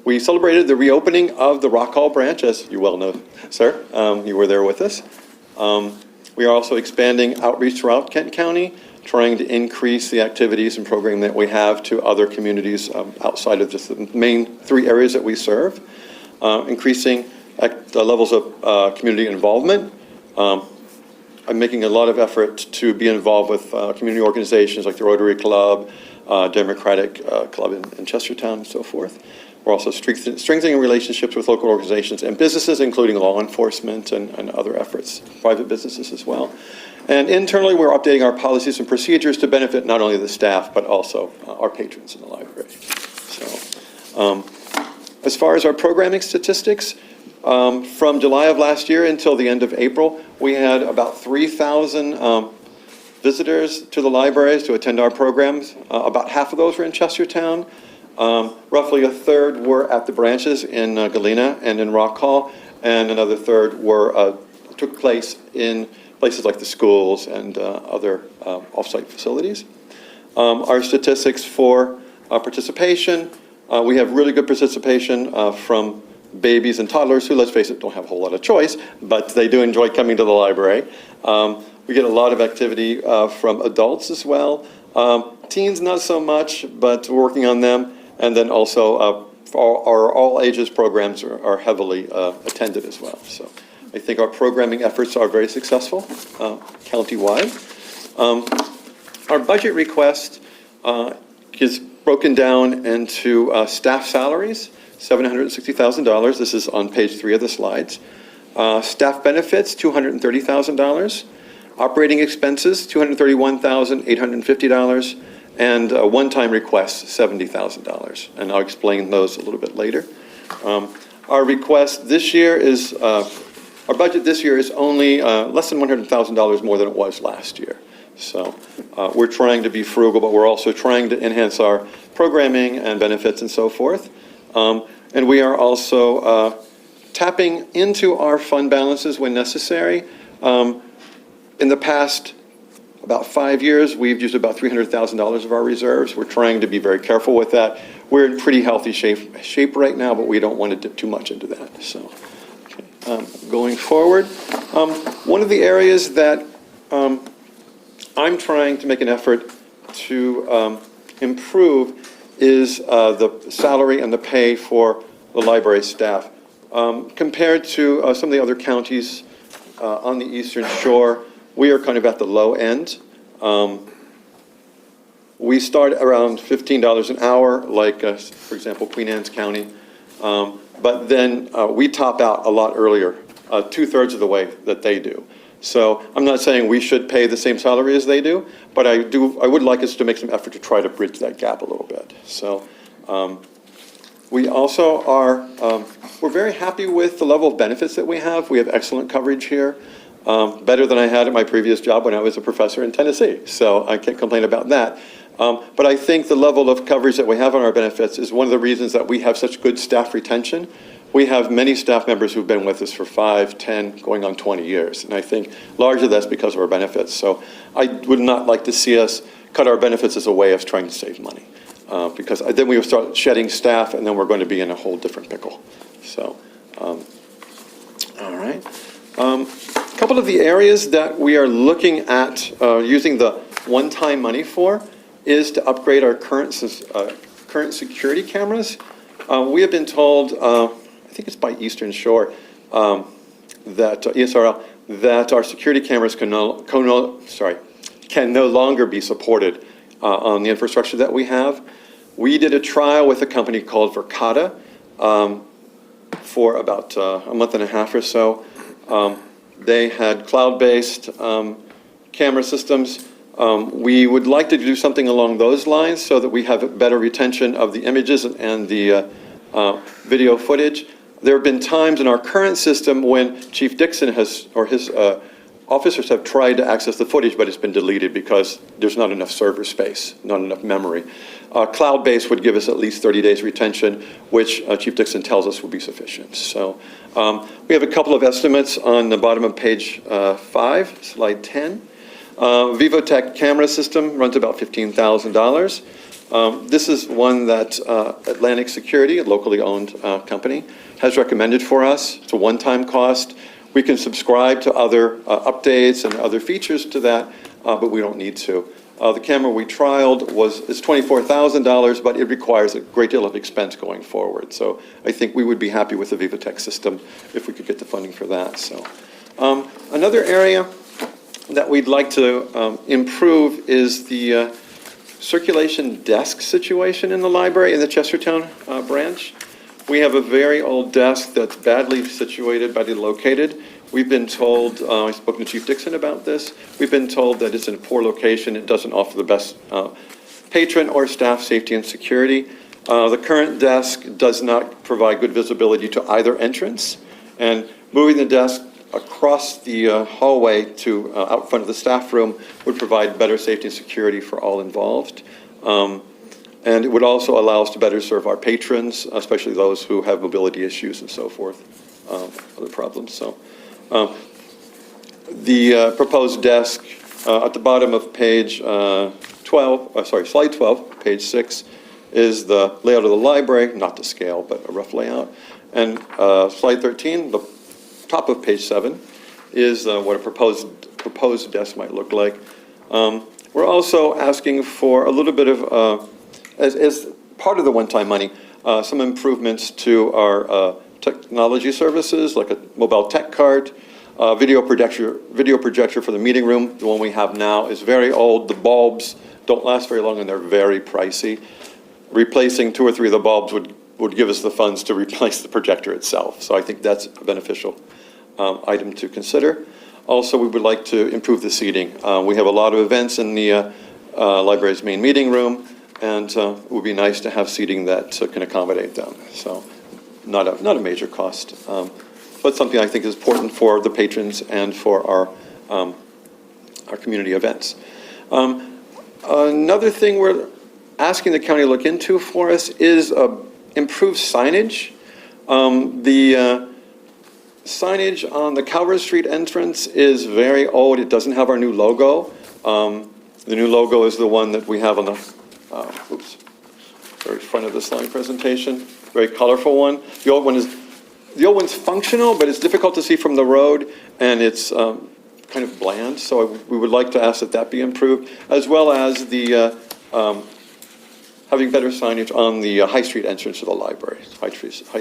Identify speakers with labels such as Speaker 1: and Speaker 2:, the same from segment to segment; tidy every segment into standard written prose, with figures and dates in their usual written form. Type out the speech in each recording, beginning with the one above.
Speaker 1: we celebrated the reopening of the Rock Hall branch, as you well know, sir. You were there with us. We are also expanding outreach throughout Kent County, trying to increase the activities and programming that we have to other communities outside of just the main 3 areas that we serve, increasing the levels of community involvement. I'm making a lot of effort to be involved with community organizations like the Rotary Club, Democratic Club in Chestertown, and so forth. We're also strengthening relationships with local organizations and businesses, including law enforcement and other efforts, private businesses as well. And internally, we're updating our policies and procedures to benefit not only the staff, but also our patrons in the library. So, as far as our programming statistics, from July of last year until the end of April, we had about 3,000 visitors to the libraries to attend our programs. About half of those were in Chestertown. Roughly a third were at the branches in Galena and in Rock Hall, and another third took place in places like the schools and other off-site facilities. Our statistics for participation, we have really good participation from babies and toddlers who, let's face it, don't have a whole lot of choice, but they do enjoy coming to the library. We get a lot of activity from adults as well. Teens, not so much, but we're working on them. And then also our all ages programs are heavily attended as well. So I think our programming efforts are very successful countywide. Our budget request is broken down into staff salaries, $760,000. This is on page 3 of the slides. Staff benefits, $230,000. Operating expenses, $231,850. And one-time requests, $70,000. And I'll explain those a little bit later. Our request this year is, our budget this year is only less than $100,000 more than it was last year. So we're trying to be frugal, but we're also trying to enhance our programming and benefits and so forth. And we are also tapping into our fund balances when necessary. In the past about 5 years, we've used about $300,000 of our reserves. We're trying to be very careful with that. We're in pretty healthy shape right now, but we don't want to dip too much into that. So, going forward, one of the areas that I'm trying to make an effort to improve is the salary and the pay for the library staff. Compared to some of the other counties on the Eastern Shore, we are kind of at the low end. We start around $15 an hour, like, for example, Queen Anne's County. But then we top out a lot earlier, 2/3 of the way that they do. So I'm not saying we should pay the same salary as they do, but I would like us to make some effort to try to bridge that gap a little bit. So we also are, we're very happy with the level of benefits that we have. We have excellent coverage here. Better than I had at my previous job when I was a professor in Tennessee. So I can't complain about that. But I think the level of coverage that we have on our benefits is one of the reasons that we have such good staff retention. We have many staff members who've been with us for 5, 10, going on 20 years. And I think largely that's because of our benefits. So I would not like to see us cut our benefits as a way of trying to save money. Because then we will start shedding staff and then we're going to be in a whole different pickle. So, all right. A couple of the areas that we are looking at using the one-time money for is to upgrade our current security cameras. We have been told, I think it's by Eastern Shore, that ESRL, that our security cameras can no longer be supported on the infrastructure that we have. We did a trial with a company called Verkada for about a month and a half or so. They had cloud-based camera systems. We would like to do something along those lines so that we have better retention of the images and the video footage. There have been times in our current system when Chief Dixon or his officers have tried to access the footage, but it's been deleted because there's not enough server space, not enough memory. Cloud-based would give us at least 30 days retention, which Chief Dixon tells us will be sufficient. So we have a couple of estimates on the bottom of page 5, slide 10. Vivotech camera system runs about $15,000. This is one that Atlantic Security, a locally owned company, has recommended for us. It's a one-time cost. We can subscribe to other updates and other features to that, but we don't need to. The camera we trialed is $24,000, but it requires a great deal of expense going forward. So I think we would be happy with the VivaTech system if we could get the funding for that. So another area that we'd like to improve is the circulation desk situation in the library in the Chestertown branch. We have a very old desk that's badly situated, badly located. We've been told, I've spoken to Chief Dixon about this, we've been told that it's in a poor location, it doesn't offer the best patron or staff safety and security. The current desk does not provide good visibility to either entrance, and moving the desk across the hallway to out front of the staff room would provide better safety and security for all involved. And it would also allow us to better serve our patrons, especially those who have mobility issues and so forth, other problems. So the proposed desk at the bottom of page slide 12, page 6, is the layout of the library, not to scale, but a rough layout. And slide 13, the top of page 7, is what a proposed desk might look like. We're also asking for a little bit of, as part of the one-time money, some improvements to our technology services, like a mobile tech cart, video projector for the meeting room. The one we have now is very old. The bulbs don't last very long, and they're very pricey. Replacing 2 or 3 of the bulbs would give us the funds to replace the projector itself. So I think that's a beneficial item to consider. Also, we would like to improve the seating. We have a lot of events in the library's main meeting room, and it would be nice to have seating that can accommodate them. So not a major cost, but something I think is important for the patrons and for our community events. Another thing we're asking the county to look into for us is improved signage. The signage on the Calvert Street entrance is very old. It doesn't have our new logo. The new logo is the one that we have on the very front of the slide presentation. Very colorful one. The old one's functional, but it's difficult to see from the road, and it's kind of bland. So we would like to ask that that be improved, as well as the having better signage on the High Street entrance to the library, High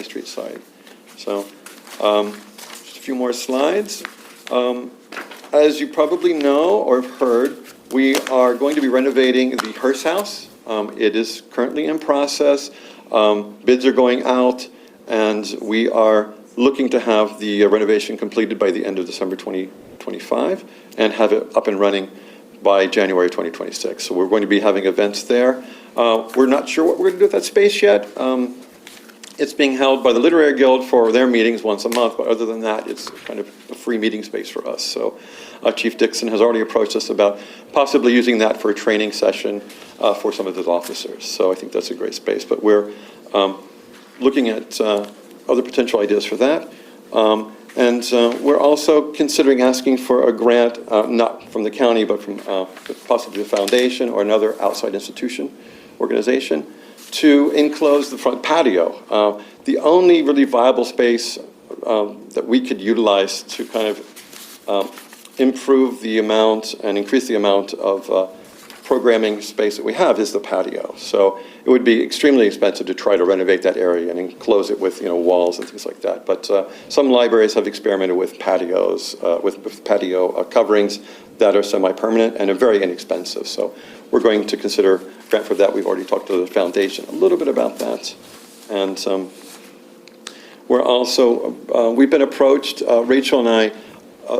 Speaker 1: Street side. So just a few more slides. As you probably know or have heard, we are going to be renovating the Hearst House. It is currently in process. Bids are going out, and we are looking to have the renovation completed by the end of December 2025 and have it up and running by January 2026. So we're going to be having events there. We're not sure what we're going to do with that space yet. It's being held by the Literary Guild for their meetings once a month, but other than that, it's kind of a free meeting space for us. So Chief Dixon has already approached us about possibly using that for a training session for some of his officers. So I think that's a great space. But we're looking at other potential ideas for that. And we're also considering asking for a grant, not from the county, but from possibly the foundation or another outside organization, to enclose the front patio. The only really viable space that we could utilize to kind of improve the amount and increase the amount of programming space that we have is the patio. So it would be extremely expensive to try to renovate that area and enclose it with walls and things like that. But some libraries have experimented with patios, with patio coverings that are semi-permanent and are very inexpensive. So we're going to consider a grant for that. We've already talked to the foundation a little bit about that. And we're also, we've been approached, Rachel and I,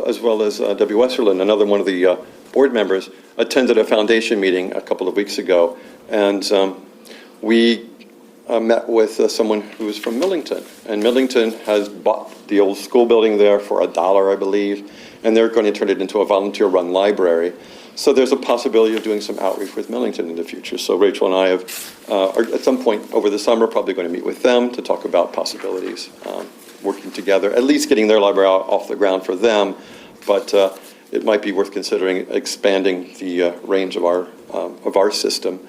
Speaker 1: as well as Debbie Westerlund, another one of the board members, attended a foundation meeting a couple of weeks ago, and we met with someone who was from Millington, and Millington has bought the old school building there for $1, I believe, and they're going to turn it into a volunteer-run library. So there's a possibility of doing some outreach with Millington in the future. So Rachel and I have, are at some point over the summer, probably going to meet with them to talk about possibilities, working together, at least getting their library off the ground for them, but it might be worth considering expanding the range of our system.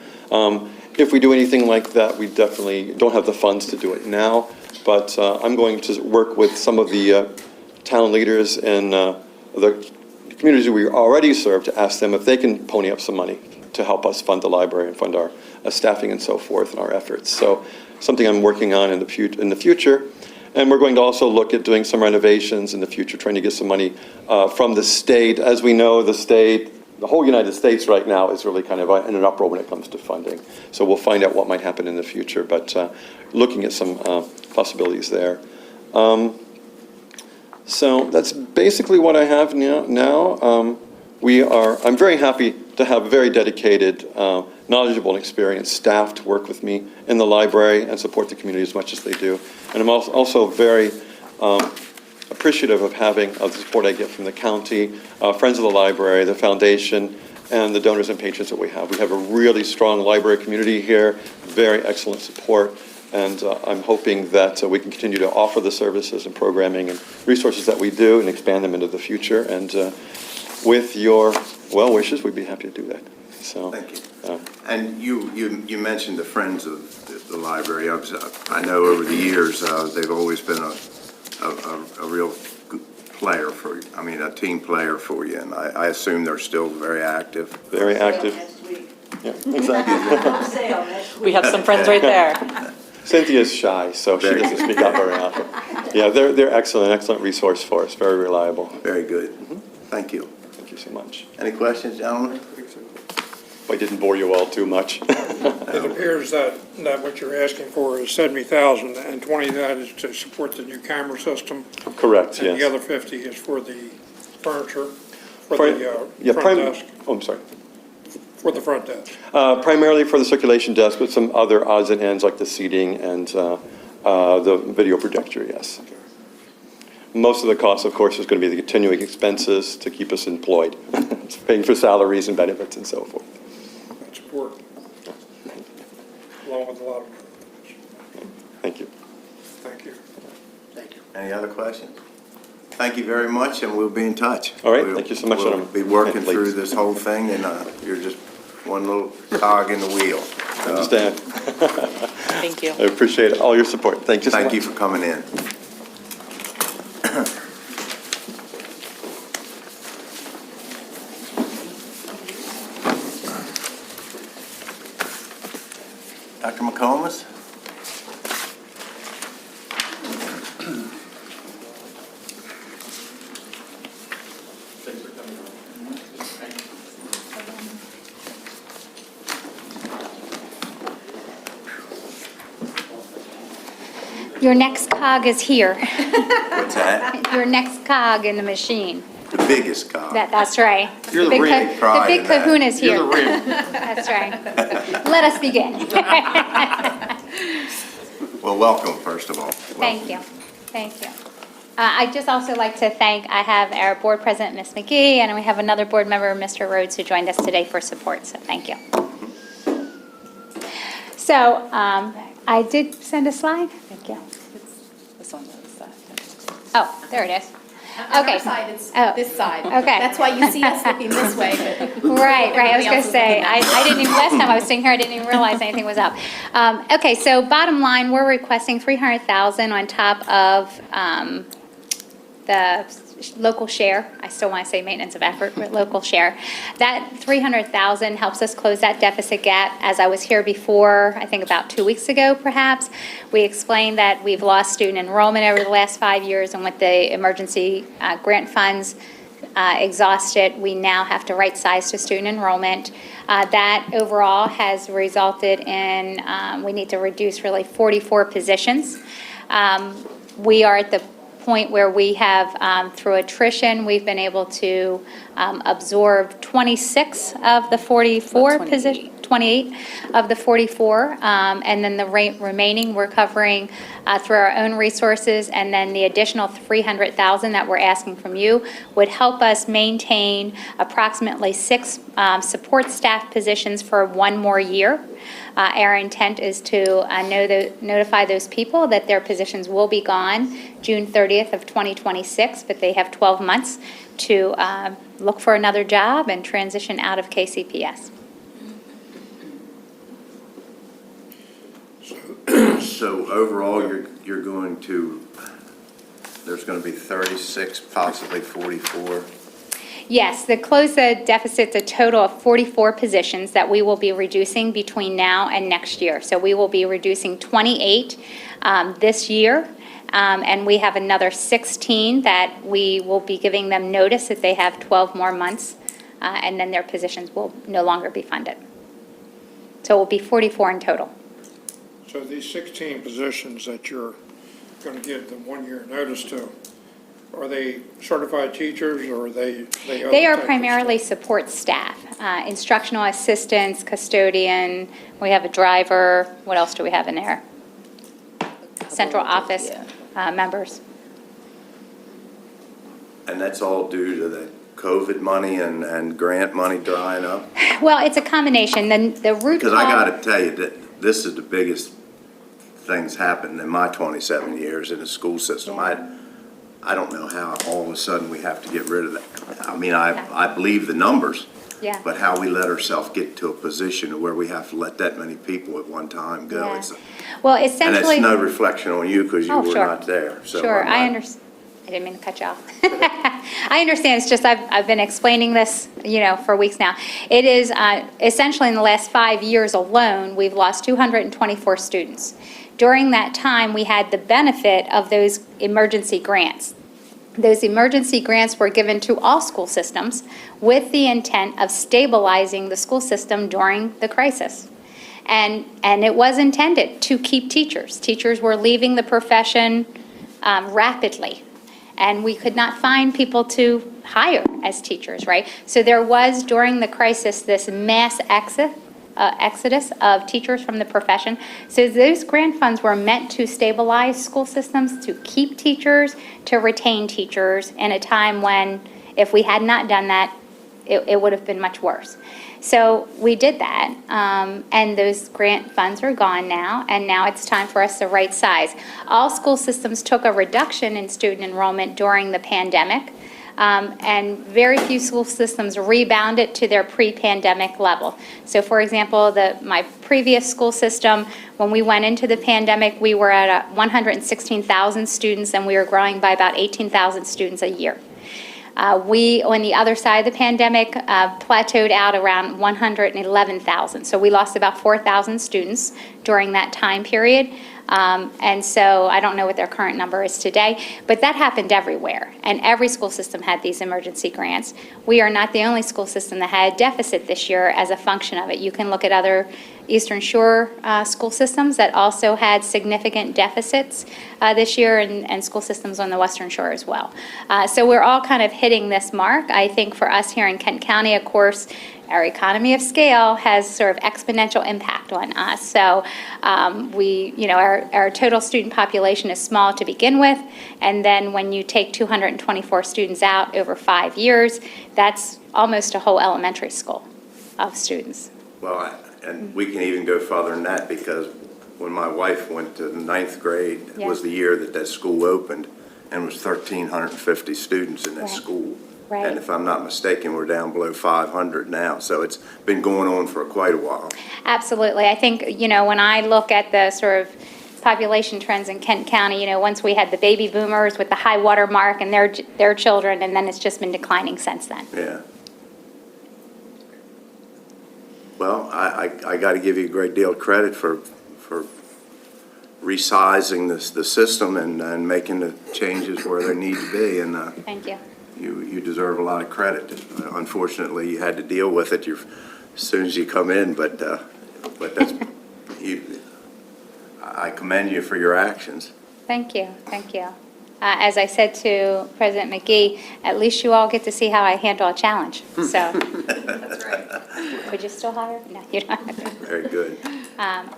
Speaker 1: if we do anything like that, we definitely don't have the funds to do it now, but I'm going to work with some of the town leaders in the communities we already serve to ask them if they can pony up some money to help us fund the library and fund our staffing and so forth and our efforts. So something I'm working on in the future. And we're going to also look at doing some renovations in the future, trying to get some money from the state. As we know, the whole United States right now is really kind of in an uproar when it comes to funding. So we'll find out what might happen in the future, but looking at some possibilities there. So that's basically what I have now. I'm very happy to have very dedicated, knowledgeable and experienced staff to work with me in the library and support the community as much as they do. And I'm also very appreciative of having the support I get from the county, Friends of the Library, the foundation, and the donors and patrons that we have. We have a really strong library community here, very excellent support, and I'm hoping that we can continue to offer the services and programming and resources that we do and expand them into the future. And with your well wishes, we'd be happy to do that. So,
Speaker 2: thank you. And you mentioned the Friends of the Library. I know over the years they've always been a real player for, a team player for you, and I assume they're still very active.
Speaker 1: Very active. Yeah, exactly.
Speaker 3: We have some friends right there.
Speaker 1: Cynthia's shy, so she doesn't speak up very often. Yeah, they're excellent resource for us, very reliable.
Speaker 2: Very good. Thank you.
Speaker 1: Thank you so much.
Speaker 2: Any questions, gentlemen?
Speaker 1: I didn't bore you all too much.
Speaker 4: It appears that what you're asking for is 70,000, and 20 of that is to support the new camera system.
Speaker 1: Correct,
Speaker 4: And
Speaker 1: yes.
Speaker 4: the other 50 is for the furniture, for the front desk,
Speaker 1: Oh, I'm sorry.
Speaker 4: for the front desk.
Speaker 1: Primarily for the circulation desk, but some other odds and ends like the seating and the video projector, yes. Most of the cost, of course, is going to be the continuing expenses to keep us employed. It's paying for salaries and benefits and so forth.
Speaker 4: That support, along with a lot of,
Speaker 1: Thank you.
Speaker 4: thank you.
Speaker 2: Thank you. Any other questions? Thank you very much, and we'll be in touch.
Speaker 1: All right, thank you so much,
Speaker 2: We'll
Speaker 1: gentlemen.
Speaker 2: be working
Speaker 1: Late.
Speaker 2: through this whole thing, and you're just one little cog in the wheel.
Speaker 1: I understand.
Speaker 3: Thank you.
Speaker 1: I appreciate all your support. Thank you so much.
Speaker 2: Thank you for coming in. Dr. McComas?
Speaker 5: Your next cog is here.
Speaker 2: What's that?
Speaker 5: Your next cog in the machine.
Speaker 2: The biggest cog.
Speaker 5: That's right.
Speaker 2: You're the
Speaker 5: big
Speaker 2: real
Speaker 5: ca-
Speaker 2: pride
Speaker 5: The big
Speaker 2: in that.
Speaker 5: kahuna's here.
Speaker 2: You're the real.
Speaker 5: That's right. Let us begin.
Speaker 2: Well, welcome, first of all.
Speaker 5: Thank you. Thank you. I'd just also like to thank, I have our board president, Ms. McGee, and we have another board member, Mr. Rhodes, who joined us today for support, so thank you. So I did send a slide. Thank you.
Speaker 3: This on the other side.
Speaker 5: Oh, there it is.
Speaker 6: On
Speaker 5: Okay.
Speaker 6: our side, it's
Speaker 5: Oh.
Speaker 6: this side.
Speaker 5: Okay.
Speaker 6: That's why you see us looking this way, but.
Speaker 5: Right. I was
Speaker 6: everybody
Speaker 5: going
Speaker 6: else
Speaker 5: to
Speaker 6: is
Speaker 5: say,
Speaker 6: looking that
Speaker 5: I didn't even, last time I was sitting here, I didn't even realize anything was up. Okay, so bottom line, we're requesting $300,000 on top of the local share. I still want to say maintenance of effort, but local share. That $300,000 helps us close that deficit gap. As I was here before, I think about 2 weeks ago perhaps, we explained that we've lost student enrollment over the last 5 years, and with the emergency grant funds exhausted, we now have to right-size to student enrollment. That overall has resulted in, we need to reduce really 44 positions. We are at the point where we have, through attrition, we've been able to absorb 26 of the 44 positions. 28 of the 44, and then the remaining we're covering through our own resources, and then the additional $300,000 that we're asking from you would help us maintain approximately 6 support staff positions for 1 more year. Our intent is to notify those people that their positions will be gone June 30th of 2026, but they have 12 months to look for another job and transition out of KCPS.
Speaker 2: So overall, you're going to, there's going to be 36, possibly 44.
Speaker 5: Yes, the close the deficit's a total of 44 positions that we will be reducing between now and next year. So we will be reducing 28 this year, and we have another 16 that we will be giving them notice that they have 12 more months, and then their positions will no longer be funded. So it will be 44 in total.
Speaker 4: So these 16 positions that you're going to give the 1-year notice to, are they certified teachers or are they?
Speaker 5: They are primarily support staff, instructional assistants, custodian, we have a driver, what else do we have in there? Central office members.
Speaker 2: And that's all due to the COVID money and grant money drying up?
Speaker 5: Well, it's a combination, the root
Speaker 2: Because I got
Speaker 5: cause,
Speaker 2: to tell you that this is the biggest things happened in my 27 years in the school system.
Speaker 5: Yeah.
Speaker 2: I don't know how all of a sudden we have to get rid of that. I mean, I believe the numbers,
Speaker 5: yeah.
Speaker 2: but how we let ourselves get to a position where we have to let that many people at one time go.
Speaker 5: Yeah.
Speaker 2: It's-
Speaker 5: Well,
Speaker 2: And
Speaker 5: essentially.
Speaker 2: it's no reflection on you because you
Speaker 5: Oh,
Speaker 2: were
Speaker 5: sure.
Speaker 2: not there. So
Speaker 5: Sure,
Speaker 2: I'm
Speaker 5: I
Speaker 2: not-
Speaker 5: understand. I didn't mean to cut you off. I understand, it's just I've been explaining this, for weeks now. It is essentially in the last 5 years alone, we've lost 224 students. During that time, we had the benefit of those emergency grants. Those emergency grants were given to all school systems with the intent of stabilizing the school system during the crisis. And it was intended to keep teachers. Teachers were leaving the profession rapidly, and we could not find people to hire as teachers, right? So there was, during the crisis, this mass exodus of teachers from the profession. So those grant funds were meant to stabilize school systems, to keep teachers, to retain teachers in a time when, if we had not done that, it would have been much worse. So we did that, and those grant funds are gone now, and now it's time for us to right size. All school systems took a reduction in student enrollment during the pandemic, and very few school systems rebounded to their pre-pandemic level. So for example, my previous school system, when we went into the pandemic, we were at 116,000 students, and we were growing by about 18,000 students a year. We, on the other side of the pandemic, plateaued out around 111,000. So we lost about 4,000 students during that time period. And so I don't know what their current number is today, but that happened everywhere. And every school system had these emergency grants. We are not the only school system that had a deficit this year as a function of it. You can look at other Eastern Shore school systems that also had significant deficits this year, and school systems on the Western Shore as well. So we're all kind of hitting this mark. I think for us here in Kent County, of course, our economy of scale has sort of exponential impact on us. So our total student population is small to begin with, and then when you take 224 students out over 5 years, that's almost a whole elementary school of students.
Speaker 2: Well, and we can even go further than that, because when my wife went to the 9th grade, it was
Speaker 5: Yeah.
Speaker 2: the year that school opened, and was 1,350 students in that
Speaker 5: Right.
Speaker 2: school.
Speaker 5: Right.
Speaker 2: And if I'm not mistaken, we're down below 500 now, so it's been going on for quite a while.
Speaker 5: Absolutely. I think, when I look at the sort of population trends in Kent County, once we had the baby boomers with the high water mark and their children, and then it's just been declining since then.
Speaker 2: Yeah. Well, I got to give you a great deal of credit for resizing the system and making the changes where they need to be, and
Speaker 5: Thank you.
Speaker 2: you deserve a lot of credit. Unfortunately, you had to deal with it as soon as you come in, but that's, I commend you for your actions.
Speaker 5: Thank you. Thank you. As I said to President McGee, at least you all get to see how I handle a challenge. So,
Speaker 6: That's right.
Speaker 5: would you still hire? No, you don't.
Speaker 2: Very good.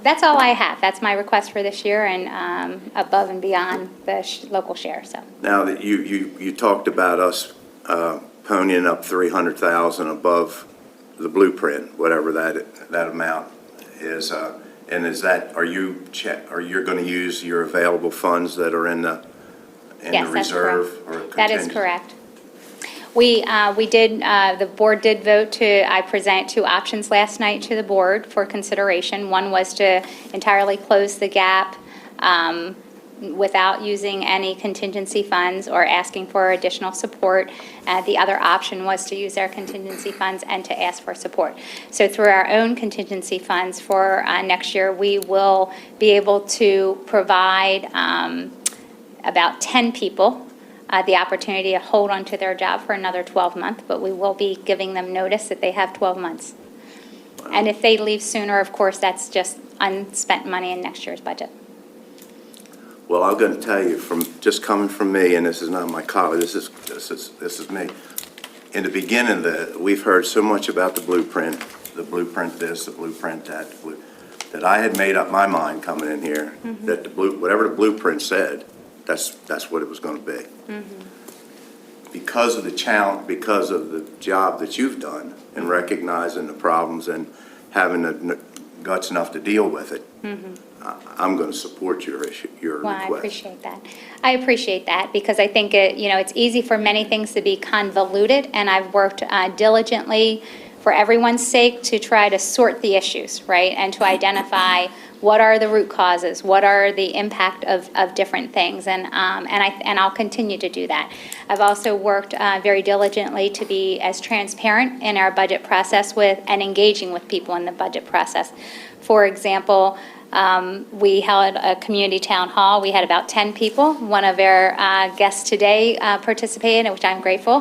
Speaker 5: That's all I have. That's my request for this year, and above and beyond the local share, so.
Speaker 2: Now that you talked about us ponying up 300,000 above the blueprint, whatever that amount is, and are you going to use your available funds that are in the
Speaker 5: Yes, that's
Speaker 2: reserve or
Speaker 5: That is
Speaker 2: contingent?
Speaker 5: correct. The board did vote I presented 2 options last night to the board for consideration. One was to entirely close the gap without using any contingency funds or asking for additional support. The other option was to use our contingency funds and to ask for support. So through our own contingency funds for next year, we will be able to provide about 10 people the opportunity to hold on to their job for another 12 months, but we will be giving them notice that they have 12 months. And if they leave sooner, of course, that's just unspent money in next year's budget.
Speaker 2: Well, I'm going to tell you, from just coming from me, and this is not my colleague, this is me. In the beginning, we've heard so much about the blueprint this, the blueprint that, that I had made up my mind coming in here, that whatever the blueprint said, that's what it was going to be. Because of the challenge, because of the job that you've done in recognizing the problems and having the guts enough to deal with it, I'm going to support your
Speaker 5: Well, I
Speaker 2: request.
Speaker 5: appreciate that. I appreciate that because I think it's easy for many things to be convoluted, and I've worked diligently for everyone's sake to try to sort the issues, right? And to identify what are the root causes, what are the impact of different things, and I'll continue to do that. I've also worked very diligently to be as transparent in our budget process and engaging with people in the budget process. For example, we held a community town hall. We had about 10 people. One of our guests today participated, which I'm grateful.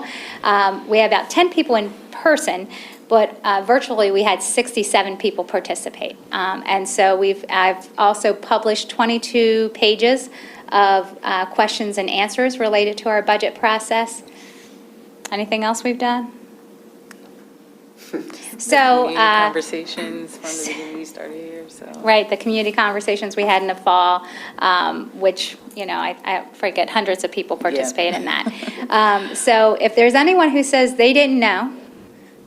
Speaker 5: We had about 10 people in person, but virtually we had 67 people participate. And so I've also published 22 pages of questions and answers related to our budget process. Anything else we've done? So,
Speaker 3: Community conversations from the beginning we started here, so.
Speaker 5: right, the community conversations we had in the fall, which, I forget, hundreds of people participated in that. So if there's anyone who says they didn't know,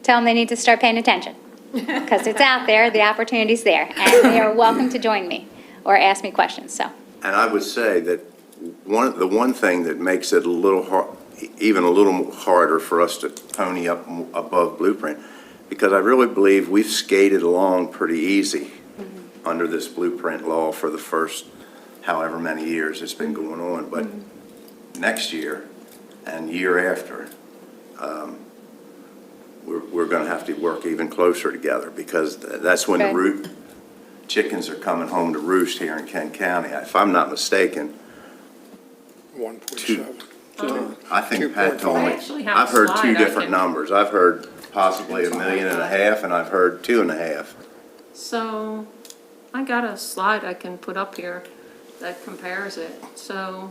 Speaker 5: tell them they need to start paying attention, because it's out there, the opportunity's there, and they are welcome to join me or ask me questions, so.
Speaker 2: And I would say that the one thing that makes it a little hard, even a little harder for us to pony up above blueprint, because I really believe we've skated along pretty easy under this blueprint law for the first however many years it's been going on. But next year and year after, we're going to have to work even closer together, because that's when
Speaker 5: Okay.
Speaker 2: the chickens are coming home to roost here in Kent County. If I'm not mistaken,
Speaker 4: 1.7.
Speaker 2: I think Pat told me,
Speaker 6: I actually have a
Speaker 2: I've heard
Speaker 6: slide
Speaker 2: two
Speaker 6: I
Speaker 2: different
Speaker 6: can-
Speaker 2: numbers. I've heard possibly 1.5 million, and I've heard 2.5.
Speaker 6: So I got a slide I can put up here that compares it. So,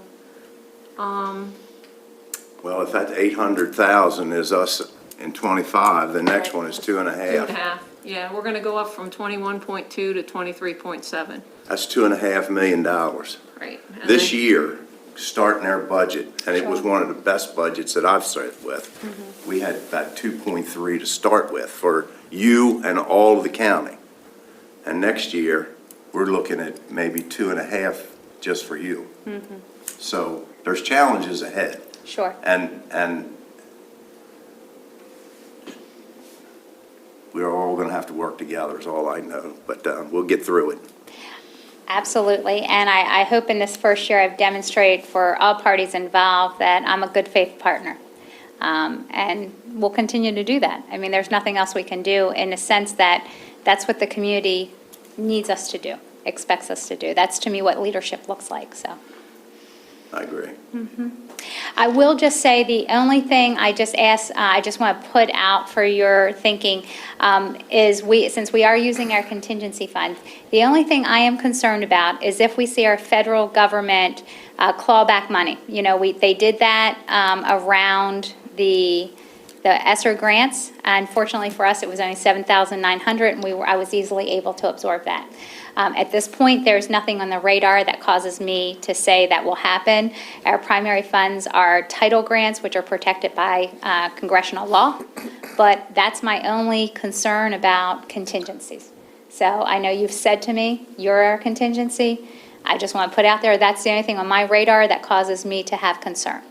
Speaker 2: Well, if that's 800,000 is us in 25, the next one is 2.5.
Speaker 6: 2.5, yeah, we're gonna go up from 21.2 to 23.7,
Speaker 2: That's $2.5 million.
Speaker 6: right? And
Speaker 2: This
Speaker 6: then-
Speaker 2: year, starting our budget, and it was one of the best budgets that I've sat with, we had about 2.3 to start with for you and all of the county. And next year, we're looking at maybe 2.5 just for you. So there's challenges ahead.
Speaker 5: Sure.
Speaker 2: And we're all going to have to work together is all I know, but we'll get through it.
Speaker 5: Absolutely, and I hope in this first year I've demonstrated for all parties involved that I'm a good faith partner. And we'll continue to do that. I mean, there's nothing else we can do in the sense that that's what the community needs us to do, expects us to do. That's to me what leadership looks like, so.
Speaker 2: I agree.
Speaker 5: I will just say, the only thing I just want to put out for your thinking is since we are using our contingency fund, the only thing I am concerned about is if we see our federal government claw back money. They did that around the ESSER grants. Unfortunately for us, it was only $7,900, and I was easily able to absorb that. At this point, there's nothing on the radar that causes me to say that will happen. Our primary funds are title grants, which are protected by congressional law, but that's my only concern about contingencies. So I know you've said to me, you're our contingency. I just want to put out there, that's the only thing on my radar that causes me to have concern.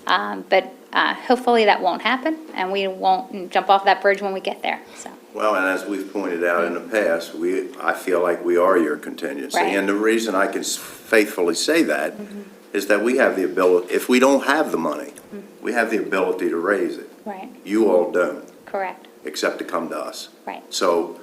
Speaker 5: But hopefully that won't happen, and we won't jump off that bridge when we get there, so.
Speaker 2: Well, and as we've pointed out in the past, I feel like we are your contingency.
Speaker 5: Right.
Speaker 2: And the reason I can faithfully say that is that we have the ability, if we don't have the money, we have the ability to raise it.
Speaker 5: Right,
Speaker 2: You all don't,
Speaker 5: correct,
Speaker 2: except to come to us.
Speaker 5: right.
Speaker 2: So,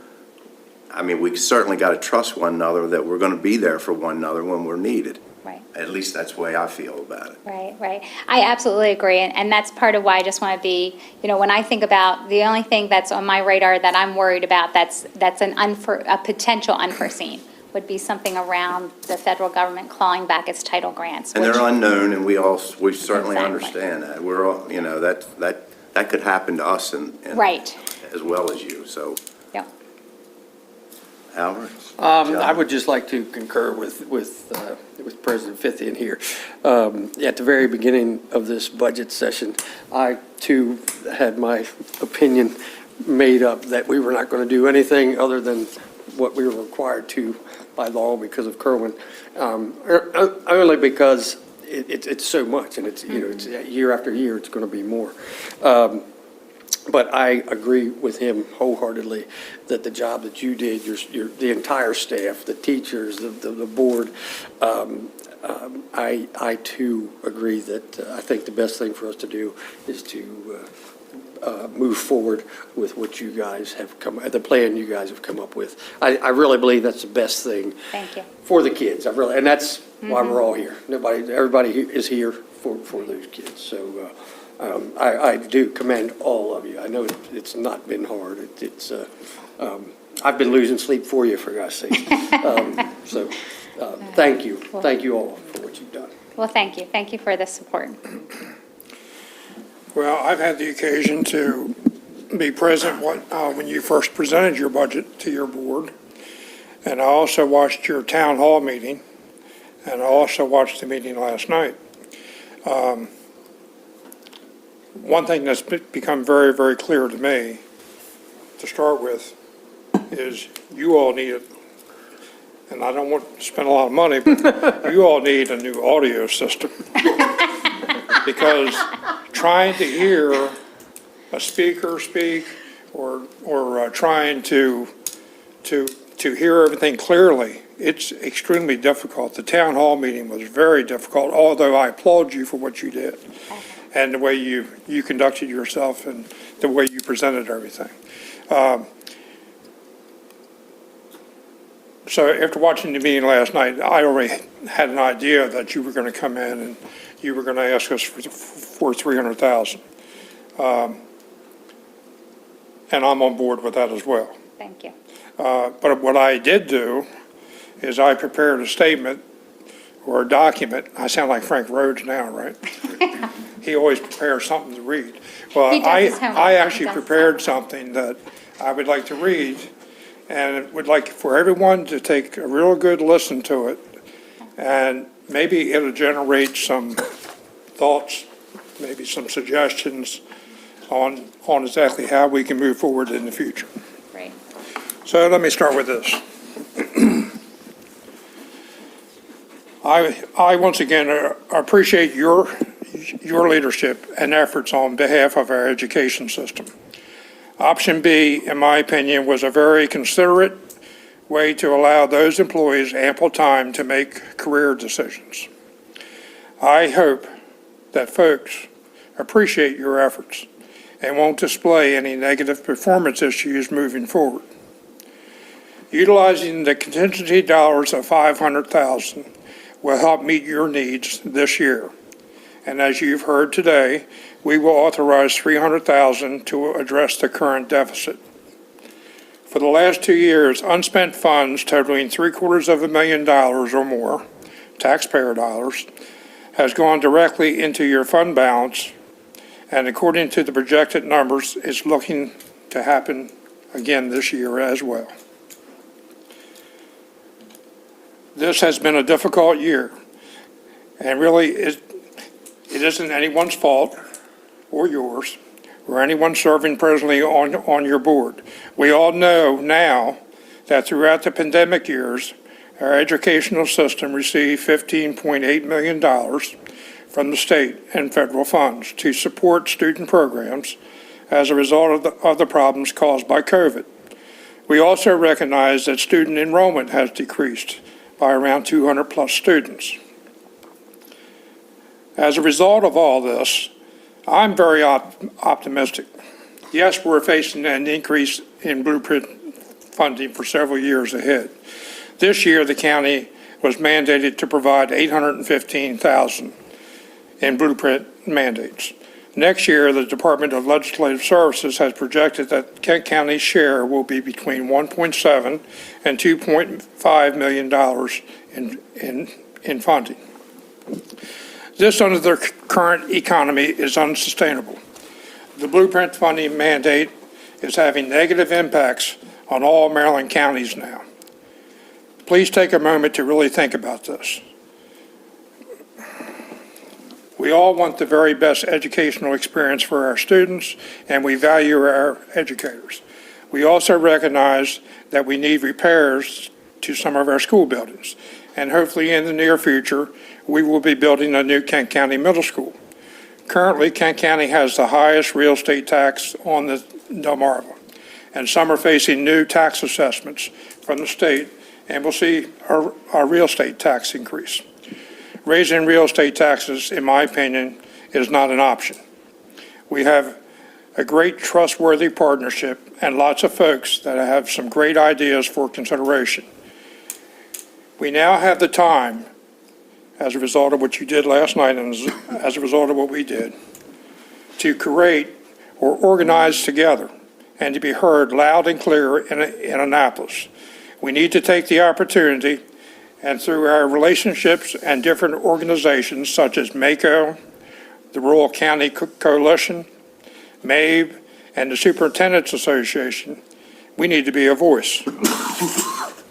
Speaker 2: I mean, we certainly got to trust one another that we're going to be there for one another when we're needed.
Speaker 5: Right.
Speaker 2: At least that's the way I feel about it.
Speaker 5: Right, right. I absolutely agree, and that's part of why I just want to be, when I think about, the only thing that's on my radar that I'm worried about, that's a potential unforeseen, would be something around the federal government clawing back its title grants.
Speaker 2: And
Speaker 5: which-
Speaker 2: they're unknown, and we certainly
Speaker 5: Exactly.
Speaker 2: understand that. We're all, that could happen to us and
Speaker 5: Right,
Speaker 2: as well as you, so.
Speaker 5: yeah.
Speaker 2: Albert?
Speaker 7: I would just like to concur with President Fithian here. At the very beginning of this budget session, I too had my opinion made up that we were not going to do anything other than what we were required to by law because of Kerwin. Only because it's so much, and it's year after year, it's going to be more. But I agree with him wholeheartedly that the job that you did, the entire staff, the teachers, the board, I too agree that I think the best thing for us to do is to move forward with what you guys have the plan you guys have come up with. I really believe that's the best thing.
Speaker 5: Thank you.
Speaker 7: For the kids. And that's why we're all here. Everybody is here for those kids. So I do commend all of you. I know it's not been hard. I've been losing sleep for you, for God's sake. So thank you. Thank you all for what you've done.
Speaker 5: Well, thank you. Thank you for the support.
Speaker 4: Well, I've had the occasion to be present when you first presented your budget to your board, and I also watched your town hall meeting, and I also watched the meeting last night. One thing that's become very, very clear to me, to start with, is you all need, and I don't want to spend a lot of money, but you all need a new audio system. Because trying to hear a speaker speak or trying to hear everything clearly, it's extremely difficult. The town hall meeting was very difficult, although I applaud you for what you did and the way you conducted yourself and the way you presented everything. So after watching the meeting last night, I already had an idea that you were going to come in and you were going to ask us for $300,000. And I'm on board with that as well.
Speaker 5: Thank you.
Speaker 4: But what I did do is I prepared a statement or a document. I sound like Frank Rhodes now, right? He always prepares something to read. Well,
Speaker 5: He does his homework.
Speaker 4: I
Speaker 5: He
Speaker 4: actually
Speaker 5: does his
Speaker 4: prepared something that I would like to read, and would like for everyone to take a real good listen to it. And maybe it'll generate some thoughts, maybe some suggestions on exactly how we can move forward in the future.
Speaker 5: Great.
Speaker 4: So let me start with this. I once again appreciate your leadership and efforts on behalf of our education system. Option B, in my opinion, was a very considerate way to allow those employees ample time to make career decisions. I hope that folks appreciate your efforts and won't display any negative performance issues moving forward. Utilizing the contingency dollars of $500,000 will help meet your needs this year. And as you've heard today, we will authorize $300,000 to address the current deficit. For the last 2 years, unspent funds totaling $750,000 or more, taxpayer dollars, has gone directly into your fund balance, and according to the projected numbers, is looking to happen again this year as well. This has been a difficult year, and really it isn't anyone's fault or yours or anyone serving presently on your board. We all know now that throughout the pandemic years, our educational system received $15.8 million from the state and federal funds to support student programs as a result of the problems caused by COVID. We also recognize that student enrollment has decreased by around 200-plus students. As a result of all this, I'm very optimistic. Yes, we're facing an increase in Blueprint funding for several years ahead. This year, the county was mandated to provide $815,000 in Blueprint mandates. Next year, the Department of Legislative Services has projected that Kent County's share will be between $1.7 and $2.5 million in funding. This, under the current economy, is unsustainable. The Blueprint funding mandate is having negative impacts on all Maryland counties now. Please take a moment to really think about this. We all want the very best educational experience for our students, and we value our educators. We also recognize that we need repairs to some of our school buildings, and hopefully in the near future, we will be building a new Kent County Middle School. Currently, Kent County has the highest real estate tax on the Delmarva, and some are facing new tax assessments from the state, and we'll see our real estate tax increase. Raising real estate taxes, in my opinion, is not an option. We have a great trustworthy partnership and lots of folks that have some great ideas for consideration. We now have the time, as a result of what you did last night and as a result of what we did, to create or organize together and to be heard loud and clear in Annapolis. We need to take the opportunity, and through our relationships and different organizations such as MACO, the Rural County Coalition, MABE, and the Superintendent's Association, we need to be a voice.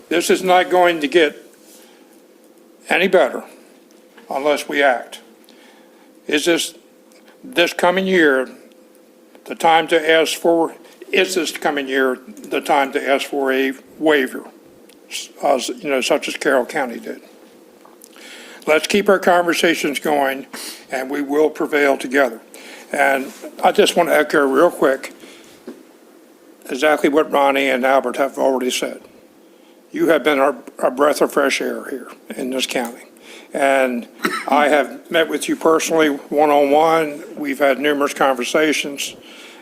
Speaker 4: This is not going to get any better unless we act. Is this coming year the time to ask for, is this coming year the time to ask for a waiver? Such as Carroll County did. Let's keep our conversations going, and we will prevail together. And I just want to echo real quick exactly what Ronnie and Albert have already said. You have been a breath of fresh air here in this county. And I have met with you personally, one-on-one. We've had numerous conversations,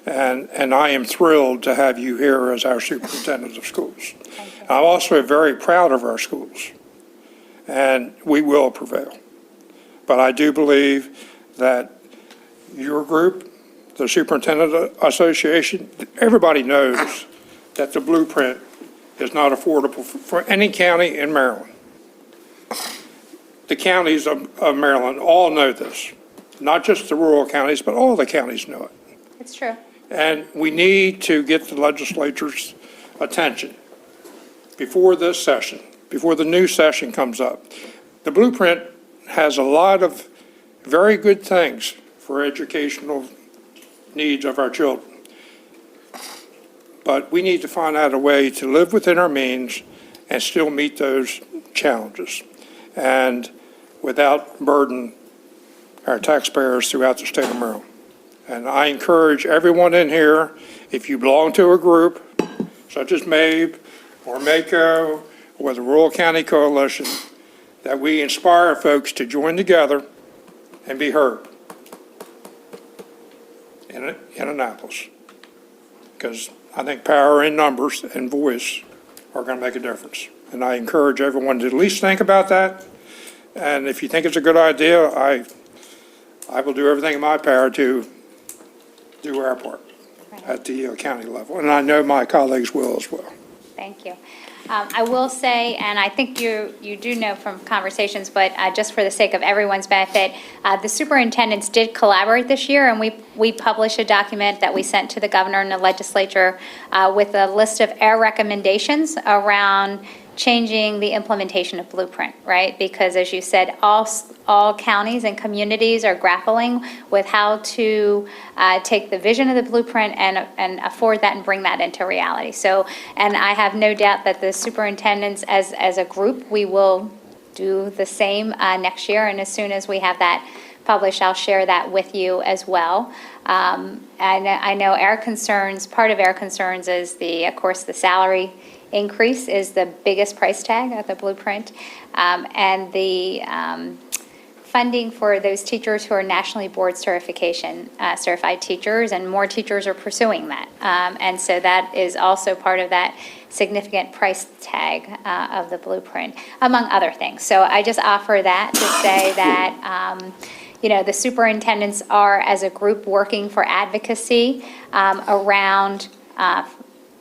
Speaker 4: and I am thrilled to have you here as our superintendent of schools. I'm also very proud of our schools, and we will prevail. But I do believe that your group, the Superintendent Association, everybody knows that the Blueprint is not affordable for any county in Maryland. The counties of Maryland all know this, not just the rural counties, but all the counties know it.
Speaker 5: It's true.
Speaker 4: And we need to get the legislature's attention before this session, before the new session comes up. The Blueprint has a lot of very good things for educational needs of our children. But we need to find out a way to live within our means and still meet those challenges, and without burden our taxpayers throughout the state of Maryland. And I encourage everyone in here, if you belong to a group such as MABE or MACO or the Rural County Coalition, that we inspire folks to join together and be heard in Annapolis. Because I think power in numbers and voice are going to make a difference. And I encourage everyone to at least think about that. And if you think it's a good idea, I will do everything in my power to do our part at the county level. And I know my colleagues will as well.
Speaker 5: Thank you. I will say, and I think you do know from conversations, but just for the sake of everyone's benefit, the superintendents did collaborate this year, and we published a document that we sent to the governor and the legislature with a list of our recommendations around changing the implementation of Blueprint, right? Because as you said, all counties and communities are grappling with how to take the vision of the Blueprint and afford that and bring that into reality. So, and I have no doubt that the superintendents as a group, we will do the same next year. And as soon as we have that published, I'll share that with you as well. And I know our concerns, part of our concerns is of course, the salary increase is the biggest price tag of the blueprint. And the funding for those teachers who are nationally board certified teachers, and more teachers are pursuing that. And so that is also part of that significant price tag of the blueprint, among other things. So I just offer that to say that, the superintendents are, as a group, working for advocacy around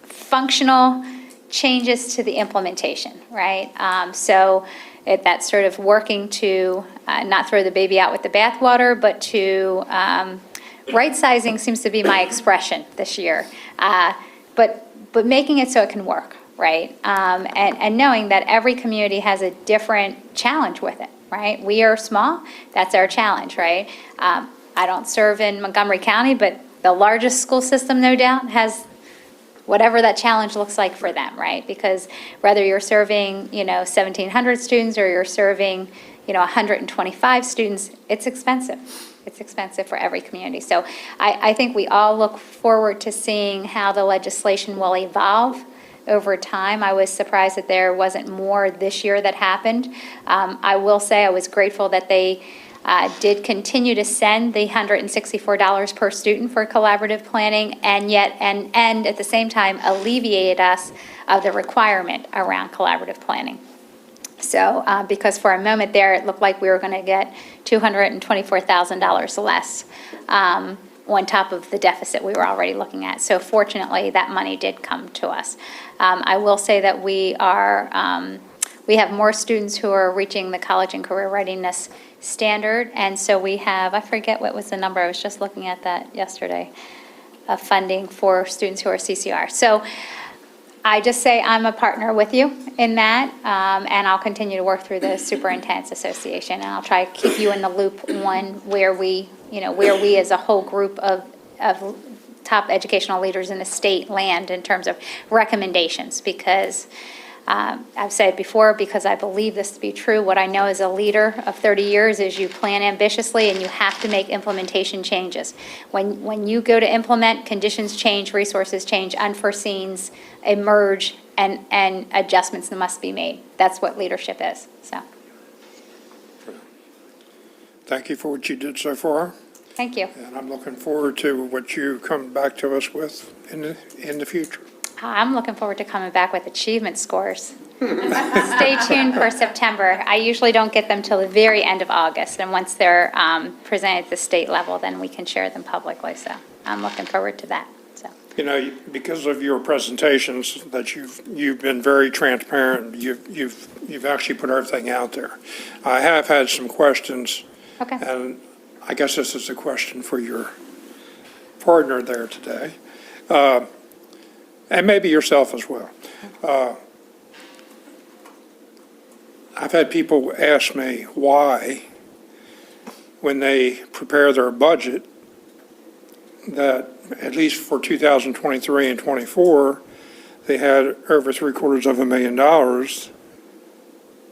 Speaker 5: functional changes to the implementation, right? So that's sort of working to not throw the baby out with the bathwater, but to right sizing seems to be my expression this year. But making it so it can work, right? And knowing that every community has a different challenge with it, right? We are small, that's our challenge, right? I don't serve in Montgomery County, but the largest school system, no doubt, has whatever that challenge looks like for them, right? Because whether you're serving, 1,700 students or you're serving, 125 students, it's expensive. It's expensive for every community. So I think we all look forward to seeing how the legislation will evolve over time. I was surprised that there wasn't more this year that happened. I will say I was grateful that they did continue to send the $164 per student for collaborative planning, and at the same time alleviated us of the requirement around collaborative planning. So, because for a moment there, it looked like we were going to get $224,000 less on top of the deficit we were already looking at. So fortunately, that money did come to us. I will say that we have more students who are reaching the college and career readiness standard, and so we have, I forget what was the number, I was just looking at that yesterday, of funding for students who are CCR. So I just say I'm a partner with you in that, and I'll continue to work through the Superintendent's Association, and I'll try to keep you in the loop on where we as a whole group of top educational leaders in the state land in terms of recommendations, because I've said it before, because I believe this to be true. What I know as a leader of 30 years is you plan ambitiously and you have to make implementation changes. When you go to implement, conditions change, resources change, unforeseens emerge, and adjustments must be made. That's what leadership is, so.
Speaker 4: Thank you for what you did so far,
Speaker 5: Thank you.
Speaker 4: and I'm looking forward to what you come back to us with in the future.
Speaker 5: I'm looking forward to coming back with achievement scores. Stay tuned for September. I usually don't get them till the very end of August, and once they're presented at the state level, then we can share them publicly, so I'm looking forward to that, so.
Speaker 4: Because of your presentations, that you've been very transparent, you've actually put everything out there. I have had some questions.
Speaker 5: Okay.
Speaker 4: And I guess this is a question for your partner there today, and maybe yourself as well. I've had people ask me why, when they prepare their budget, that at least for 2023 and 24, they had over $750,000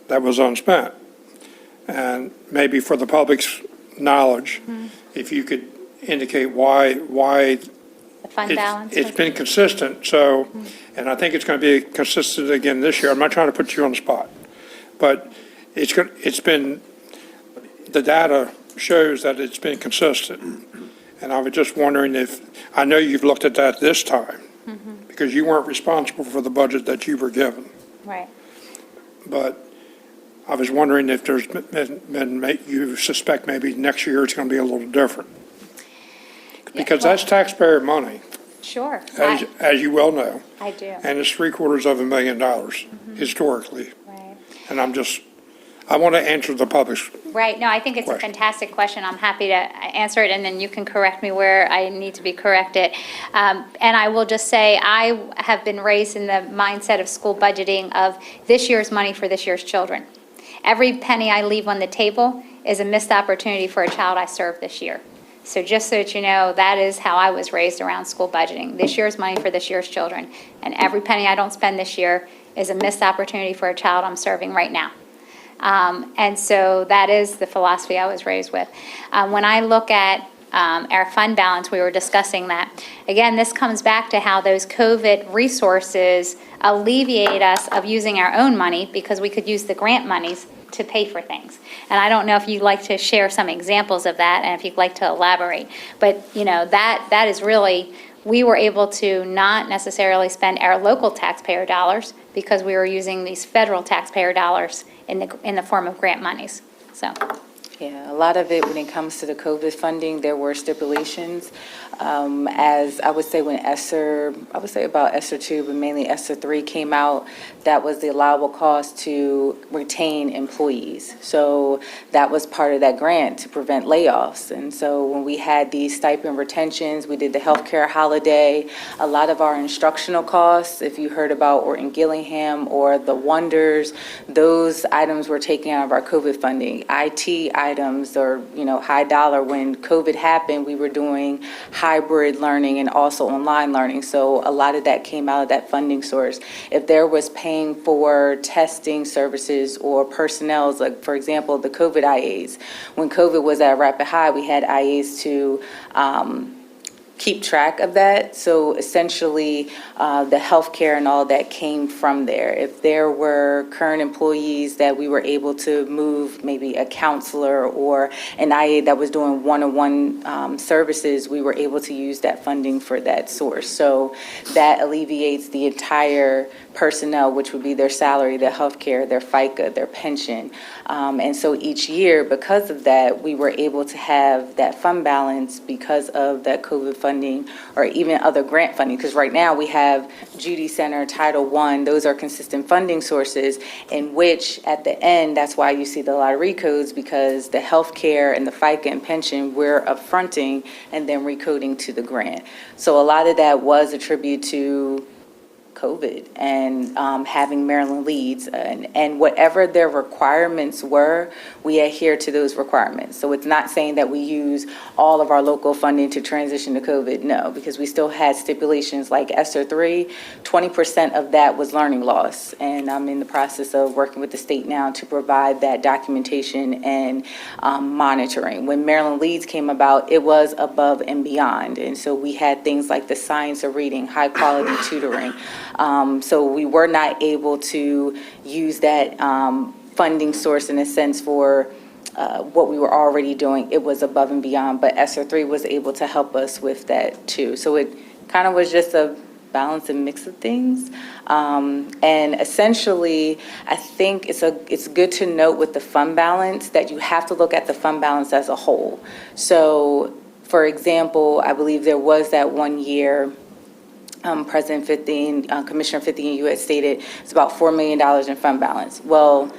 Speaker 4: that was unspent. And maybe for the public's knowledge, if you could indicate why
Speaker 5: The fund balance.
Speaker 4: it's been consistent, so, and I think it's going to be consistent again this year. I'm not trying to put you on the spot, but it's been, the data shows that it's been consistent. And I was just wondering I know you've looked at that this time, because you weren't responsible for the budget that you were given.
Speaker 5: Right.
Speaker 4: But I was wondering if there's been, you suspect maybe next year it's going to be a little different. Because that's taxpayer money,
Speaker 5: Sure.
Speaker 4: as you well know.
Speaker 5: I do.
Speaker 4: And it's $750,000 historically.
Speaker 5: Right.
Speaker 4: And I want to answer the public's.
Speaker 5: Right, no, I think it's a
Speaker 4: Question.
Speaker 5: fantastic question. I'm happy to answer it, and then you can correct me where I need to be corrected. And I will just say, I have been raised in the mindset of school budgeting of this year's money for this year's children. Every penny I leave on the table is a missed opportunity for a child I serve this year. So just so that you know, that is how I was raised around school budgeting. This year's money for this year's children. And every penny I don't spend this year is a missed opportunity for a child I'm serving right now. And so that is the philosophy I was raised with. When I look at our fund balance, we were discussing that. Again, this comes back to how those COVID resources alleviate us of using our own money because we could use the grant monies to pay for things. And I don't know if you'd like to share some examples of that and if you'd like to elaborate. But, that is really, we were able to not necessarily spend our local taxpayer dollars because we were using these federal taxpayer dollars in the form of grant monies, so.
Speaker 3: Yeah, a lot of it, when it comes to the COVID funding, there were stipulations. As I would say when I would say about ESSER 2, but mainly ESSER 3 came out, that was the allowable cost to retain employees. So that was part of that grant to prevent layoffs. And so when we had these stipend retentions, we did the healthcare holiday, a lot of our instructional costs, if you heard about Orton Gillingham or the Wonders, those items were taken out of our COVID funding. IT items or, high dollar. When COVID happened, we were doing hybrid learning and also online learning. So a lot of that came out of that funding source. If there was paying for testing services or personnel, like for example, the COVID IAs, when COVID was at a rapid high, we had IAs to keep track of that. So essentially, the healthcare and all that came from there. If there were current employees that we were able to move, maybe a counselor or an IA that was doing one-on-one services, we were able to use that funding for that source. So that alleviates the entire personnel, which would be their salary, their healthcare, their FICA, their pension. And so each year, because of that, we were able to have that fund balance because of that COVID funding or even other grant funding. Because right now we have Judy Center, Title I, those are consistent funding sources in which at the end, that's why you see the lottery codes, because the healthcare and the FICA and pension, we're upfronting and then recoding to the grant. So a lot of that was attributed to COVID and having Maryland leads and whatever their requirements were, we adhere to those requirements. So it's not saying that we use all of our local funding to transition to COVID, no, because we still had stipulations like ESSER 3, 20% of that was learning loss. And I'm in the process of working with the state now to provide that documentation and monitoring. When Maryland Leads came about, it was above and beyond. And so we had things like the science of reading, high quality tutoring. So we were not able to use that funding source in a sense for what we were already doing. It was above and beyond, but ESSER 3 was able to help us with that too. So it kind of was just a balance and mix of things. And essentially, I think it's good to note with the fund balance that you have to look at the fund balance as a whole. So for example, I believe there was that 1 year President 15, Commissioner 15, you had stated it's about $4 million in fund balance. Well,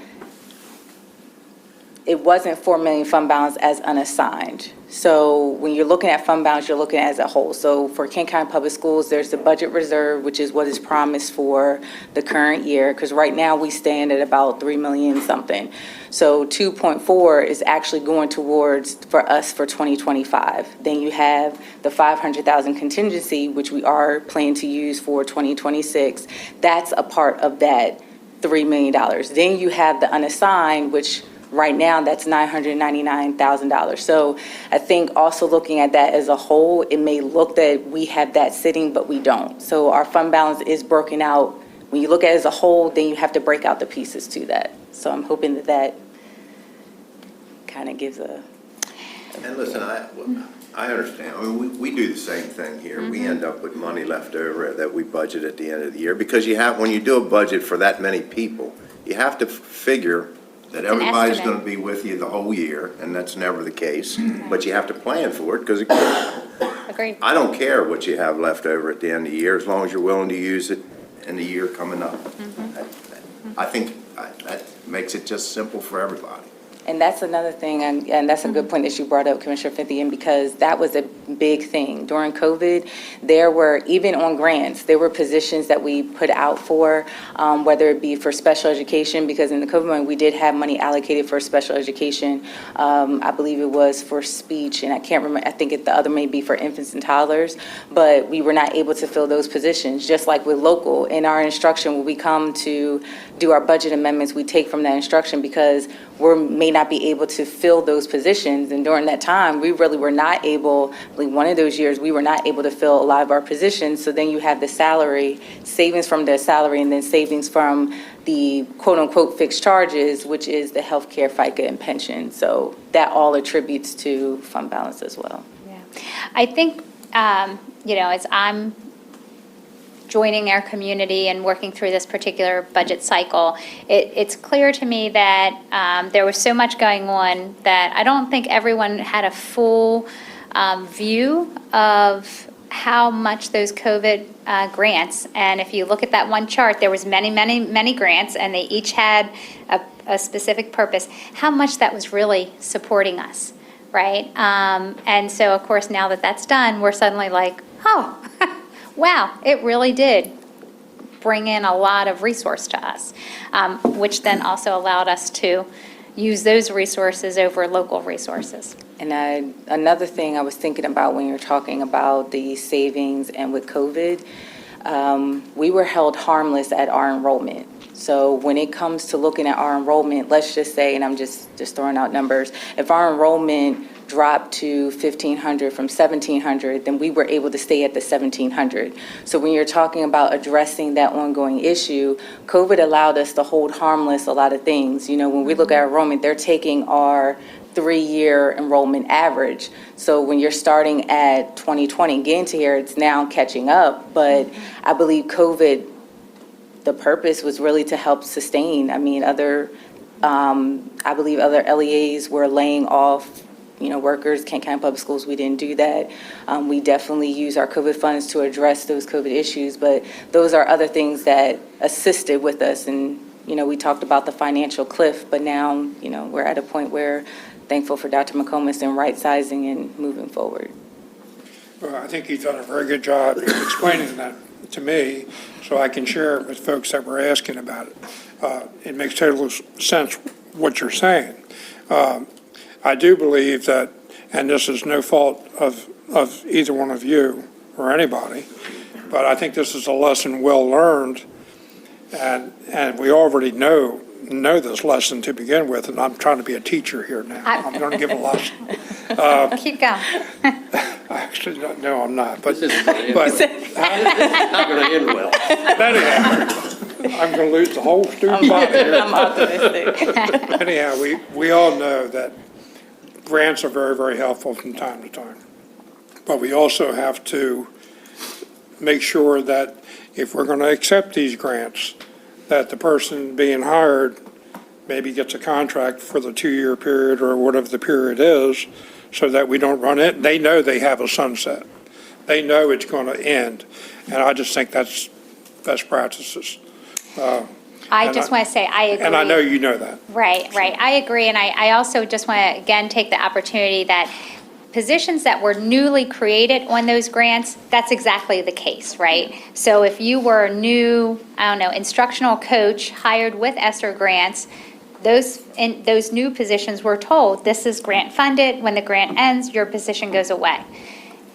Speaker 3: it wasn't $4 million fund balance as unassigned. So when you're looking at fund balance, you're looking at it as a whole. So for Kent County Public Schools, there's the budget reserve, which is what is promised for the current year, because right now we stand at about 3 million something. So 2.4 is actually going towards for us for 2025. Then you have the 500,000 contingency, which we are planning to use for 2026. That's a part of that $3 million. Then you have the unassigned, which right now, that's $999,000. So I think also looking at that as a whole, it may look that we have that sitting, but we don't. So our fund balance is broken out. When you look at it as a whole, then you have to break out the pieces to that. So I'm hoping that that kind of gives a...
Speaker 2: And listen, I understand. I mean, we do the same thing here. We end up with money left over that we budget at the end of the year because when you do a budget for that many people, you have to figure that everybody's going to be with you the whole year, and that's never the case. But you have to plan for it because
Speaker 5: Agreed.
Speaker 2: I don't care what you have left over at the end of the year as long as you're willing to use it in the year coming up. I think that makes it just simple for everybody.
Speaker 3: And that's another thing, and that's a good point that you brought up, Commissioner Fithian, because that was a big thing. During COVID, there were, even on grants, there were positions that we put out for, whether it be for special education, because in the COVID money, we did have money allocated for special education. I believe it was for speech, and I can't remember, I think the other may be for infants and toddlers, but we were not able to fill those positions, just like with local. In our instruction, when we come to do our budget amendments, we take from that instruction because we may not be able to fill those positions. And during that time, we really were not able, like one of those years, we were not able to fill a lot of our positions. So then you have the salary, savings from the salary, and then savings from the quote-unquote fixed charges, which is the healthcare, FICA, and pension. So that all attributes to fund balance as well.
Speaker 5: Yeah. I think, as I'm joining our community and working through this particular budget cycle, it's clear to me that there was so much going on that I don't think everyone had a full view of how much those COVID grants, and if you look at that one chart, there was many, many, many grants, and they each had a specific purpose, how much that was really supporting us, right? And so, of course, now that that's done, we're suddenly like, oh, wow, it really did bring in a lot of resource to us, which then also allowed us to use those resources over local resources.
Speaker 3: And another thing I was thinking about when you're talking about the savings and with COVID, we were held harmless at our enrollment. So when it comes to looking at our enrollment, let's just say, and I'm just throwing out numbers, if our enrollment dropped to 1,500 from 1,700, then we were able to stay at the 1,700. So when you're talking about addressing that ongoing issue, COVID allowed us to hold harmless a lot of things. When we look at enrollment, they're taking our 3-year enrollment average. So when you're starting at 2020, getting to here, it's now catching up. But I believe COVID, the purpose was really to help sustain. I believe other LEAs were laying off workers. Kent County Public Schools, we didn't do that. We definitely use our COVID funds to address those COVID issues, but those are other things that assisted with us. And, we talked about the financial cliff, but now, we're at a point where thankful for Dr. McComas and right-sizing and moving forward.
Speaker 4: Well, I think you've done a very good job explaining that to me, so I can share it with folks that were asking about it. It makes total sense what you're saying. I do believe that, and this is no fault of either one of you or anybody, but I think this is a lesson well learned, and we already know this lesson to begin with, and I'm trying to be a teacher here now. I'm going to give a lesson.
Speaker 5: Keep going.
Speaker 4: Actually, no, I'm not, but
Speaker 7: This isn't going to end
Speaker 4: but
Speaker 7: not going to end well.
Speaker 4: anyhow, I'm going to lose the whole student body here.
Speaker 3: I'm optimistic.
Speaker 4: Anyhow, we all know that grants are very, very helpful from time to time. But we also have to make sure that if we're going to accept these grants, that the person being hired maybe gets a contract for the 2-year period or whatever the period is, so that we don't run it. They know they have a sunset. They know it's going to end. And I just think that's best practices.
Speaker 5: I just want to say, I agree.
Speaker 4: And I know you know that.
Speaker 5: Right. I agree, and I also just want to, again, take the opportunity that positions that were newly created on those grants, that's exactly the case, right? So if you were a new, instructional coach hired with ESSER grants, those new positions were told, this is grant funded, when the grant ends, your position goes away.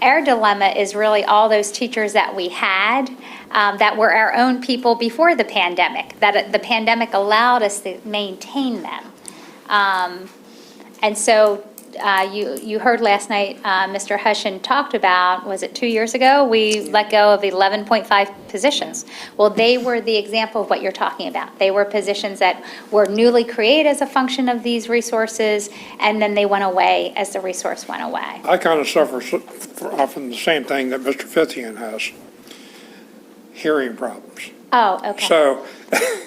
Speaker 5: Our dilemma is really all those teachers that we had that were our own people before the pandemic, that the pandemic allowed us to maintain them. And so you heard last night, Mr. Hushin talked about, was it 2 years ago? We let go of 11.5 positions. Well, they were the example of what you're talking about. They were positions that were newly created as a function of these resources, and then they went away as the resource went away.
Speaker 4: I kind of suffer from the same thing that Mr. Fithian has, hearing problems.
Speaker 5: Oh, okay.
Speaker 4: So,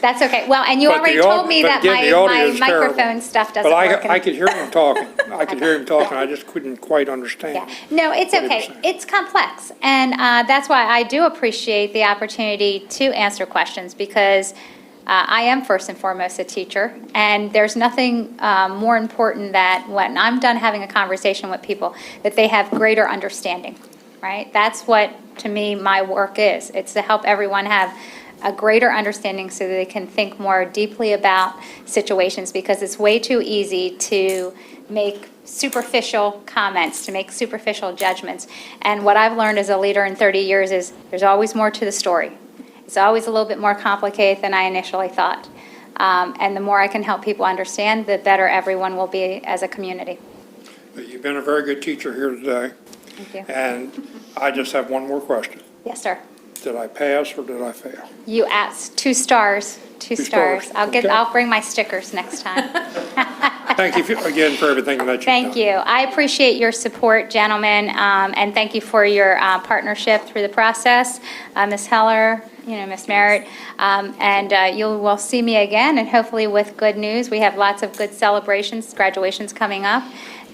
Speaker 5: That's okay. Well, and you
Speaker 4: but
Speaker 5: already
Speaker 4: the
Speaker 5: told me
Speaker 4: but
Speaker 5: that
Speaker 4: again, the
Speaker 5: my
Speaker 4: audio is terrible.
Speaker 5: microphone stuff doesn't
Speaker 4: but
Speaker 5: work.
Speaker 4: I could hear him talking. I just couldn't quite understand.
Speaker 5: Yeah, no, it's
Speaker 4: what he was
Speaker 5: okay.
Speaker 4: saying.
Speaker 5: It's complex. And that's why I do appreciate the opportunity to answer questions, because I am first and foremost a teacher, and there's nothing more important that when I'm done having a conversation with people, that they have greater understanding, right? That's what, to me, my work is. It's to help everyone have a greater understanding so that they can think more deeply about situations, because it's way too easy to make superficial comments, to make superficial judgments. And what I've learned as a leader in 30 years is there's always more to the story. It's always a little bit more complicated than I initially thought. And the more I can help people understand, the better everyone will be as a community.
Speaker 4: You've been a very good teacher here today,
Speaker 5: Thank you.
Speaker 4: and I just have one more question.
Speaker 5: Yes, sir.
Speaker 4: Did I pass or did I fail?
Speaker 5: You asked 2 stars, 2
Speaker 4: stars,
Speaker 5: stars.
Speaker 4: okay.
Speaker 5: I'll bring my stickers next time.
Speaker 4: Thank you again for everything that you've done.
Speaker 5: Thank you. I appreciate your support, gentlemen, and thank you for your partnership through the process. Ms. Heller, Ms. Merritt, and you will see me again, and hopefully with good news. We have lots of good celebrations, graduations coming up,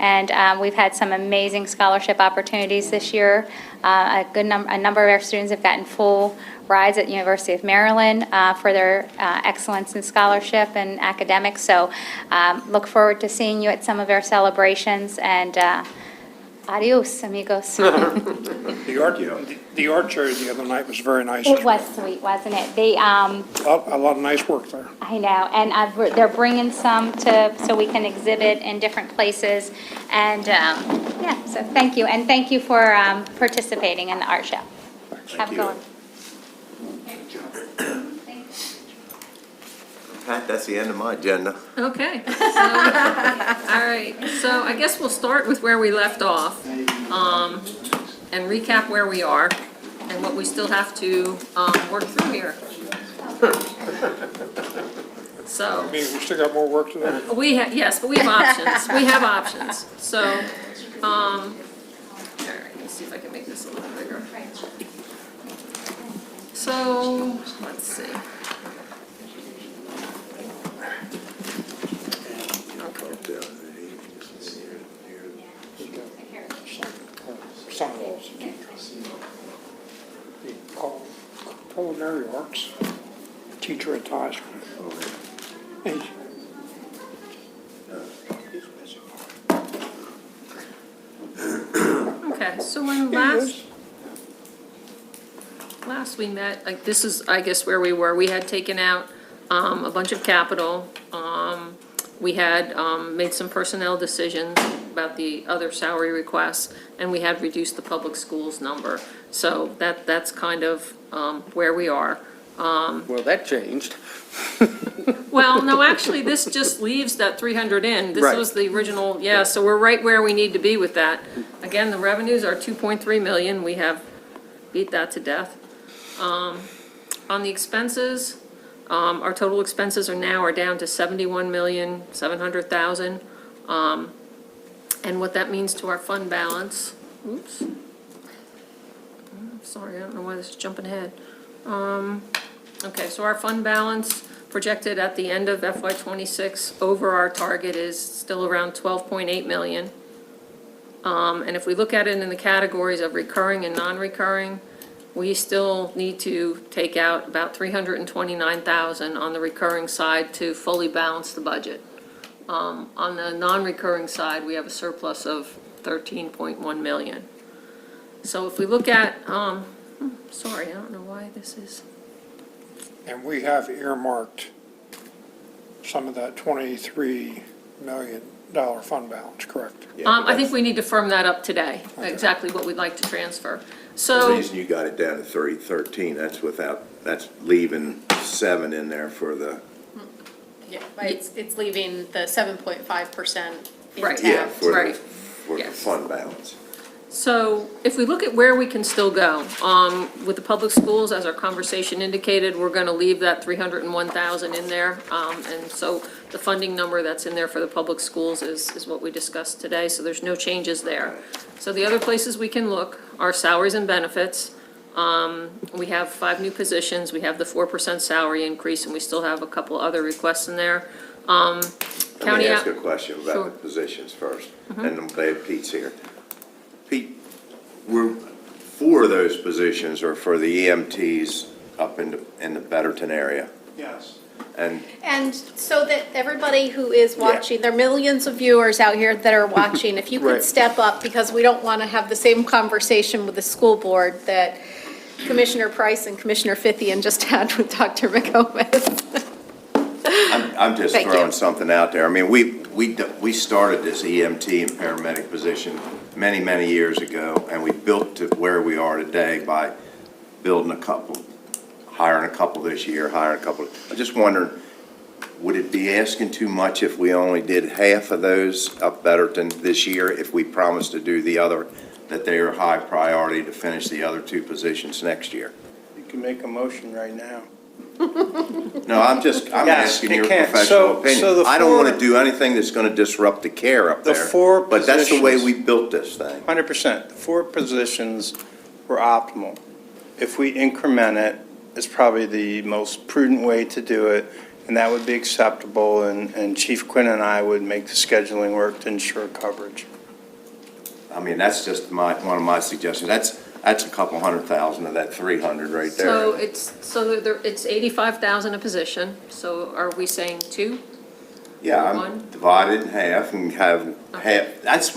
Speaker 5: and we've had some amazing scholarship opportunities this year. A number of our students have gotten full rides at University of Maryland for their excellence in scholarship and academics. So look forward to seeing you at some of our celebrations, and adios, amigos.
Speaker 4: The art show the other night was very nice.
Speaker 5: It was sweet, wasn't it? They,
Speaker 4: A lot of nice work there.
Speaker 5: I know, and they're bringing some so we can exhibit in different places. And, yeah, so thank you, and thank you for participating in the art show. Have a good one.
Speaker 2: Pat, that's the end of my agenda.
Speaker 6: Okay, so, all right, so I guess we'll start with where we left off, and recap where we are and what we still have to, work through here. So,
Speaker 4: I mean, we still got more work to do.
Speaker 6: yes, but we have options, we have options, so, all right, let's see if I can make this a little bigger. So, let's see.
Speaker 4: The culinary arts teacher at high school. And
Speaker 6: Okay, so when last we met, like, this is, I guess, where we were. We had taken out a bunch of capital. We had made some personnel decisions about the other salary requests, and we had reduced the public schools number. So that's kind of where we are.
Speaker 7: Well, that changed.
Speaker 6: Well, no, actually, this just leaves that 300 in. This
Speaker 7: Right.
Speaker 6: was the original, yeah, so we're right where we need to be with that. Again, the revenues are 2.3 million. We have beat that to death. On the expenses, our total expenses are down to 71,700,000. And what that means to our fund balance, oops. Sorry, I don't know why this is jumping ahead. Okay, so our fund balance projected at the end of FY '26 over our target is still around 12.8 million. And if we look at it in the categories of recurring and non-recurring, we still need to take out about 329,000 on the recurring side to fully balance the budget. On the non-recurring side, we have a surplus of 13.1 million. So if we look at, sorry, I don't know why this is.
Speaker 4: And we have earmarked some of that $23 million fund balance, correct?
Speaker 6: I think we need to firm that up today, exactly what we'd like to transfer.
Speaker 2: The
Speaker 6: So,
Speaker 2: reason you got it down to 313, that's leaving 7 in there for the,
Speaker 8: Yeah, but it's leaving the 7.5%
Speaker 6: Right.
Speaker 8: intact.
Speaker 2: yeah, for the,
Speaker 6: Right.
Speaker 2: for the
Speaker 6: Yes.
Speaker 2: fund balance.
Speaker 6: so if we look at where we can still go, with the public schools, as our conversation indicated, we're gonna leave that 301,000 in there. And so the funding number that's in there for the public schools is what we discussed today, so there's no changes there. So the other places we can look are salaries and benefits. We have 5 new positions, we have the 4% salary increase, and we still have a couple other requests in there.
Speaker 2: Let me
Speaker 6: County
Speaker 2: ask
Speaker 6: out-
Speaker 2: a question about
Speaker 6: Sure.
Speaker 2: the positions first, and I'm glad Pete's here. Pete, were 4 of those positions are for the EMTs up in the Betterton area?
Speaker 9: Yes.
Speaker 8: And so that everybody who is watching, there are millions of viewers out here that are watching, if you could
Speaker 7: Right.
Speaker 8: step up, because we don't want to have the same conversation with the school board that Commissioner Price and Commissioner Fithian just had with Dr. McGomez.
Speaker 2: I'm just
Speaker 8: Thank
Speaker 2: throwing
Speaker 8: you.
Speaker 2: something out there. I mean, we started this EMT and paramedic position many, many years ago, and we built to where we are today by building a couple, hiring a couple this year, hiring a couple. I just wondering, would it be asking too much if we only did half of those up Betterton this year, if we promised to do the other, that they are high priority to finish the other two positions next year?
Speaker 9: You can make a motion right now.
Speaker 2: No, I'm
Speaker 9: Yes,
Speaker 2: asking
Speaker 9: you
Speaker 2: your
Speaker 9: can.
Speaker 2: professional
Speaker 9: So
Speaker 2: opinion.
Speaker 9: the
Speaker 2: I don't want
Speaker 9: four-
Speaker 2: to do anything that's going to disrupt the care up
Speaker 9: The
Speaker 2: there.
Speaker 9: four
Speaker 2: But that's the way
Speaker 9: positions-
Speaker 2: we built this thing.
Speaker 9: 100%. The 4 positions were optimal. If we increment it, it's probably the most prudent way to do it, and that would be acceptable, and Chief Quinn and I would make the scheduling work to ensure coverage.
Speaker 2: I mean, that's just one of my suggestions. That's a couple $100,000 of that 300 right
Speaker 6: So
Speaker 2: there.
Speaker 6: it's 85,000 a position, so are we saying 2?
Speaker 2: Yeah, I'm
Speaker 6: one.
Speaker 2: divided in half and have half, that's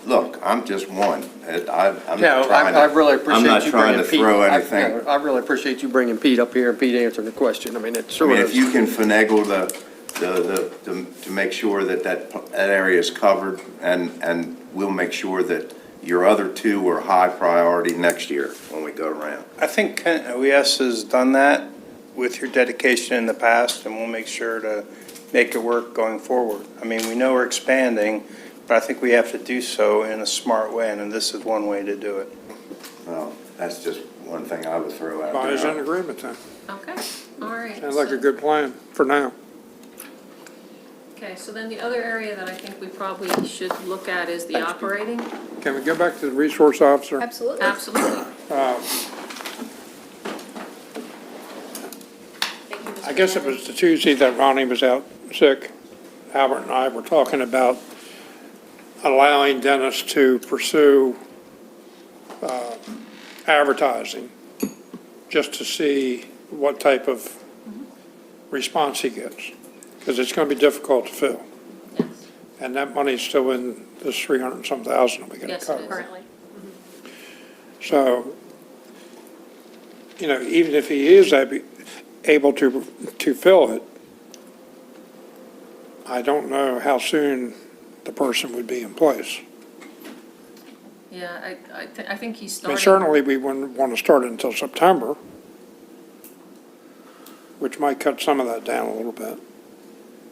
Speaker 2: look, I'm just one. I'm not
Speaker 7: No,
Speaker 2: trying to.
Speaker 7: I really
Speaker 2: I'm
Speaker 7: appreciate
Speaker 2: not
Speaker 7: you
Speaker 2: trying
Speaker 7: bringing
Speaker 2: to
Speaker 7: Pete.
Speaker 2: throw
Speaker 7: I-
Speaker 2: anything.
Speaker 7: no, I really appreciate you bringing Pete up here and Pete answering the question. I mean, it
Speaker 2: I
Speaker 7: sort
Speaker 2: mean,
Speaker 7: of.
Speaker 2: if you can finagle to make sure that area is covered, and we'll make sure that your other two are high priority next year when we go around.
Speaker 9: I think Kent OES has done that with your dedication in the past, and we'll make sure to make it work going forward. I mean, we know we're expanding, but I think we have to do so in a smart way, and this is one way to do it.
Speaker 2: Well, that's just one thing I would throw out
Speaker 4: I was in
Speaker 2: there.
Speaker 4: agreement then.
Speaker 6: Okay, all right.
Speaker 4: Sounds like a good plan for now.
Speaker 6: Okay, so then the other area that I think we probably should look at is the operating.
Speaker 4: Can we go back to the resource officer?
Speaker 8: Absolutely.
Speaker 6: Absolutely.
Speaker 4: I guess it was the Tuesday that Ronnie was out sick. Albert and I were talking about allowing Dennis to pursue advertising, just to see what type of response he gets, because it's going to be difficult to fill.
Speaker 6: Yes,
Speaker 4: And that money's still in this 300 and some thousand that we got to
Speaker 6: yes, it
Speaker 4: cover.
Speaker 6: is.
Speaker 8: Currently.
Speaker 4: So, even if he is able to fill it, I don't know how soon the person would be in place.
Speaker 6: Yeah, I think he's
Speaker 4: I mean,
Speaker 6: starting.
Speaker 4: certainly we wouldn't want to start it until September, which might cut some of that down a little bit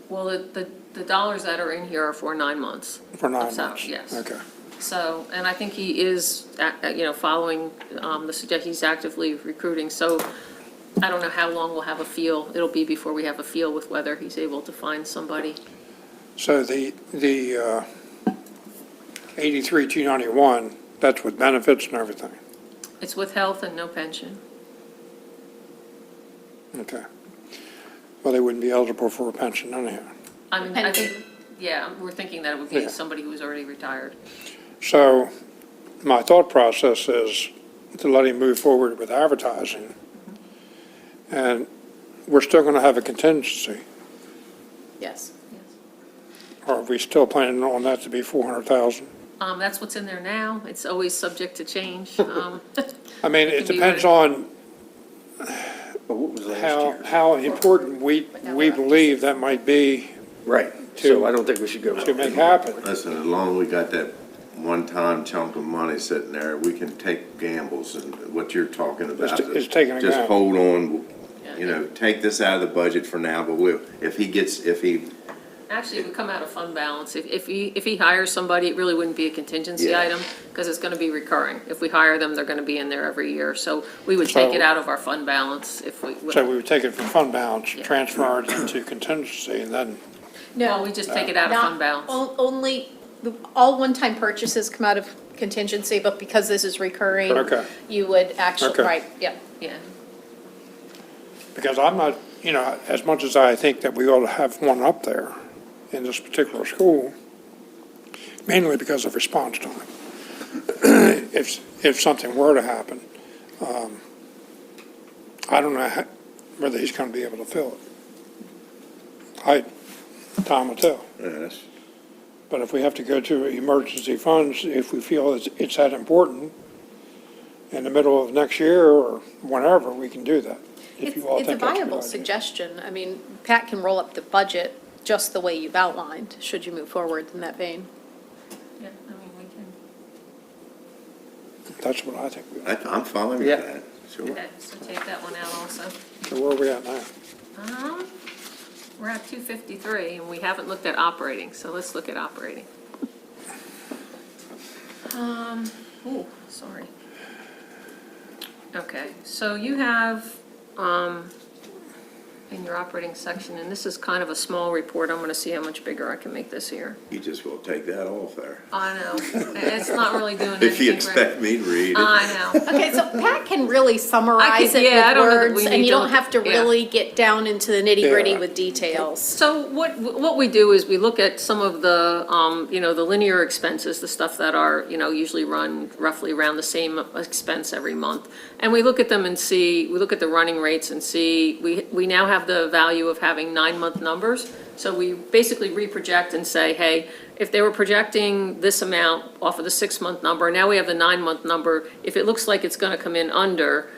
Speaker 6: Well, the dollars that are in here are for 9 months.
Speaker 4: for 9
Speaker 6: Of salary,
Speaker 4: months.
Speaker 6: yes.
Speaker 4: Okay.
Speaker 6: So, and I think he is, following the suggestion, he's actively recruiting. So I don't know how long we'll have a feel. It'll be before we have a feel with whether he's able to find somebody.
Speaker 4: So the 83,291, that's with benefits and everything.
Speaker 6: It's with health and no pension.
Speaker 4: Okay. Well, they wouldn't be eligible for a pension anyhow.
Speaker 6: I mean, I
Speaker 8: Pension.
Speaker 6: think, yeah, we're thinking that it would
Speaker 4: Yeah.
Speaker 6: be somebody who was already retired.
Speaker 4: So my thought process is to let him move forward with advertising. And we're still going to have a contingency.
Speaker 8: Yes.
Speaker 4: Are we still planning on that to be 400,000?
Speaker 6: That's what's in there now. It's always subject to change.
Speaker 4: I mean, it
Speaker 6: Can be
Speaker 4: depends
Speaker 6: ready.
Speaker 4: on
Speaker 7: But what was last year?
Speaker 4: how important we believe that might be
Speaker 7: Right, so I don't think we should go.
Speaker 4: to make happen.
Speaker 2: Listen, as long as we got that one-time chunk of money sitting there, we can take gambles, and what you're talking about
Speaker 4: It's taking a
Speaker 2: just
Speaker 4: gamble.
Speaker 2: hold on, take this out of the budget for now, but if he,
Speaker 6: Actually, it would come out of fund balance. If he hires somebody, it really wouldn't be a contingency
Speaker 2: Yeah.
Speaker 6: item, because it's gonna be recurring. If we hire them, they're gonna be in there every year. So we would take it out of our fund balance if we.
Speaker 4: So we would take it from fund balance,
Speaker 6: Yeah.
Speaker 4: transfer it into contingency, and then,
Speaker 6: Well, we just take it out of fund balance.
Speaker 8: Only, all one-time purchases come out of contingency, but because this is recurring.
Speaker 4: Okay.
Speaker 8: You would actually,
Speaker 4: Okay.
Speaker 8: right, yeah.
Speaker 6: Yeah.
Speaker 4: because I'm not, as much as I think that we ought to have one up there in this particular school, mainly because of response time. If something were to happen, I don't know whether he's going to be able to fill it. Time will tell.
Speaker 2: Yeah, that's,
Speaker 4: But if we have to go to emergency funds, if we feel it's that important, in the middle of next year or whenever, we can do that. If you all
Speaker 8: It's a
Speaker 4: think that's good
Speaker 8: viable
Speaker 4: idea.
Speaker 8: suggestion. I mean, Pat can roll up the budget just the way you've outlined, should you move forward in that vein.
Speaker 6: Yeah, I mean, we can.
Speaker 4: That's what I think.
Speaker 2: I'm fine with
Speaker 7: Yeah.
Speaker 2: that, sure.
Speaker 6: Okay, so take that one out also.
Speaker 4: So where are we at now?
Speaker 6: We're at 253, and we haven't looked at operating, so let's look at operating. Ooh, sorry. Okay, so you have, in your operating section, and this is kind of a small report, I'm gonna see how much bigger I can make this here.
Speaker 2: You just will take that off there.
Speaker 6: I know, it's not really doing anything.
Speaker 2: If you
Speaker 6: right.
Speaker 2: expect me to read it.
Speaker 6: I know.
Speaker 8: Okay, so Pat can really summarize it
Speaker 6: yeah, I don't know that
Speaker 8: with
Speaker 6: we
Speaker 8: words, and
Speaker 6: need
Speaker 8: you
Speaker 6: to
Speaker 8: don't
Speaker 6: look-
Speaker 8: have to
Speaker 6: yeah.
Speaker 8: really get down into the nitty-gritty
Speaker 4: Yeah.
Speaker 8: with details.
Speaker 6: So what we do is we look at some of the, the linear expenses, the stuff that are, usually run roughly around the same expense every month. And we look at them and see, we look at the running rates and see, we now have the value of having 9-month numbers. So we basically reproject and say, hey, if they were projecting this amount off of the 6-month number, now we have the 9-month number. If it looks like it's gonna come in under,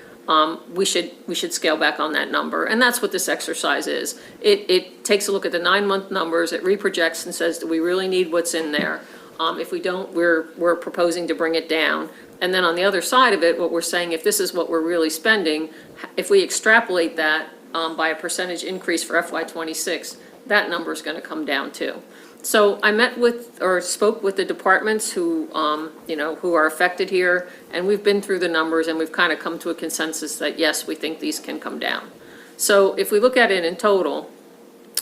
Speaker 6: we should scale back on that number. And that's what this exercise is. It takes a look at the 9-month numbers, it reprojects and says, do we really need what's in there? If we don't, we're proposing to bring it down. And then on the other side of it, what we're saying, if this is what we're really spending, if we extrapolate that by a percentage increase for FY '26, that number's gonna come down too. So I met with, or spoke with the departments who are affected here, and we've been through the numbers, and we've kind of come to a consensus that, yes, we think these can come down. So if we look at it in total,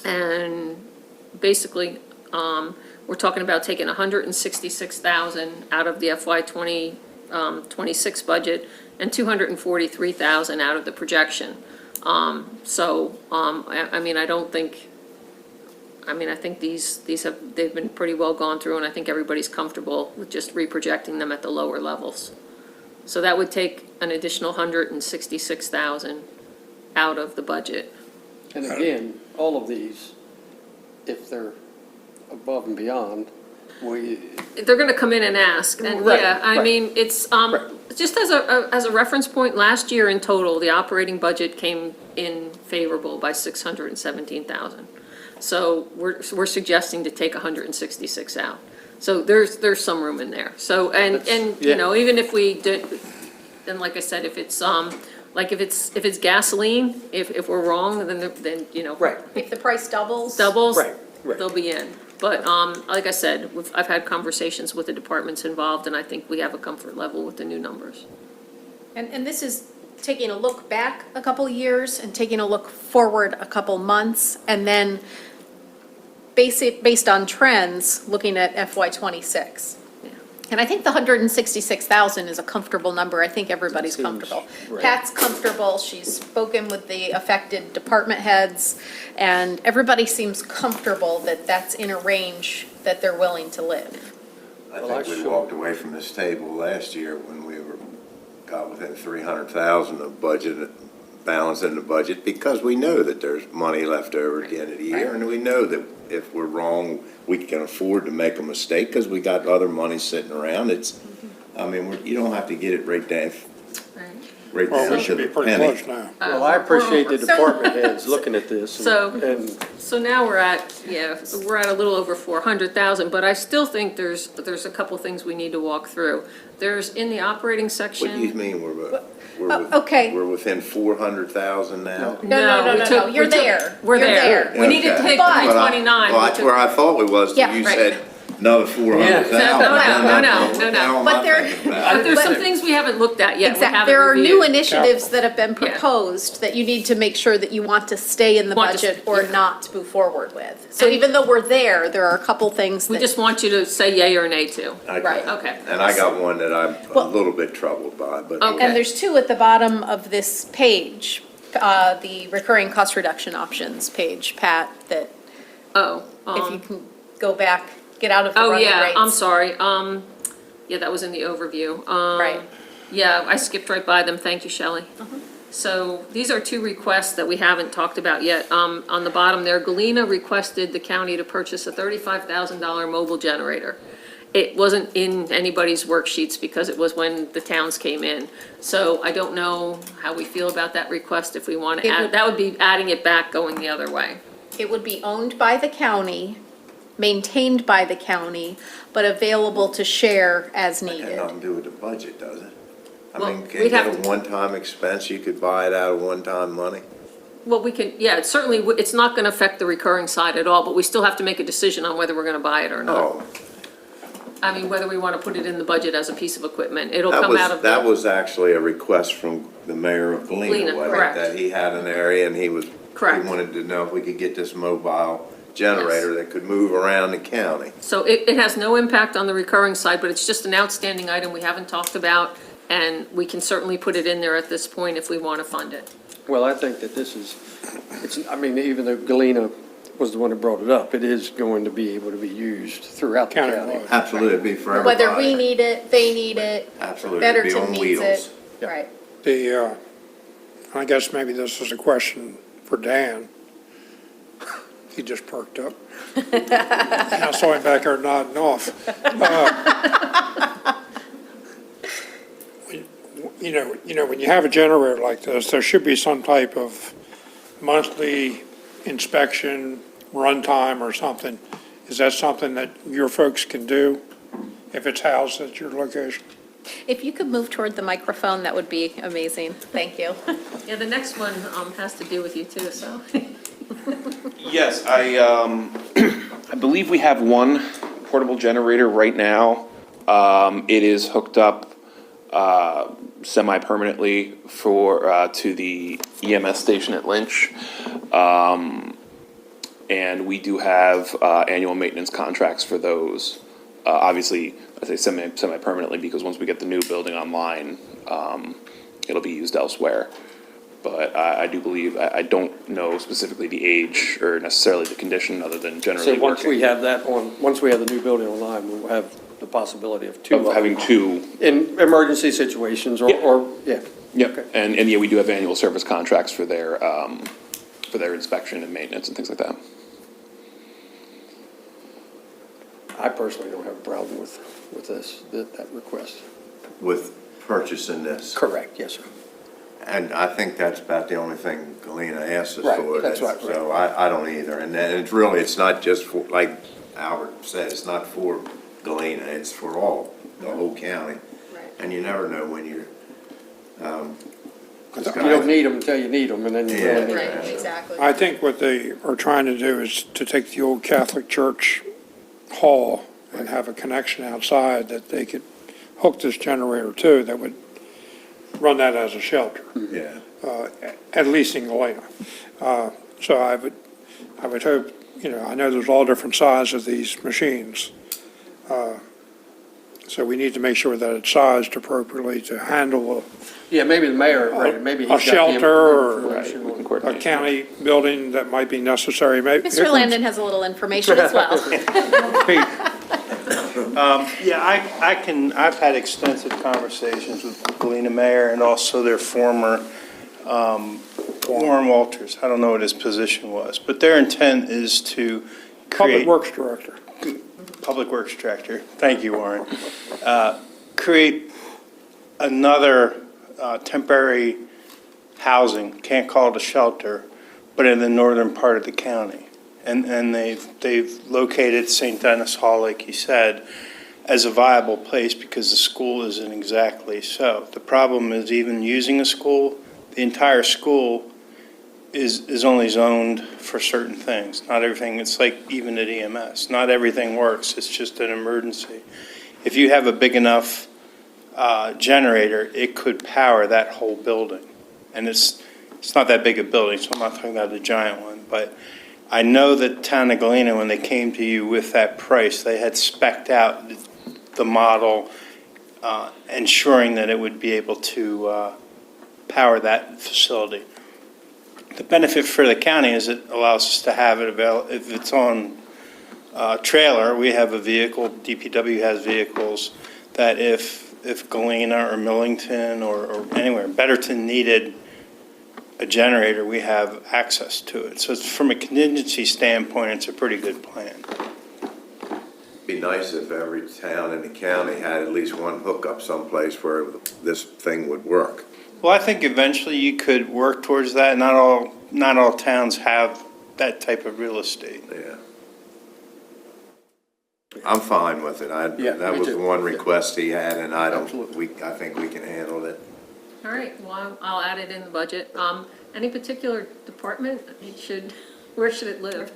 Speaker 6: and basically, we're talking about taking 166,000 out of the FY 26 budget, and 243,000 out of the projection. I think they've been pretty well gone through, and I think everybody's comfortable with just reprojecting them at the lower levels. So that would take an additional 166,000 out of the budget.
Speaker 7: And again, all of these, if they're above and beyond,
Speaker 6: They're gonna come in and ask, and
Speaker 7: Right,
Speaker 6: yeah, I
Speaker 7: right.
Speaker 6: mean, it's, just as a reference point, last year in total, the operating budget came in favorable by 617,000. So we're suggesting to take 166 out. So there's some room in there. So, and,
Speaker 7: yeah.
Speaker 6: even if we did, then like I said, if it's, if it's gasoline, if we're wrong, then,
Speaker 7: right,
Speaker 8: If the price doubles.
Speaker 6: doubles,
Speaker 7: right, right.
Speaker 6: they'll be in. But, like I said, I've had conversations with the departments involved, and I think we have a comfort level with the new numbers.
Speaker 8: And this is taking a look back a couple years and taking a look forward a couple months, and then based on trends, looking at FY '26.
Speaker 6: Yeah.
Speaker 8: And I think the 166,000 is a comfortable number. I think everybody's
Speaker 7: Seems
Speaker 8: comfortable.
Speaker 7: right.
Speaker 8: Pat's comfortable, she's spoken with the affected department heads, and everybody seems comfortable that that's in a range that they're willing to live.
Speaker 2: I
Speaker 7: Well,
Speaker 2: think we
Speaker 7: sure.
Speaker 2: walked away from this table last year when we got within 300,000 of budget, balance in the budget, because we know that there's money left over at the end of the year, and we know that if we're wrong, we can afford to make a mistake, because we got other money sitting around. You don't have to get it right down, right
Speaker 4: Well,
Speaker 2: down
Speaker 4: we should
Speaker 2: to
Speaker 4: be
Speaker 2: the
Speaker 4: pretty
Speaker 2: penny.
Speaker 4: close now.
Speaker 7: Well, I appreciate the
Speaker 8: So-
Speaker 7: department heads looking at this.
Speaker 6: So-
Speaker 7: And
Speaker 6: So now we're at a little over 400,000, but I still think there's a couple things we need to walk through. There's, in the operating section.
Speaker 2: What do you mean
Speaker 8: okay.
Speaker 2: we're within 400,000 now?
Speaker 8: No, you're there.
Speaker 6: We're
Speaker 8: You're
Speaker 6: there. We need to
Speaker 2: Okay.
Speaker 6: take
Speaker 8: But-
Speaker 6: 329.
Speaker 2: Well, that's where I thought we was, till
Speaker 8: Yeah,
Speaker 2: you
Speaker 6: right.
Speaker 2: said another 400,000.
Speaker 6: No.
Speaker 2: Now
Speaker 8: But
Speaker 2: I'm
Speaker 8: there-
Speaker 2: thinking about it.
Speaker 6: But there's some things we haven't looked at yet, we
Speaker 8: Exactly.
Speaker 6: haven't
Speaker 8: There are new
Speaker 6: reviewed.
Speaker 8: initiatives that have been
Speaker 6: Yeah.
Speaker 8: proposed that you need to make sure that you want to stay in the
Speaker 6: Want to-
Speaker 8: budget or
Speaker 6: yeah.
Speaker 8: not move forward with. So
Speaker 6: And-
Speaker 8: even though we're there are a couple things
Speaker 6: We
Speaker 8: that,
Speaker 6: just want you to say yay or nay to.
Speaker 8: right.
Speaker 6: Okay.
Speaker 2: And I got one that I'm a
Speaker 8: Well-
Speaker 2: little bit troubled by, but.
Speaker 6: Okay.
Speaker 8: And there's two at the bottom of this page, the recurring cost reduction options page, Pat, that
Speaker 6: Oh.
Speaker 8: if you can go back, get out of the
Speaker 6: Oh,
Speaker 8: running
Speaker 6: yeah,
Speaker 8: rates.
Speaker 6: I'm sorry. Yeah, that was in the overview.
Speaker 8: Right.
Speaker 6: Yeah, I skipped right by them. Thank you, Shelley. So these are two requests that we haven't talked about yet. On the bottom there, Galena requested the county to purchase a $35,000 mobile generator. It wasn't in anybody's worksheets because it was when the towns came in. So I don't know how we feel about that request, if we want to
Speaker 8: It
Speaker 6: add,
Speaker 8: would-
Speaker 6: that would be adding it back, going the other way.
Speaker 8: It would be owned by the county, maintained by the county, but available to share as
Speaker 2: Had
Speaker 8: needed.
Speaker 2: nothing to do with the budget, does it? I
Speaker 6: Well,
Speaker 2: mean,
Speaker 6: we'd
Speaker 2: can it
Speaker 6: have
Speaker 2: get a
Speaker 6: to-
Speaker 2: one-time expense? You could buy it out of one-time money?
Speaker 6: Well, we can, yeah, it certainly, it's not going to affect the recurring side at all, but we still have to make a decision on whether we're going to buy it or not.
Speaker 2: Oh,
Speaker 6: I mean, whether we want to put it in the budget as a piece of equipment. It'll
Speaker 2: that
Speaker 6: come out of
Speaker 2: that
Speaker 6: the,
Speaker 2: was actually a request from the mayor of
Speaker 6: Galena,
Speaker 2: Galena, wasn't it?
Speaker 6: correct.
Speaker 2: That he had an area and he was,
Speaker 6: Correct.
Speaker 2: he wanted to know if we could get this mobile generator that could move around the county.
Speaker 6: so it has no impact on the recurring side, but it's just an outstanding item we haven't talked about, and we can certainly put it in there at this point if we want to fund it.
Speaker 7: Well, I think that this is, I mean, even though Galena was the one that brought it up, it is going to be able to be used throughout the county.
Speaker 4: Countywide.
Speaker 2: Absolutely, it'd be for everybody.
Speaker 8: Whether we need it, they need it,
Speaker 2: Absolutely, it'd be
Speaker 8: Betterton
Speaker 2: on
Speaker 8: needs
Speaker 2: wheels.
Speaker 8: it. Right.
Speaker 4: I guess maybe this is a question for Dan. He just perked up. I saw him back there nodding off. When you have a generator like this, there should be some type of monthly inspection, runtime or something. Is that something that your folks can do if it's housed at your location?
Speaker 8: If you could move toward the microphone, that would be amazing. Thank you.
Speaker 6: Yeah, the next one has to do with you too, so.
Speaker 10: Yes, I believe we have one portable generator right now. It is hooked up semi-permanently to the EMS station at Lynch. And we do have annual maintenance contracts for those. Obviously, I say semi-permanently because once we get the new building online, it'll be used elsewhere. But I do believe, I don't know specifically the age or necessarily the condition, other than generally
Speaker 7: So once we
Speaker 10: working.
Speaker 7: have that once we have the new building online, we'll have the possibility of two.
Speaker 10: Of having two,
Speaker 7: In emergency situations
Speaker 10: Yeah.
Speaker 7: yeah.
Speaker 10: yep, and yeah, we do have annual service contracts for their inspection and maintenance and things like that.
Speaker 7: I personally don't have a problem with this, that request.
Speaker 2: With purchasing this.
Speaker 7: Correct, yes, sir.
Speaker 2: And I think that's about the only thing Galena asked us
Speaker 7: Right,
Speaker 2: for.
Speaker 7: that's right,
Speaker 2: So I don't either. And then it's really, it's not just for, like Albert said, it's not for Galena, it's for all, the whole county.
Speaker 8: Right.
Speaker 2: And you never know when you're,
Speaker 7: You don't need them until you need them, and then you really need
Speaker 8: Right,
Speaker 7: them.
Speaker 8: exactly.
Speaker 4: I think what they are trying to do is to take the old Catholic Church hall and have a connection outside that they could hook this generator to that would run that as a shelter,
Speaker 2: yeah.
Speaker 4: at least in Galena. So I would hope, I know there's all different sizes of these machines. So we need to make sure that it's sized appropriately to handle
Speaker 7: Yeah, maybe the mayor, right, maybe he's
Speaker 4: a
Speaker 7: got the
Speaker 4: shelter or
Speaker 7: information
Speaker 10: We can
Speaker 7: on-
Speaker 4: a
Speaker 10: coordinate.
Speaker 4: county building that might be necessary. Maybe
Speaker 8: Mr. Landon has a little information as well.
Speaker 4: Pete,
Speaker 9: Yeah, I've had extensive conversations with Galena Mayor and also their former, Warren Walters. I don't know what his position was, but their intent is to
Speaker 4: Public
Speaker 9: create.
Speaker 4: Works Director.
Speaker 9: Public Works Director. Thank you, Warren. Create another temporary housing, can't call it a shelter, but in the northern part of the county. And they've located St. Dennis Hall, like you said, as a viable place because the school isn't exactly so. The problem is even using a school, the entire school is only zoned for certain things. Not everything, it's like even at EMS, not everything works, it's just an emergency. If you have a big enough generator, it could power that whole building. And it's not that big a building, so I'm not talking about a giant one, but I know that Town of Galena, when they came to you with that price, they had spec'd out the model, ensuring that it would be able to power that facility. The benefit for the county is it allows us to have it available, if it's on trailer, we have a vehicle, DPW has vehicles, that if Galena or Millington or anywhere, Betterton needed a generator, we have access to it. So from a contingency standpoint, it's a pretty good plan.
Speaker 2: Be nice if every town in the county had at least one hookup someplace where this thing would work.
Speaker 9: Well, I think eventually you could work towards that. Not all towns have that type of real estate.
Speaker 2: Yeah. I'm fine with it.
Speaker 7: Yeah,
Speaker 2: That
Speaker 7: me
Speaker 2: was
Speaker 7: too.
Speaker 2: the one request he had, and I
Speaker 7: Absolutely.
Speaker 2: think we can handle it.
Speaker 6: All right, well, I'll add it in the budget. Any particular department, where should it live?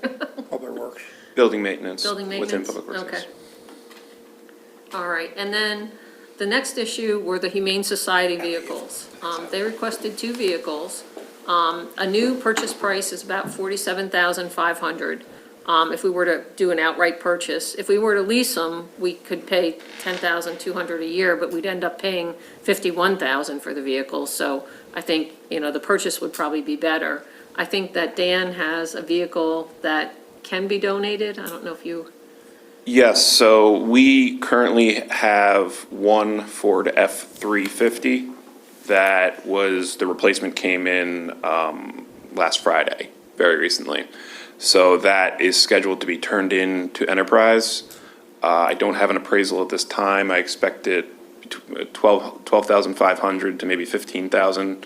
Speaker 4: Public Works.
Speaker 10: Building maintenance.
Speaker 6: Building
Speaker 10: Within
Speaker 6: maintenance?
Speaker 10: Public Works.
Speaker 6: Okay. All right, and then the next issue were the Humane Society vehicles. They requested 2 vehicles. A new purchase price is about $47,500. If we were to do an outright purchase. If we were to lease them, we could pay $10,200 a year, but we'd end up paying $51,000 for the vehicles. So I think, the purchase would probably be better. I think that Dan has a vehicle that can be donated. I don't know if you,
Speaker 10: Yes, so we currently have one Ford F-350 that the replacement came in last Friday, very recently. So that is scheduled to be turned in to Enterprise. I don't have an appraisal at this time. I expect it between 12,500 to maybe 15,000.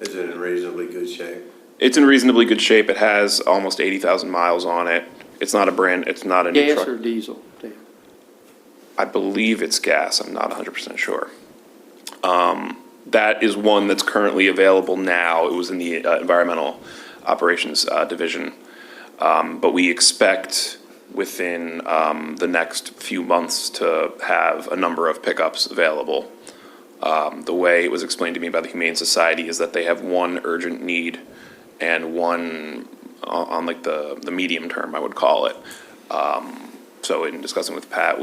Speaker 2: Is it in reasonably good shape?
Speaker 10: It's in reasonably good shape. It has almost 80,000 miles on it. It's not a new
Speaker 7: Gas
Speaker 10: truck.
Speaker 7: or diesel? Dan?
Speaker 10: I believe it's gas. I'm not 100% sure. That is one that's currently available now. It was in the Environmental Operations Division. But we expect within the next few months to have a number of pickups available. The way it was explained to me by the Humane Society is that they have one urgent need and one on like the medium term, I would call it. So in discussing with Pat,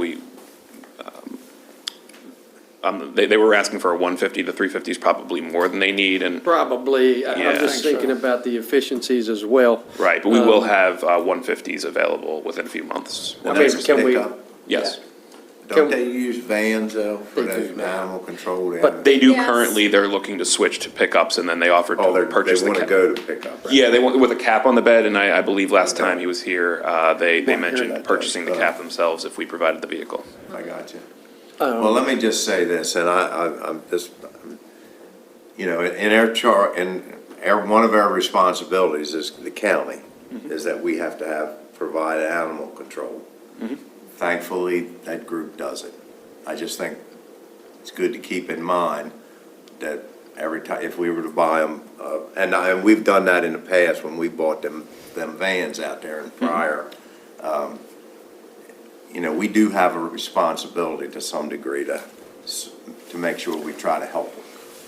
Speaker 10: they were asking for a 150. The 350 is probably more than they need, and
Speaker 7: Probably. I'm
Speaker 10: Yeah.
Speaker 7: just thinking about the efficiencies as well.
Speaker 10: right. But we will have 150s available within a few months.
Speaker 7: I mean, can we?
Speaker 2: Pickup?
Speaker 10: Yes,
Speaker 2: Don't they use vans though for
Speaker 7: They
Speaker 2: those
Speaker 7: do now.
Speaker 2: animal control?
Speaker 10: but they do
Speaker 8: Yes.
Speaker 10: currently. They're looking to switch to pickups, and then they offered
Speaker 2: Oh,
Speaker 10: to
Speaker 2: they
Speaker 10: purchase the
Speaker 2: want to
Speaker 10: cap.
Speaker 2: go to pickup, right?
Speaker 10: Yeah, they want with a cap on the bed, and I believe last time he was here, they
Speaker 2: hear
Speaker 10: mentioned
Speaker 2: that,
Speaker 10: purchasing the
Speaker 2: though.
Speaker 10: cap themselves if we provided the vehicle.
Speaker 2: I got you. Well, let me just say this, and I'm just, in our chart, one of our responsibilities is the county, is that we have to provide animal control. Thankfully, that group does it. I just think it's good to keep in mind that every time, if we were to buy them, and we've done that in the past when we bought them vans out there in prior, we do have a responsibility to some degree to make sure we try to help them.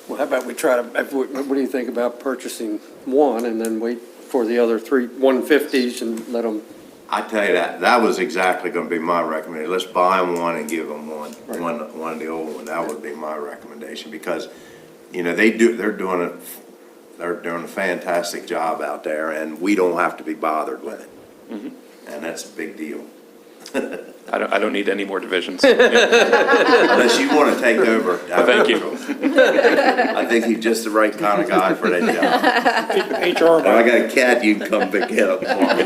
Speaker 7: Well, how about we try to, what do you think about purchasing one and then wait for the other 150s and let them?
Speaker 2: I tell you that was exactly going to be my recommendation. Let's buy them one and give them one of the old one. That would be my recommendation because, they're doing a fantastic job out there and we don't have to be bothered with it. And that's a big deal.
Speaker 10: I don't need any more divisions.
Speaker 2: Unless you want to take over.
Speaker 10: Thank you.
Speaker 2: I think you're just the right kind of guy for that job.
Speaker 4: HR,
Speaker 2: If I got a cat, you can come pick it up for me.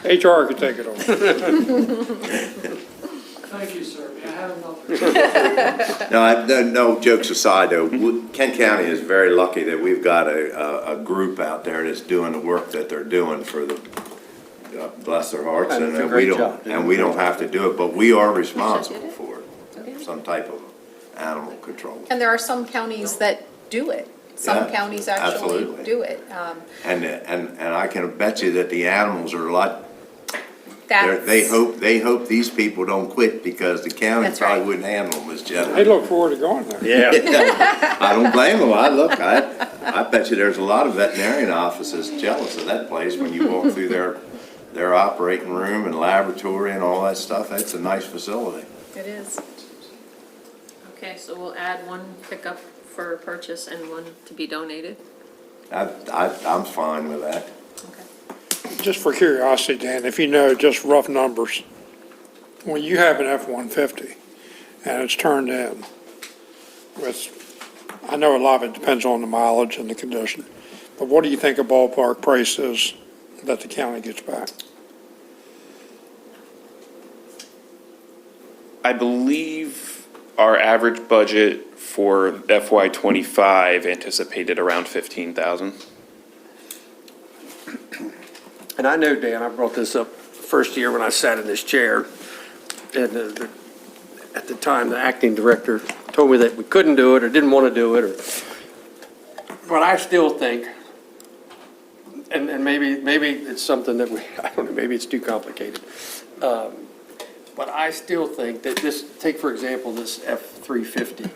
Speaker 4: HR could take it over.
Speaker 7: Thank you, sir. I have enough.
Speaker 2: No jokes aside, though, Kent County is very lucky that we've got a group out there that's doing the work that they're doing for the, bless their hearts,
Speaker 7: And it's a
Speaker 2: and
Speaker 7: great
Speaker 2: we
Speaker 7: job.
Speaker 2: don't have to do it, but we are responsible for it, some type of animal control.
Speaker 8: And there are some counties that do it. Some
Speaker 2: Yeah,
Speaker 8: counties actually
Speaker 2: absolutely.
Speaker 8: do it.
Speaker 2: And I can bet you that the animals are a lot,
Speaker 8: That's-
Speaker 2: they hope these people don't quit because the county
Speaker 8: That's
Speaker 2: probably
Speaker 8: right.
Speaker 2: wouldn't handle them as
Speaker 4: They
Speaker 2: generally.
Speaker 4: look forward to going there.
Speaker 2: Yeah. I don't blame them. I bet you there's a lot of veterinarian offices jealous of that place when you walk through their operating room and laboratory and all that stuff. It's a nice facility.
Speaker 8: It is.
Speaker 6: okay, so we'll add one pickup for purchase and one to be donated.
Speaker 2: I'm fine with that.
Speaker 6: Okay.
Speaker 4: Just for curiosity, Dan, if you know just rough numbers, when you have an F-150 and it's turned in with I know a lot of it depends on the mileage and the condition, but what do you think a ballpark price is that the county gets back?
Speaker 10: I believe our average budget for FY '25 anticipated around 15,000.
Speaker 7: And I know, Dan, I brought this up first year when I sat in this chair, and at the time, the acting director told me that we couldn't do it or didn't want to do it, but I still think, and maybe it's something that I don't know, maybe it's too complicated. But I still think that take for example, this F-350.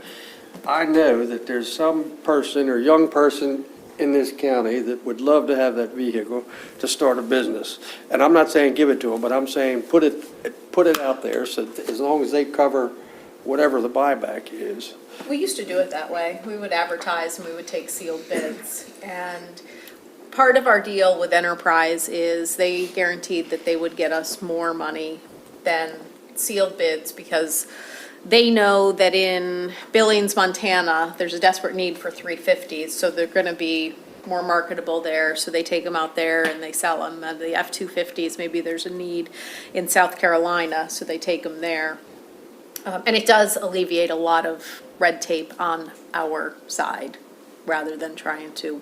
Speaker 7: I know that there's some person or young person in this county that would love to have that vehicle to start a business. And I'm not saying give it to them, but I'm saying put it out there so that as long as they cover whatever the buyback is.
Speaker 8: We used to do it that way. We would advertise and we would take sealed bids. And part of our deal with Enterprise is they guaranteed that they would get us more money than sealed bids because they know that in Billings, Montana, there's a desperate need for 350s, so they're going to be more marketable there, so they take them out there and they sell them. The F-250s, maybe there's a need in South Carolina, so they take them there. And it does alleviate a lot of red tape on our side, rather than trying to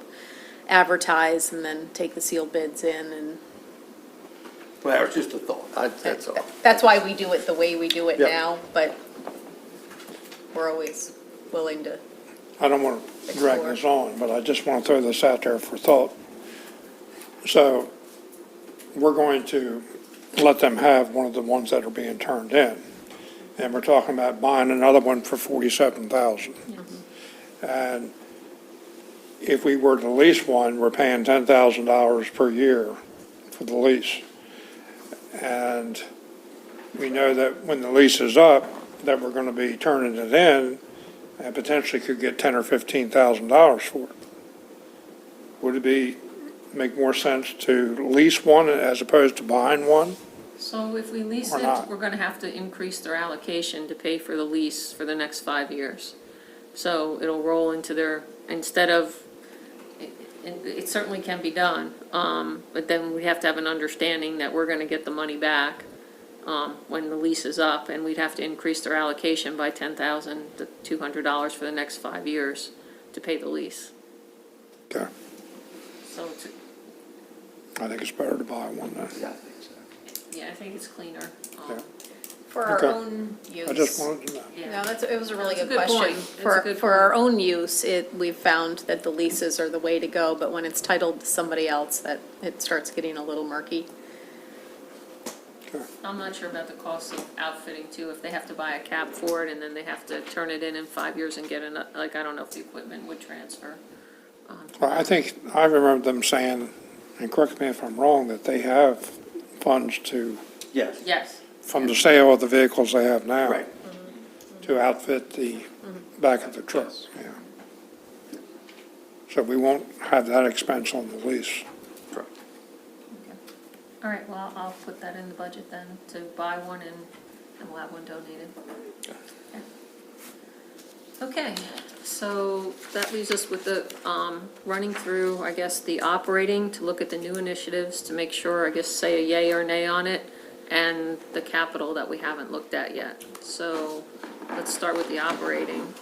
Speaker 8: advertise and then take the sealed bids in and.
Speaker 7: Well, that was just a thought, that's all.
Speaker 8: That's why we do it the way we do it
Speaker 7: Yep.
Speaker 8: now, but we're always willing to.
Speaker 4: I don't want to drag this on, but I just want to throw this out there for thought. So we're going to let them have one of the ones that are being turned in. And we're talking about buying another one for $47,000. And if we were to lease one, we're paying $10,000 per year for the lease. And we know that when the lease is up, that we're going to be turning it in and potentially could get $10,000 or $15,000 for it. Would it make more sense to lease one as opposed to buying one?
Speaker 6: So if we lease
Speaker 4: Or
Speaker 6: it,
Speaker 4: not.
Speaker 6: we're gonna have to increase their allocation to pay for the lease for the next 5 years. So it'll roll into their, instead of, it certainly can be done, but then we have to have an understanding that we're gonna get the money back when the lease is up, and we'd have to increase their allocation by $10,000 to $200 for the next 5 years to pay the lease.
Speaker 4: Okay,
Speaker 6: So, it's-
Speaker 4: I think it's better to buy one then.
Speaker 7: Yeah, I think so.
Speaker 6: yeah, I think it's cleaner.
Speaker 4: Yeah.
Speaker 8: For our
Speaker 4: Okay.
Speaker 8: own use.
Speaker 4: I just wanted to know.
Speaker 6: Yeah.
Speaker 8: No, it was a really
Speaker 6: That's a
Speaker 8: good
Speaker 6: good
Speaker 8: question.
Speaker 6: point. It's a good
Speaker 8: For our own use, we've found that the leases are the way to go, but when it's titled to somebody else, that it starts getting a little murky.
Speaker 6: I'm not sure about the cost of outfitting too, if they have to buy a cab for it and then they have to turn it in 5 years and get like, I don't know if the equipment would transfer.
Speaker 4: Well, I think, I remember them saying, and correct me if I'm wrong, that they have funds to,
Speaker 7: Yes,
Speaker 6: Yes,
Speaker 4: from the sale of the vehicles they have now.
Speaker 7: right.
Speaker 4: To outfit the back of the truck, yeah. So we won't have that expense on the lease.
Speaker 6: all right, well, I'll put that in the budget then, to buy one and we'll have one donated. Yeah. Okay, so that leaves us with the, running through, I guess, the operating, to look at the new initiatives, to make sure, I guess, say a yay or nay on it, and the capital that we haven't looked at yet. So let's start with the operating.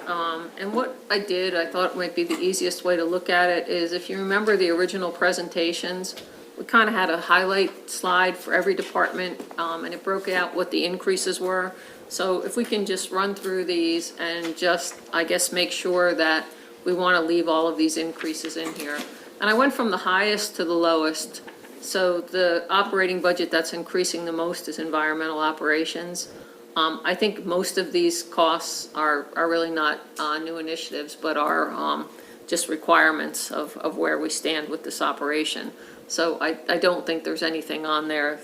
Speaker 6: And what I did, I thought might be the easiest way to look at it, is if you remember the original presentations, we kind of had a highlight slide for every department, and it broke out what the increases were. So if we can just run through these and just, I guess, make sure that we want to leave all of these increases in here. And I went from the highest to the lowest. So the operating budget that's increasing the most is environmental operations. I think most of these costs are really not new initiatives, but are just requirements of where we stand with this operation. So I don't think there's anything on there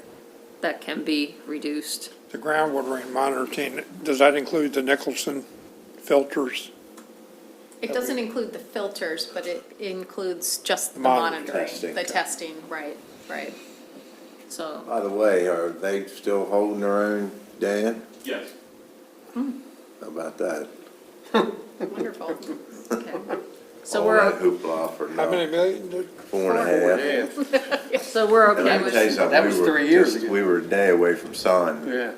Speaker 6: that can be reduced.
Speaker 4: The groundwater monitoring, does that include the Nicholson filters?
Speaker 8: It doesn't include the filters, but it includes just the
Speaker 4: Monitoring.
Speaker 8: monitoring,
Speaker 2: Testing.
Speaker 8: the testing, right.
Speaker 6: So,
Speaker 2: By the way, are they still holding their own, Dan?
Speaker 10: Yes.
Speaker 2: How about that?
Speaker 6: Wonderful. Okay. So
Speaker 2: All
Speaker 6: we're,
Speaker 2: that hoopla for
Speaker 4: How many
Speaker 2: nothing.
Speaker 4: million?
Speaker 2: 4.5.
Speaker 6: so we're
Speaker 2: And
Speaker 6: okay
Speaker 2: let me tell you
Speaker 6: with,
Speaker 2: something.
Speaker 7: That was
Speaker 2: we were
Speaker 7: 3 years
Speaker 2: just-
Speaker 7: ago.
Speaker 2: We were a day away from sun.
Speaker 7: Yeah.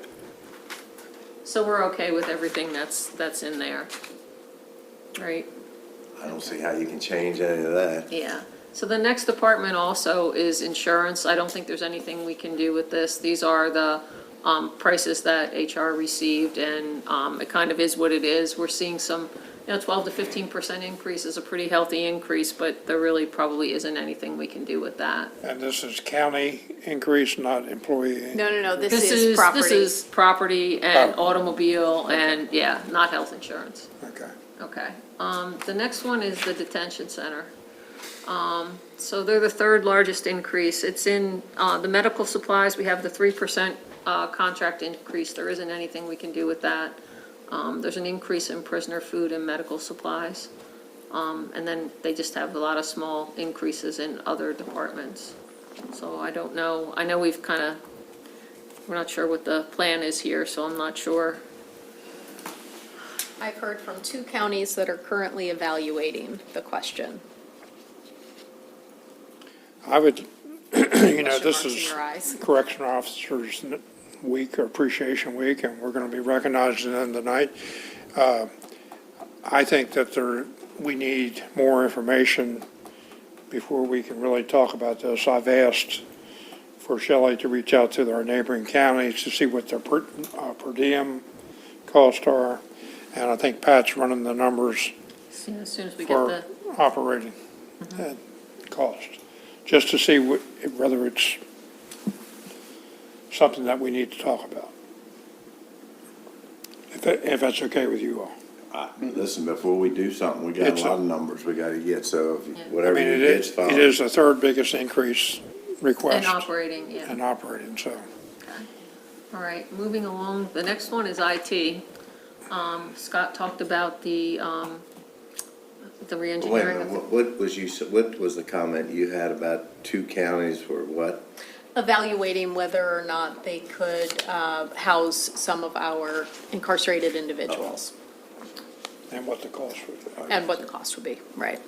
Speaker 6: so we're okay with everything that's in there, right?
Speaker 2: I don't see how you can change any of that.
Speaker 6: Yeah. So the next department also is insurance. I don't think there's anything we can do with this. These are the prices that HR received, and it kind of is what it is. We're seeing some, 12 to 15% increase is a pretty healthy increase, but there really probably isn't anything we can do with that.
Speaker 4: And this is county increase, not employee.
Speaker 8: No, this is property.
Speaker 6: This is property and automobile and, yeah, not health insurance.
Speaker 4: Okay.
Speaker 6: Okay. The next one is the detention center. So they're the third largest increase. It's in the medical supplies. We have the 3% contract increase. There isn't anything we can do with that. There's an increase in prisoner food and medical supplies. And then they just have a lot of small increases in other departments. So I don't know. I know we're not sure what the plan is here, so I'm not sure.
Speaker 8: I've heard from 2 counties that are currently evaluating the question.
Speaker 4: I would,
Speaker 8: Question
Speaker 4: this
Speaker 8: marks in
Speaker 4: is
Speaker 8: your eyes.
Speaker 4: Correction Officers Week or Appreciation Week, and we're going to be recognizing them tonight. I think that we need more information before we can really talk about this. I've asked for Shelley to reach out to our neighboring counties to see what their per diem costs are, and I think Pat's running the numbers
Speaker 6: As soon as we get
Speaker 4: for
Speaker 6: the,
Speaker 4: operating cost, just to see whether it's something that we need to talk about. If that's okay with you all.
Speaker 2: Listen, before we do something, we got a
Speaker 4: It's
Speaker 2: lot of numbers we gotta get, so
Speaker 6: Yeah.
Speaker 2: if whatever you get's fine.
Speaker 4: It is the third biggest increase
Speaker 6: and
Speaker 4: request
Speaker 6: operating, yeah.
Speaker 4: in operating, so.
Speaker 6: All right, moving along, the next one is IT. Scott talked about the
Speaker 2: Wait a
Speaker 6: re-engineering
Speaker 2: minute,
Speaker 6: of
Speaker 2: what was the comment you had about 2 counties for what?
Speaker 8: Evaluating whether or not they could house some of our incarcerated individuals
Speaker 4: And what the cost would be.
Speaker 8: and what the cost would be, right?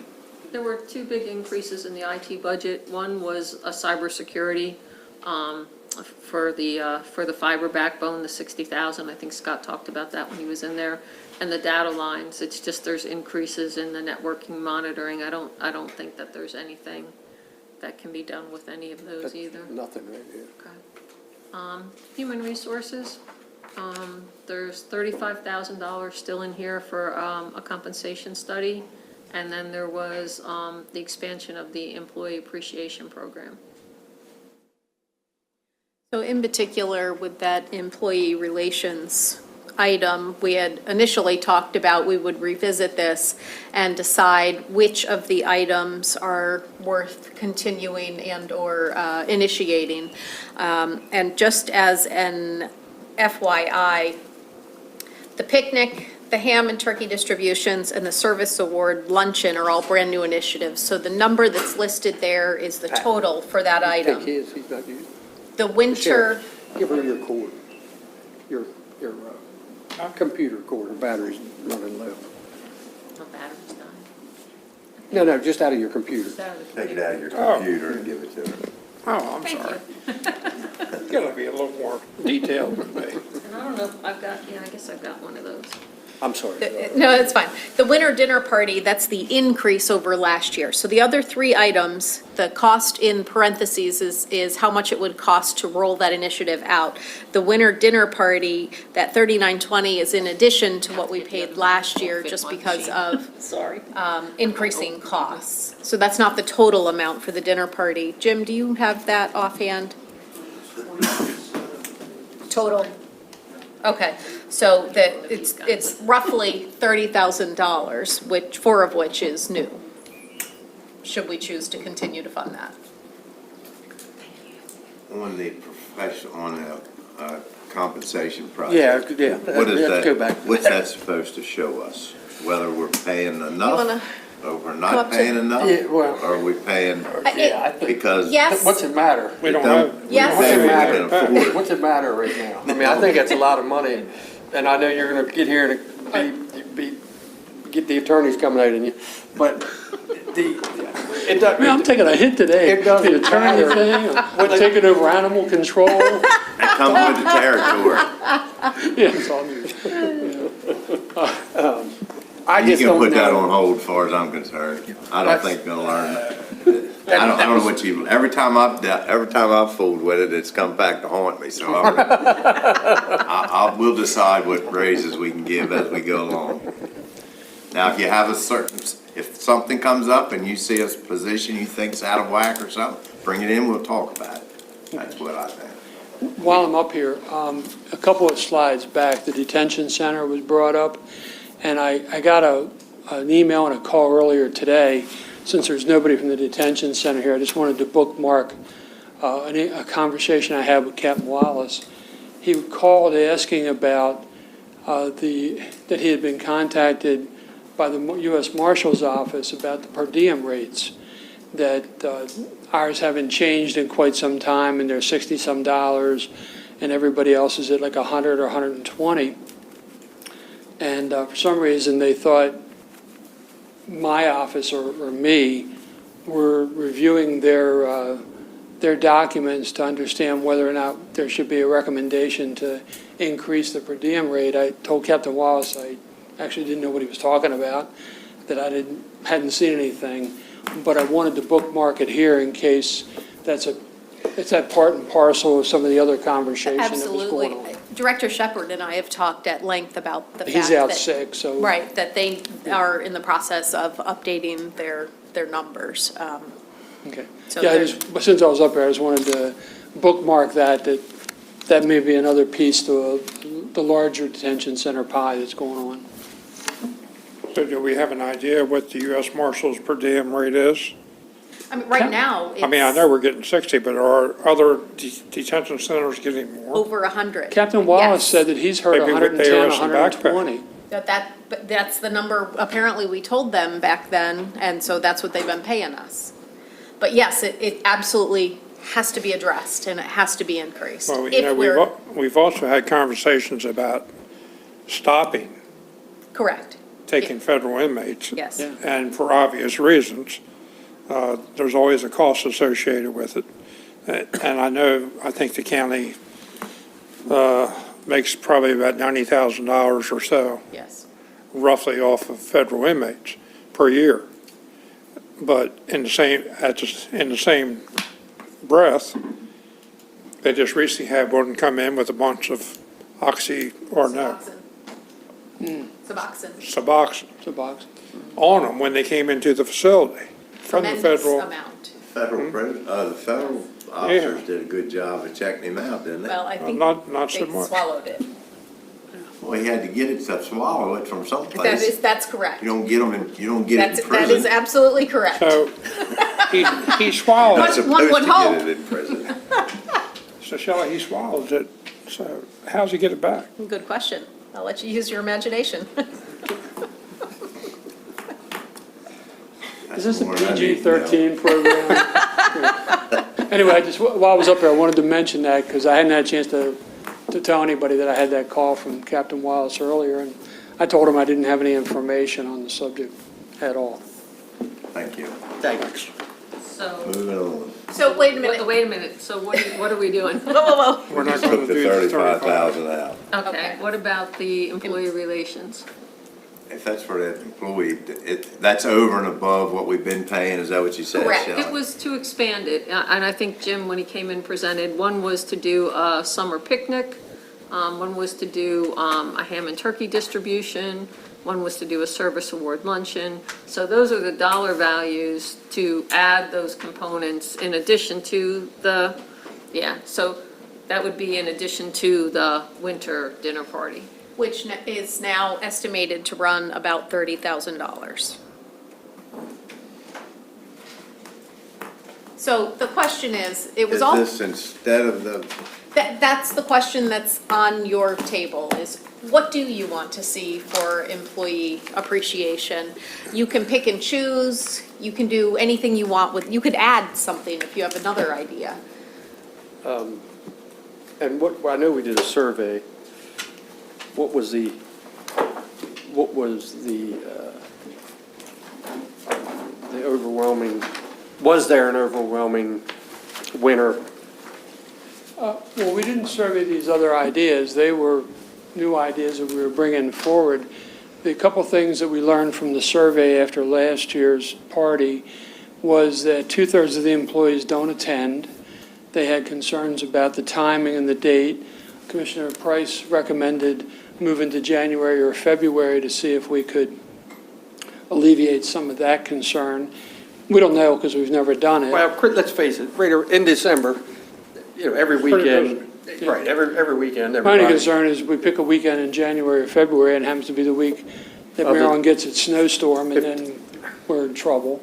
Speaker 6: There were 2 big increases in the IT budget. One was a cybersecurity for the fiber backbone, the 60,000. I think Scott talked about that when he was in there. And the data lines, it's just there's increases in the networking monitoring. I don't think that there's anything that can be done with any of those either.
Speaker 7: Nothing right here.
Speaker 6: Okay. Human resources, there's $35,000 still in here for a compensation study. And then there was the expansion of the employee appreciation program.
Speaker 8: So in particular, with that employee relations item, we had initially talked about we would revisit this and decide which of the items are worth continuing and/or initiating. And just as an FYI, the picnic, the ham and turkey distributions, and the service award luncheon are all brand-new initiatives. So the number that's listed there is the total for that
Speaker 7: Take
Speaker 8: item.
Speaker 7: his, he's not using.
Speaker 8: The winter,
Speaker 7: Sheriff, give her your cord, your computer cord, her battery's running low.
Speaker 6: My battery's dying.
Speaker 7: No, just out of your computer.
Speaker 2: Take it out of your computer and give it to her.
Speaker 4: Oh, I'm sorry. You gotta be a little more detailed than me.
Speaker 6: And I don't know if I've got, I guess I've got one of those.
Speaker 7: I'm sorry.
Speaker 8: no, it's fine. The winter dinner party, that's the increase over last year. So the other 3 items, the cost in parentheses is how much it would cost to roll that initiative out. The winter dinner party, that $39.20 is in addition to what we paid last year just because of
Speaker 6: Sorry.
Speaker 8: increasing costs. So that's not the total amount for the dinner party. Jim, do you have that offhand? Total? Okay, so it's roughly $30,000, $4 of which is new. Should we choose to continue to fund that?
Speaker 2: On the compensation project.
Speaker 7: Yeah,
Speaker 2: What is
Speaker 7: let's go back.
Speaker 2: that, what's that supposed to show us? Whether we're paying
Speaker 8: wanna
Speaker 2: enough, or we're
Speaker 8: come
Speaker 2: not
Speaker 8: up to-
Speaker 2: paying enough?
Speaker 7: Yeah, well-
Speaker 2: Or are we paying
Speaker 7: Yeah, I think,
Speaker 2: because?
Speaker 8: Yes.
Speaker 7: what's it matter?
Speaker 4: We don't
Speaker 2: don't-
Speaker 4: have.
Speaker 8: Yes.
Speaker 2: we
Speaker 7: What's it
Speaker 2: pay what we can afford.
Speaker 7: What's it matter right now? I mean, I think that's a lot of money, and I know you're gonna get here and be get the attorneys coming out in you, but it doesn't.
Speaker 11: Man, I'm taking a hit today.
Speaker 7: It doesn't
Speaker 11: The attorney
Speaker 7: matter.
Speaker 11: thing, we're taking over animal control.
Speaker 2: That comes with the territory.
Speaker 11: Yeah, it's all new.
Speaker 7: I
Speaker 2: You
Speaker 7: just
Speaker 2: can
Speaker 7: don't
Speaker 2: put that
Speaker 7: know.
Speaker 2: on hold as far as I'm concerned. I don't think they're gonna learn that. I don't know what you, every time I've fooled with it, it's come back to haunt me, so we'll decide what raises we can give as we go along. Now, if you have if something comes up and you see a position you think's out of whack or something, bring it in, we'll talk about it. That's what I think.
Speaker 11: While I'm up here, a couple of slides back, the detention center was brought up, and I got an email and a call earlier today. Since there's nobody from the detention center here, I just wanted to bookmark a conversation I had with Captain Wallace. He called asking about that he had been contacted by the U.S. Marshal's Office about the per diem rates, that ours haven't changed in quite some time, and they're $60-some, and everybody else is at like 100 or 120. And for some reason, they thought my office or me were reviewing their documents to understand whether or not there should be a recommendation to increase the per diem rate. I told Captain Wallace I actually didn't know what he was talking about, that I hadn't seen anything, but I wanted to bookmark it here in case it's that part and parcel of some of the other conversation that was going on.
Speaker 8: Absolutely. Director Shepherd and I have talked at length about the fact that.
Speaker 11: He's out sick, so.
Speaker 8: Right, that they are in the process of updating their numbers.
Speaker 11: Okay.
Speaker 8: So
Speaker 11: Yeah,
Speaker 8: there-
Speaker 11: since I was up there, I just wanted to bookmark that may be another piece to the larger detention center pie that's going on.
Speaker 4: So do we have an idea what the U.S. Marshal's per diem rate is?
Speaker 8: I mean, right now,
Speaker 4: I mean, I
Speaker 8: it's
Speaker 4: know we're getting 60, but are other detention centers getting more?
Speaker 8: over 100.
Speaker 11: Captain Wallace
Speaker 8: Yes.
Speaker 11: said that he's heard
Speaker 4: Maybe
Speaker 11: 110,
Speaker 4: they owe us some back pay.
Speaker 11: 120.
Speaker 8: But that's the number, apparently we told them back then, and so that's what they've been paying us. But yes, it absolutely has to be addressed, and it has to be increased.
Speaker 4: Well, you
Speaker 8: If
Speaker 4: know,
Speaker 8: we're
Speaker 4: we've also had conversations about stopping
Speaker 8: correct,
Speaker 4: taking federal inmates.
Speaker 8: yes.
Speaker 11: Yeah.
Speaker 4: And for obvious reasons, there's always a cost associated with it. And I think the county makes probably about $90,000 or so,
Speaker 8: Yes.
Speaker 4: roughly off of federal inmates per year. But in the same breath, they just recently had one come in with a bunch of
Speaker 8: Suboxone.
Speaker 4: Suboxone
Speaker 11: It's a box.
Speaker 4: on them when they came into the facility from the
Speaker 8: Tremendous
Speaker 4: federal.
Speaker 8: amount.
Speaker 2: The federal officers did a good job of checking him out, didn't they?
Speaker 8: Well, I think
Speaker 4: Not so
Speaker 8: they
Speaker 4: much.
Speaker 8: swallowed it.
Speaker 2: Well, he had to get it to swallow it from someplace.
Speaker 8: That's correct.
Speaker 2: You don't get them in
Speaker 8: That
Speaker 2: prison.
Speaker 8: is absolutely correct.
Speaker 4: So he swallowed
Speaker 2: Not
Speaker 8: One
Speaker 4: it.
Speaker 8: would
Speaker 2: supposed to
Speaker 8: hope.
Speaker 2: get it in prison.
Speaker 4: So Shelley, he swallowed it. So how's he get it back?
Speaker 8: Good question. I'll let you use your imagination.
Speaker 11: Is this a
Speaker 2: More than I need to know.
Speaker 11: PG-13 program? Anyway, while I was up there, I wanted to mention that because I hadn't had a chance to tell anybody that I had that call from Captain Wallace earlier, and I told him I didn't have any information on the subject at all.
Speaker 2: Thank you.
Speaker 7: Thanks.
Speaker 6: So,
Speaker 2: Moving on.
Speaker 8: So wait a minute.
Speaker 6: wait a minute, so what are we doing?
Speaker 8: Whoa, whoa, whoa.
Speaker 4: We're not
Speaker 2: Just
Speaker 4: going
Speaker 2: took
Speaker 4: to
Speaker 2: the
Speaker 4: do the
Speaker 2: 35,000 out.
Speaker 6: Okay,
Speaker 8: Okay.
Speaker 6: what about the employee relations?
Speaker 2: If that's for that employee, that's over and above what we've been paying, is that what you said,
Speaker 8: Correct.
Speaker 2: Shelley?
Speaker 6: It was to expand it, and I think Jim, when he came in, presented, one was to do a summer picnic, one was to do a ham and turkey distribution, one was to do a service award luncheon. So those are the dollar values to add those components in addition to so that would be in addition to the winter dinner party.
Speaker 8: Which is now estimated to run about $30,000. So the question is, it was
Speaker 2: Is
Speaker 8: all,
Speaker 2: this instead of the,
Speaker 8: that's the question that's on your table, is what do you want to see for employee appreciation? You can pick and choose, you can do anything you want with, you could add something if you have another idea.
Speaker 7: And I know we did a survey. What was the what was the overwhelming, was there an overwhelming winner?
Speaker 11: Well, we didn't survey these other ideas. They were new ideas that we were bringing forward. The couple things that we learned from the survey after last year's party was that 2/3 of the employees don't attend. They had concerns about the timing and the date. Commissioner Price recommended moving to January or February to see if we could alleviate some of that concern. We don't know because we've never done it.
Speaker 7: Well, let's face it, right in December, every
Speaker 11: Pretty
Speaker 7: weekend,
Speaker 11: busy.
Speaker 7: right, every weekend,
Speaker 11: My
Speaker 7: everybody.
Speaker 11: only concern is we pick a weekend in January or February and it happens to be the week that
Speaker 7: Of the-
Speaker 11: Maryland gets its snowstorm and then we're in trouble.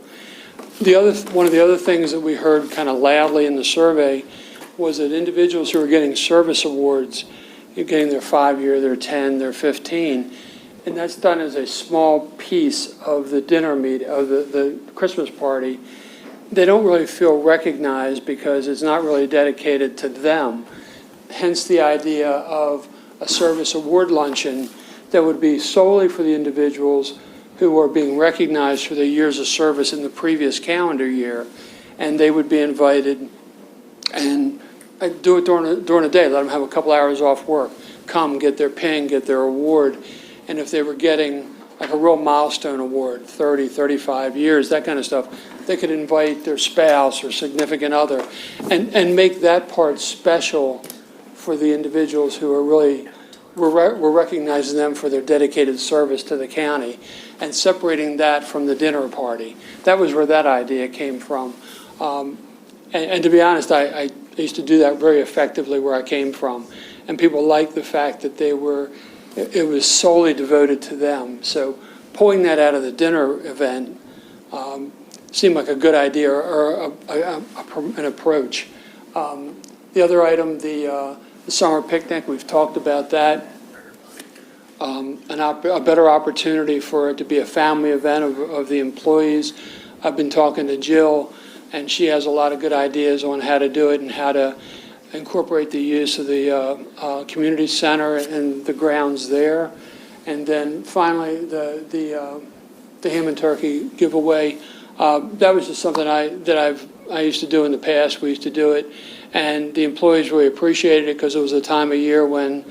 Speaker 11: One of the other things that we heard kind of loudly in the survey was that individuals who are getting service awards, you're getting their 5-year, their 10, their 15, and that's done as a small piece of the dinner meet, of the Christmas party. They don't really feel recognized because it's not really dedicated to them. Hence the idea of a service award luncheon that would be solely for the individuals who are being recognized for their years of service in the previous calendar year. And they would be invited, and I'd do it during the day, let them have a couple hours off work, come, get their pin, get their award. And if they were getting like a real milestone award, 30, 35 years, that kind of stuff, they could invite their spouse or significant other and make that part special for the individuals who are really, we're recognizing them for their dedicated service to the county and separating that from the dinner party. That was where that idea came from. And to be honest, I used to do that very effectively where I came from. And people liked the fact that it was solely devoted to them. So pulling that out of the dinner event seemed like a good idea or an approach. The other item, the summer picnic, we've talked about that. A better opportunity for it to be a family event of the employees. I've been talking to Jill, and she has a lot of good ideas on how to do it and how to incorporate the use of the community center and the grounds there. And then finally, the ham and turkey giveaway. That was just something I used to do in the past. We used to do it, and the employees really appreciated it because it was a time of year when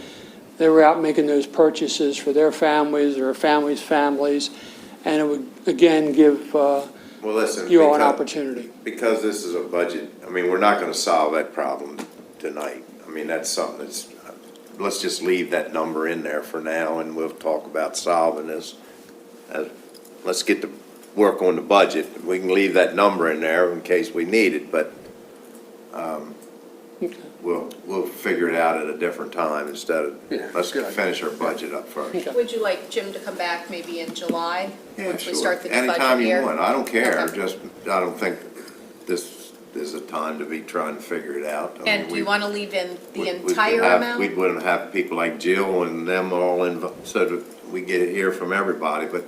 Speaker 11: they were out making those purchases for their families or families, and it would again give
Speaker 2: Well, listen,
Speaker 11: you all an opportunity.
Speaker 2: because this is a budget, I mean, we're not gonna solve that problem tonight. I mean, that's something that's, let's just leave that number in there for now, and we'll talk about solving this. Let's get to work on the budget. We can leave that number in there in case we need it, but we'll figure it out at a different time instead of,
Speaker 7: Yeah,
Speaker 2: let's
Speaker 7: good idea.
Speaker 2: finish our budget up first.
Speaker 8: Would you like Jim to come back maybe in July?
Speaker 2: Yeah,
Speaker 8: Once we
Speaker 2: sure.
Speaker 8: start the new budget
Speaker 2: Anytime you
Speaker 8: year?
Speaker 2: want, I don't care,
Speaker 8: Okay.
Speaker 2: just, I don't think this is a time to be trying to figure it out. I mean,
Speaker 8: And do you
Speaker 2: we-
Speaker 8: want to leave in the
Speaker 2: we
Speaker 8: entire
Speaker 2: could have-
Speaker 8: amount?
Speaker 2: We wouldn't have people like Jill and them all in, so that we get it here from everybody, but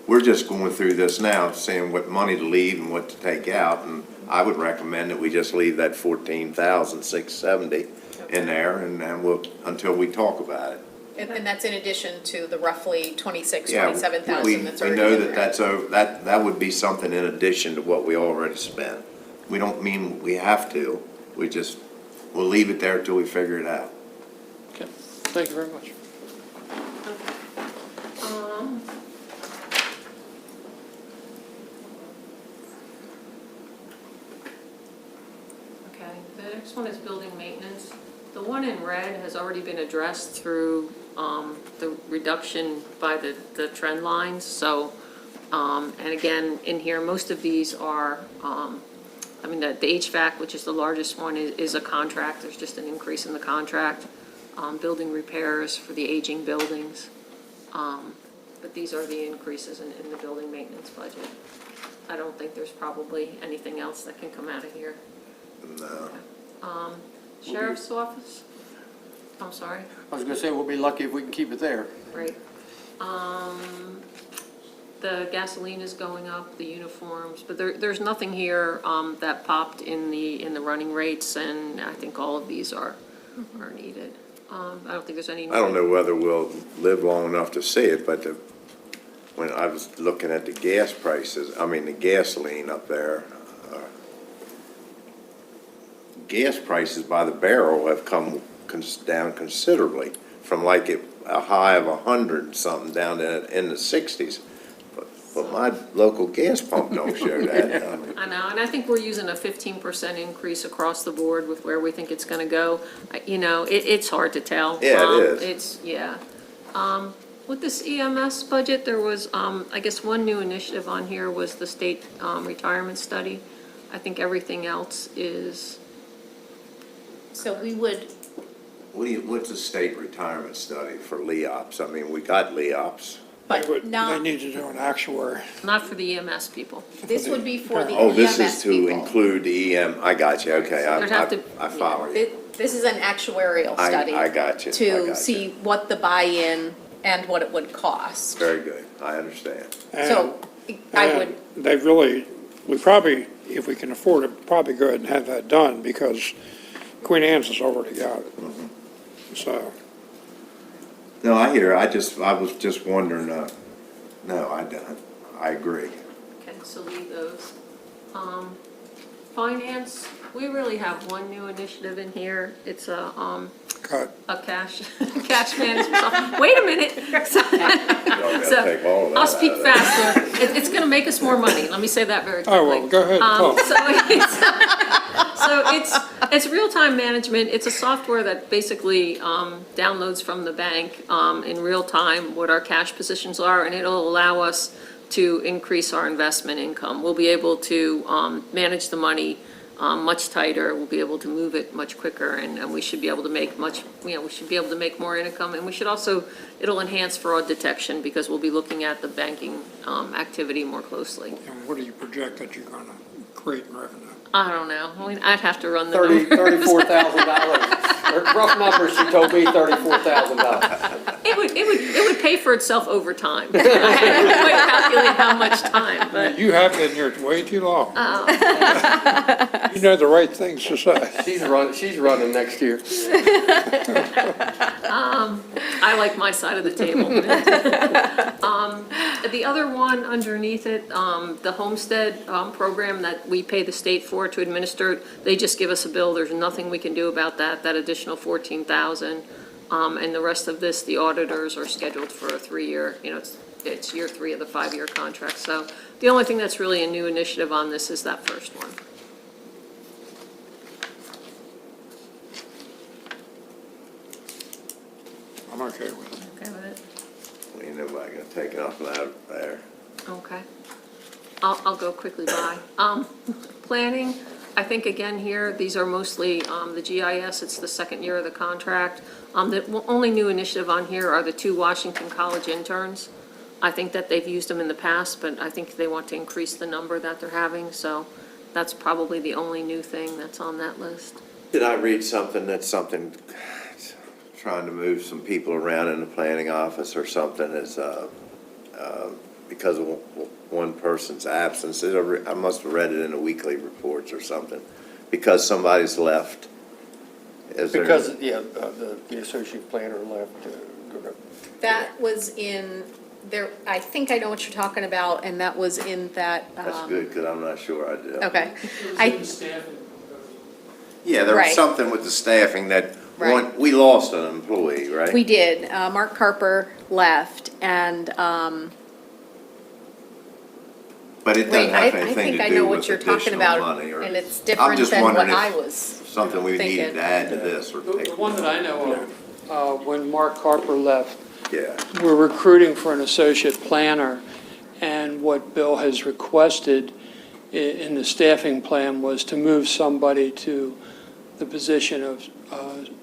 Speaker 2: we're just going through this now, seeing what money to leave and what to take out, and I would recommend that we just leave that 14,670 in there, and we'll, until we talk about it.
Speaker 8: And that's in addition to the roughly 26,
Speaker 2: Yeah,
Speaker 8: 27,000 that's
Speaker 2: we
Speaker 8: already
Speaker 2: know
Speaker 8: in
Speaker 2: that
Speaker 8: there.
Speaker 2: that's over, that would be something in addition to what we already spent. We don't mean we have to, we'll leave it there till we figure it out.
Speaker 11: Okay, thank you very much.
Speaker 6: Okay, the next one is building maintenance. The one in red has already been addressed through the reduction by the trend lines, so, and again, in here, most of these are, I mean, the HVAC, which is the largest one, is a contract, there's just an increase in the contract. Building repairs for the aging buildings, but these are the increases in the building maintenance budget. I don't think there's probably anything else that can come out of here.
Speaker 2: No.
Speaker 6: Sheriff's office? I'm sorry,
Speaker 7: I was gonna say, we'll be lucky if we can keep it there.
Speaker 6: right. The gasoline is going up, the uniforms, but there's nothing here that popped in the running rates, and I think all of these are needed. I don't think there's any.
Speaker 2: I don't know whether we'll live long enough to see it, but when I was looking at the gas prices, I mean, the gasoline up there, gas prices by the barrel have come down considerably from like a high of 100 and something down in the 60s. But my local gas pump don't show that. I mean,
Speaker 6: I know, and I think we're using a 15% increase across the board with where we think it's gonna go. You know, it's hard to tell.
Speaker 2: Yeah, it is.
Speaker 6: Yeah. With this EMS budget, there was, I guess, one new initiative on here was the state retirement study. I think everything else is,
Speaker 8: So we would,
Speaker 2: what's a state retirement study for LEOPS? I mean, we got LEOPS.
Speaker 8: but
Speaker 4: They
Speaker 8: not,
Speaker 4: need to do an actuary.
Speaker 6: not for the EMS people.
Speaker 8: this would be for the
Speaker 2: Oh, this
Speaker 8: EMS
Speaker 2: is to
Speaker 8: people.
Speaker 2: include the I got you, okay,
Speaker 6: There'd have to-
Speaker 2: I follow you.
Speaker 8: This is an actuarial study.
Speaker 2: I got you, I got
Speaker 8: To
Speaker 2: you.
Speaker 8: see what the buy-in and what it would cost.
Speaker 2: Very good, I understand.
Speaker 8: So I
Speaker 4: And
Speaker 8: would,
Speaker 4: They really, we probably, if we can afford it, probably go ahead and have that done because Queen Anne's has already got it. So,
Speaker 2: No, I hear, I was just wondering, no, I don't, I agree.
Speaker 6: Okay, so leave those. Finance, we really have one new initiative in here. It's
Speaker 4: cut.
Speaker 6: a cash management software. Wait a minute.
Speaker 2: Y'all gotta
Speaker 6: So,
Speaker 2: take all of that
Speaker 6: I'll speak
Speaker 2: out of there.
Speaker 6: faster. It's gonna make us more money. Let me say that very quickly.
Speaker 4: Oh, well, go ahead and talk.
Speaker 6: So it's real-time management. It's a software that basically downloads from the bank in real time what our cash positions are, and it'll allow us to increase our investment income. We'll be able to manage the money much tighter. We'll be able to move it much quicker, and we should be able to make we should be able to make more income. And we should also, it'll enhance fraud detection because we'll be looking at the banking activity more closely.
Speaker 4: And what do you project that you're gonna create in revenue?
Speaker 6: I don't know. I mean, I'd have to run the
Speaker 7: $34,000.
Speaker 6: numbers.
Speaker 7: Rough numbers, she told me $34,000.
Speaker 6: It would pay for itself over time. I didn't quite calculate how much time, but
Speaker 4: You have been here way too long. You know the right things to say.
Speaker 7: She's running next year.
Speaker 6: I like my side of the table. The other one underneath it, the homestead program that we pay the state for to administer, they just give us a bill. There's nothing we can do about that additional 14,000. And the rest of this, the auditors are scheduled for a 3-year, it's year 3 of the 5-year contract. So the only thing that's really a new initiative on this is that first one.
Speaker 4: I'm okay with it.
Speaker 6: Okay with it?
Speaker 2: Ain't nobody gonna take nothing out of there.
Speaker 6: Okay. I'll go quickly by. Planning, I think again here, these are mostly the GIS, it's the second year of the contract. The only new initiative on here are the 2 Washington College interns. I think that they've used them in the past, but I think they want to increase the number that they're having, so that's probably the only new thing that's on that list.
Speaker 2: Did I read something trying to move some people around in the planning office or something is, because of one person's absence? I must have read it in the weekly reports or something, because somebody's left. Is there-
Speaker 7: Because, the associate planner left.
Speaker 8: that was in, there, I think I know what you're talking about, and that was in that.
Speaker 2: That's good, because I'm not sure I did.
Speaker 8: Okay.
Speaker 2: Yeah, there was
Speaker 8: Right.
Speaker 2: something with the staffing that,
Speaker 8: Right.
Speaker 2: we lost an employee, right?
Speaker 8: We did. Mark Carper left, and,
Speaker 2: But it doesn't
Speaker 8: wait, I
Speaker 2: have anything
Speaker 8: think
Speaker 2: to
Speaker 8: I know
Speaker 2: do
Speaker 8: what
Speaker 2: with
Speaker 8: you're talking
Speaker 2: additional
Speaker 8: about,
Speaker 2: money or.
Speaker 8: and it's
Speaker 2: I'm
Speaker 8: different
Speaker 2: just
Speaker 8: than what
Speaker 2: wondering
Speaker 8: I
Speaker 2: if
Speaker 8: was
Speaker 2: something we needed
Speaker 8: thinking.
Speaker 2: to add to this or take.
Speaker 11: The one that I know of, when Mark Harper left,
Speaker 2: Yeah,
Speaker 11: we're recruiting for an associate planner, and what Bill has requested in the staffing plan was to move somebody to the position of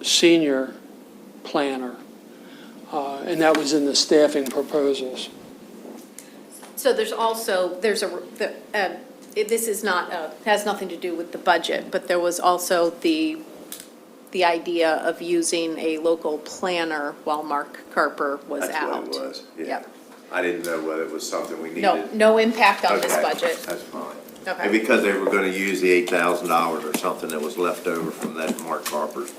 Speaker 11: senior planner, and that was in the staffing proposals.
Speaker 8: So there's also, this is not, has nothing to do with the budget, but there was also the idea of using a local planner while Mark Carper was
Speaker 2: that's
Speaker 8: out.
Speaker 2: what it was, yeah.
Speaker 8: Yep.
Speaker 2: I didn't know whether it was something we needed.
Speaker 8: No impact on this
Speaker 2: Okay,
Speaker 8: budget.
Speaker 2: That's fine.
Speaker 8: Okay.
Speaker 2: And because they were gonna use the $8,000 or something that was left over from that Mark Harper's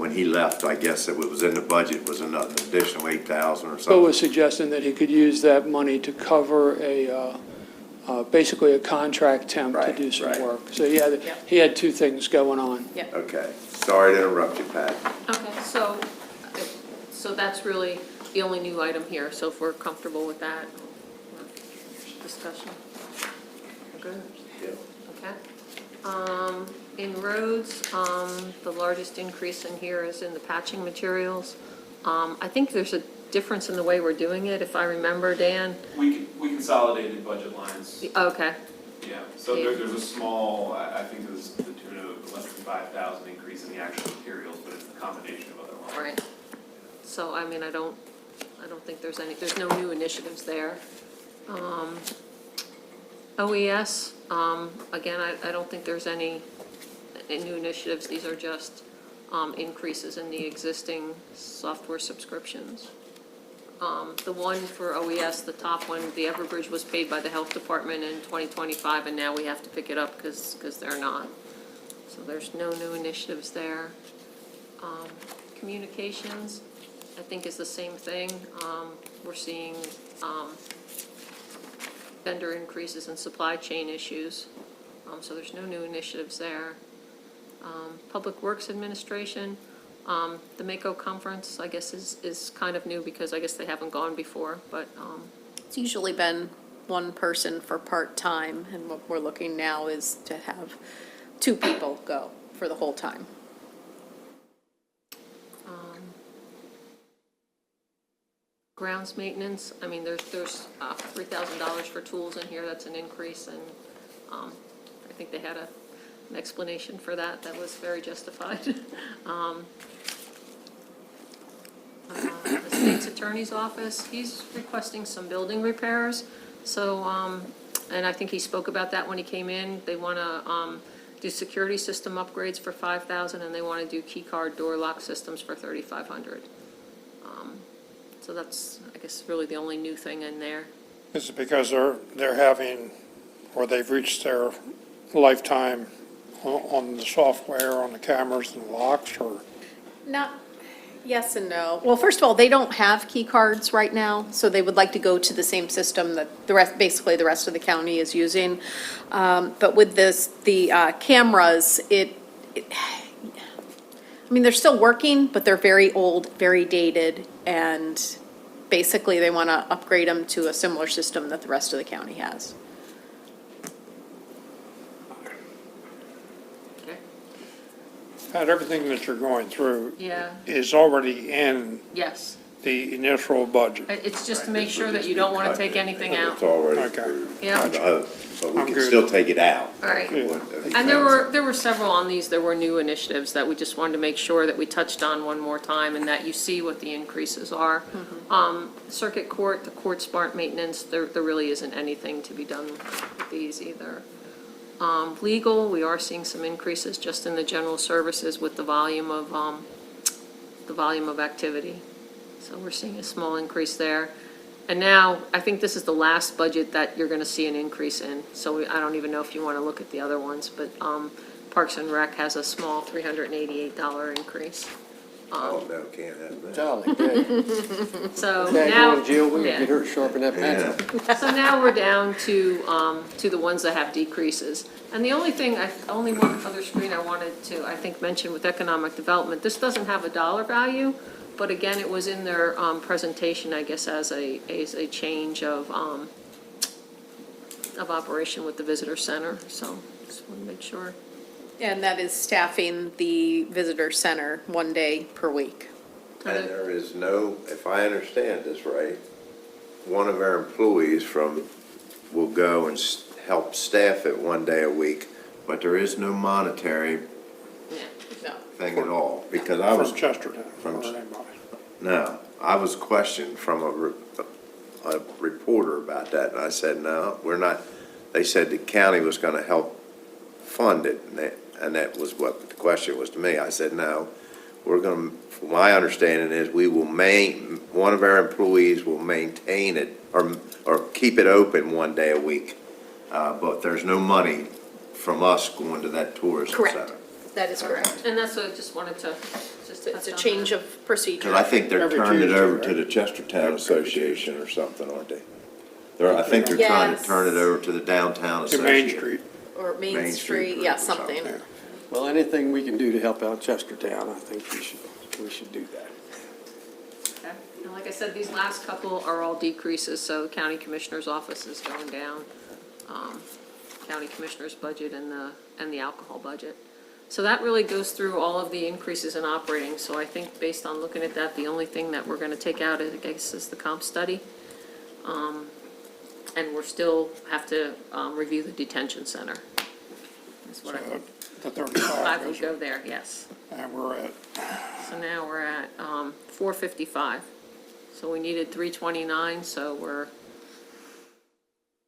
Speaker 2: when he left, I guess it was in the budget, was another additional 8,000 or
Speaker 11: Bill
Speaker 2: something.
Speaker 11: was suggesting that he could use that money to cover basically a contract temp to
Speaker 2: Right,
Speaker 11: do some
Speaker 2: right.
Speaker 11: work. So he had two things going on.
Speaker 2: Okay, sorry to interrupt you, Pat.
Speaker 6: Okay, so that's really the only new item here, so if we're comfortable with that, discussion. We're good? Okay. In roads, the largest increase in here is in the patching materials. I think there's a difference in the way we're doing it, if I remember, Dan.
Speaker 10: We consolidated budget lines,
Speaker 6: Okay,
Speaker 10: yeah, so there's a small, I think it was to the tune of less than 5,000 increase in the actual materials, but it's a combination of other lines.
Speaker 6: right. So, I mean, I don't think there's no new initiatives there. OES, again, I don't think there's any new initiatives. These are just increases in the existing software subscriptions. The one for OES, the top one, the Everbridge was paid by the Health Department in 2025, and now we have to pick it up because they're not. So there's no new initiatives there. Communications, I think is the same thing. We're seeing vendor increases and supply chain issues, so there's no new initiatives there. Public Works Administration, the MACO conference, I guess, is kind of new because I guess they haven't gone before, but,
Speaker 8: It's usually been one person for part-time, and what we're looking now is to have 2 people go for the whole time.
Speaker 6: grounds maintenance, I mean, there's $3,000 for tools in here, that's an increase, and I think they had an explanation for that was very justified. The state's attorney's office, he's requesting some building repairs, so, and I think he spoke about that when he came in. They want to do security system upgrades for $5,000, and they want to do key card door lock systems for $3,500. So that's, I guess, really the only new thing in there.
Speaker 4: Is it because they're having, or they've reached their lifetime on the software, on the cameras and locks, or?
Speaker 8: Not, yes and no. Well, first of all, they don't have key cards right now, so they would like to go to the same system that basically the rest of the county is using. But with the cameras, I mean, they're still working, but they're very old, very dated, and basically they want to upgrade them to a similar system that the rest of the county has.
Speaker 6: Okay.
Speaker 4: Pat, everything that you're going through
Speaker 6: Yeah,
Speaker 4: is already in
Speaker 6: yes.
Speaker 4: the initial budget.
Speaker 6: It's just to make sure that you don't want to take anything out.
Speaker 2: It's already
Speaker 4: Okay.
Speaker 2: approved.
Speaker 6: Yeah.
Speaker 2: But we
Speaker 4: I'm
Speaker 2: can
Speaker 4: good.
Speaker 2: still take it out.
Speaker 6: All right.
Speaker 4: Yeah.
Speaker 6: And there were several on these, there were new initiatives that we just wanted to make sure that we touched on one more time and that you see what the increases are. Circuit court, the court smart maintenance, there really isn't anything to be done with these either. Legal, we are seeing some increases just in the general services with the volume of activity. So we're seeing a small increase there. And now, I think this is the last budget that you're gonna see an increase in, so I don't even know if you wanna look at the other ones, but, Parks and Rec has a small $388 increase.
Speaker 2: Oh, no, can't have that.
Speaker 7: Golly, dang.
Speaker 6: So
Speaker 7: Dang,
Speaker 6: now.
Speaker 7: going to jail, we would
Speaker 6: yeah.
Speaker 7: get her to sharpen that pencil.
Speaker 6: So now we're down to the ones that have decreases. And the only one other screen I wanted to, I think, mention with economic development, this doesn't have a dollar value, but again, it was in their presentation, I guess, as a change of operation with the visitor center, so just want to make sure.
Speaker 8: And that is staffing the visitor center 1 day per week.
Speaker 2: And there is no, if I understand this right, one of our employees will go and help staff it 1 day a week, but there is no monetary
Speaker 8: No.
Speaker 2: thing at all, because I was.
Speaker 4: From Chesterton,
Speaker 2: From-
Speaker 4: or anybody.
Speaker 2: No, I was questioned from a reporter about that, and I said, no, we're not. They said the county was gonna help fund it, and that was what the question was to me. I said, no, we're gonna, from my understanding is, one of our employees will maintain it, or keep it open 1 day a week. But there's no money from us going to that tourist
Speaker 8: Correct.
Speaker 2: center.
Speaker 8: That is correct.
Speaker 6: And that's what I just wanted to, just touch on
Speaker 8: It's a
Speaker 6: that.
Speaker 8: change of procedure.
Speaker 2: Because I think they're
Speaker 4: Every
Speaker 2: turning it
Speaker 4: Tuesday,
Speaker 2: over
Speaker 4: right?
Speaker 2: to the Chestertown Association or something, aren't they? I think they're trying to
Speaker 8: Yes.
Speaker 2: turn it over to the Downtown
Speaker 4: To
Speaker 2: Association.
Speaker 4: Main Street.
Speaker 8: Or Main
Speaker 2: Main Street
Speaker 8: Street,
Speaker 2: group
Speaker 8: yeah,
Speaker 2: or
Speaker 8: something.
Speaker 2: something.
Speaker 7: Well, anything we can do to help out Chestertown, I think we should do that.
Speaker 6: Okay. And like I said, these last couple are all decreases, so the county commissioner's office is going down, county commissioner's budget and the alcohol budget. So that really goes through all of the increases in operating, so I think based on looking at that, the only thing that we're gonna take out, I guess, is the comp study. And we're still have to, review the detention center. That's what
Speaker 4: The
Speaker 6: I
Speaker 4: 35
Speaker 6: would
Speaker 4: is,
Speaker 6: go there, yes.
Speaker 4: and we're at,
Speaker 6: So now we're at 455. So we needed 329, so we're,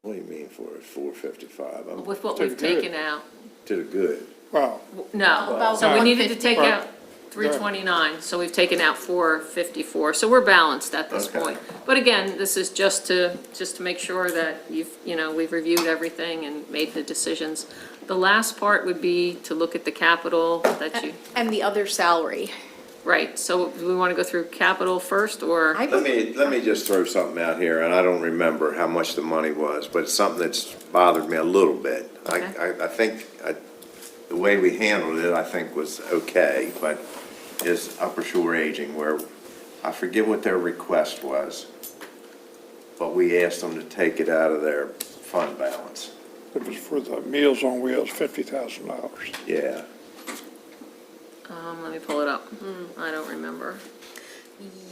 Speaker 2: What do you mean for it, 455? I'm
Speaker 6: with what
Speaker 4: To the
Speaker 6: we've
Speaker 4: good.
Speaker 6: taken out,
Speaker 2: to the good.
Speaker 4: well,
Speaker 6: no.
Speaker 8: About
Speaker 6: So we needed to
Speaker 8: 150.
Speaker 6: take out 329, so we've taken out 454. So we're balanced at this
Speaker 2: Okay.
Speaker 6: point. But again, this is just to make sure that we've reviewed everything and made the decisions. The last part would be to look at the capital that you,
Speaker 8: And the other salary.
Speaker 6: right, so do we want to go through capital first, or?
Speaker 2: Let me just throw something out here, and I don't remember how much the money was, but it's something that's bothered me a little bit.
Speaker 6: Okay.
Speaker 2: I think the way we handled it, I think was okay, but is Upper Shore Aging, where I forget what their request was, but we asked them to take it out of their fund balance.
Speaker 4: it was for the Meals on Wheels, $50,000.
Speaker 2: Yeah.
Speaker 6: Let me pull it up. I don't remember.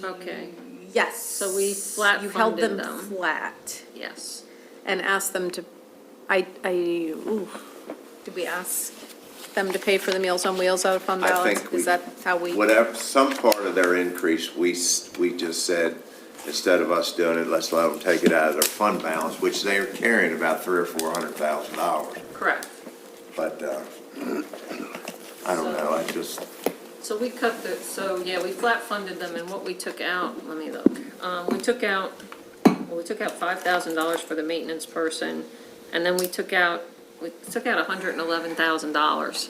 Speaker 6: Okay,
Speaker 8: Yes.
Speaker 6: So we flat
Speaker 8: You held
Speaker 6: funded
Speaker 8: them
Speaker 6: them.
Speaker 8: flat
Speaker 6: yes.
Speaker 8: and asked them to, did we ask them to pay for the Meals on Wheels out of fund
Speaker 2: I
Speaker 8: balance?
Speaker 2: think we-
Speaker 8: Is that how we?
Speaker 2: Whatever, some part of their increase, we just said, instead of us doing it, let's let them take it out of their fund balance, which they are carrying about $300,000 or $400,000.
Speaker 6: Correct.
Speaker 2: But, I don't know, I just,
Speaker 6: So we cut we flat funded them, and what we took out, let me look. We took out $5,000 for the maintenance person, and then we took out $111,000,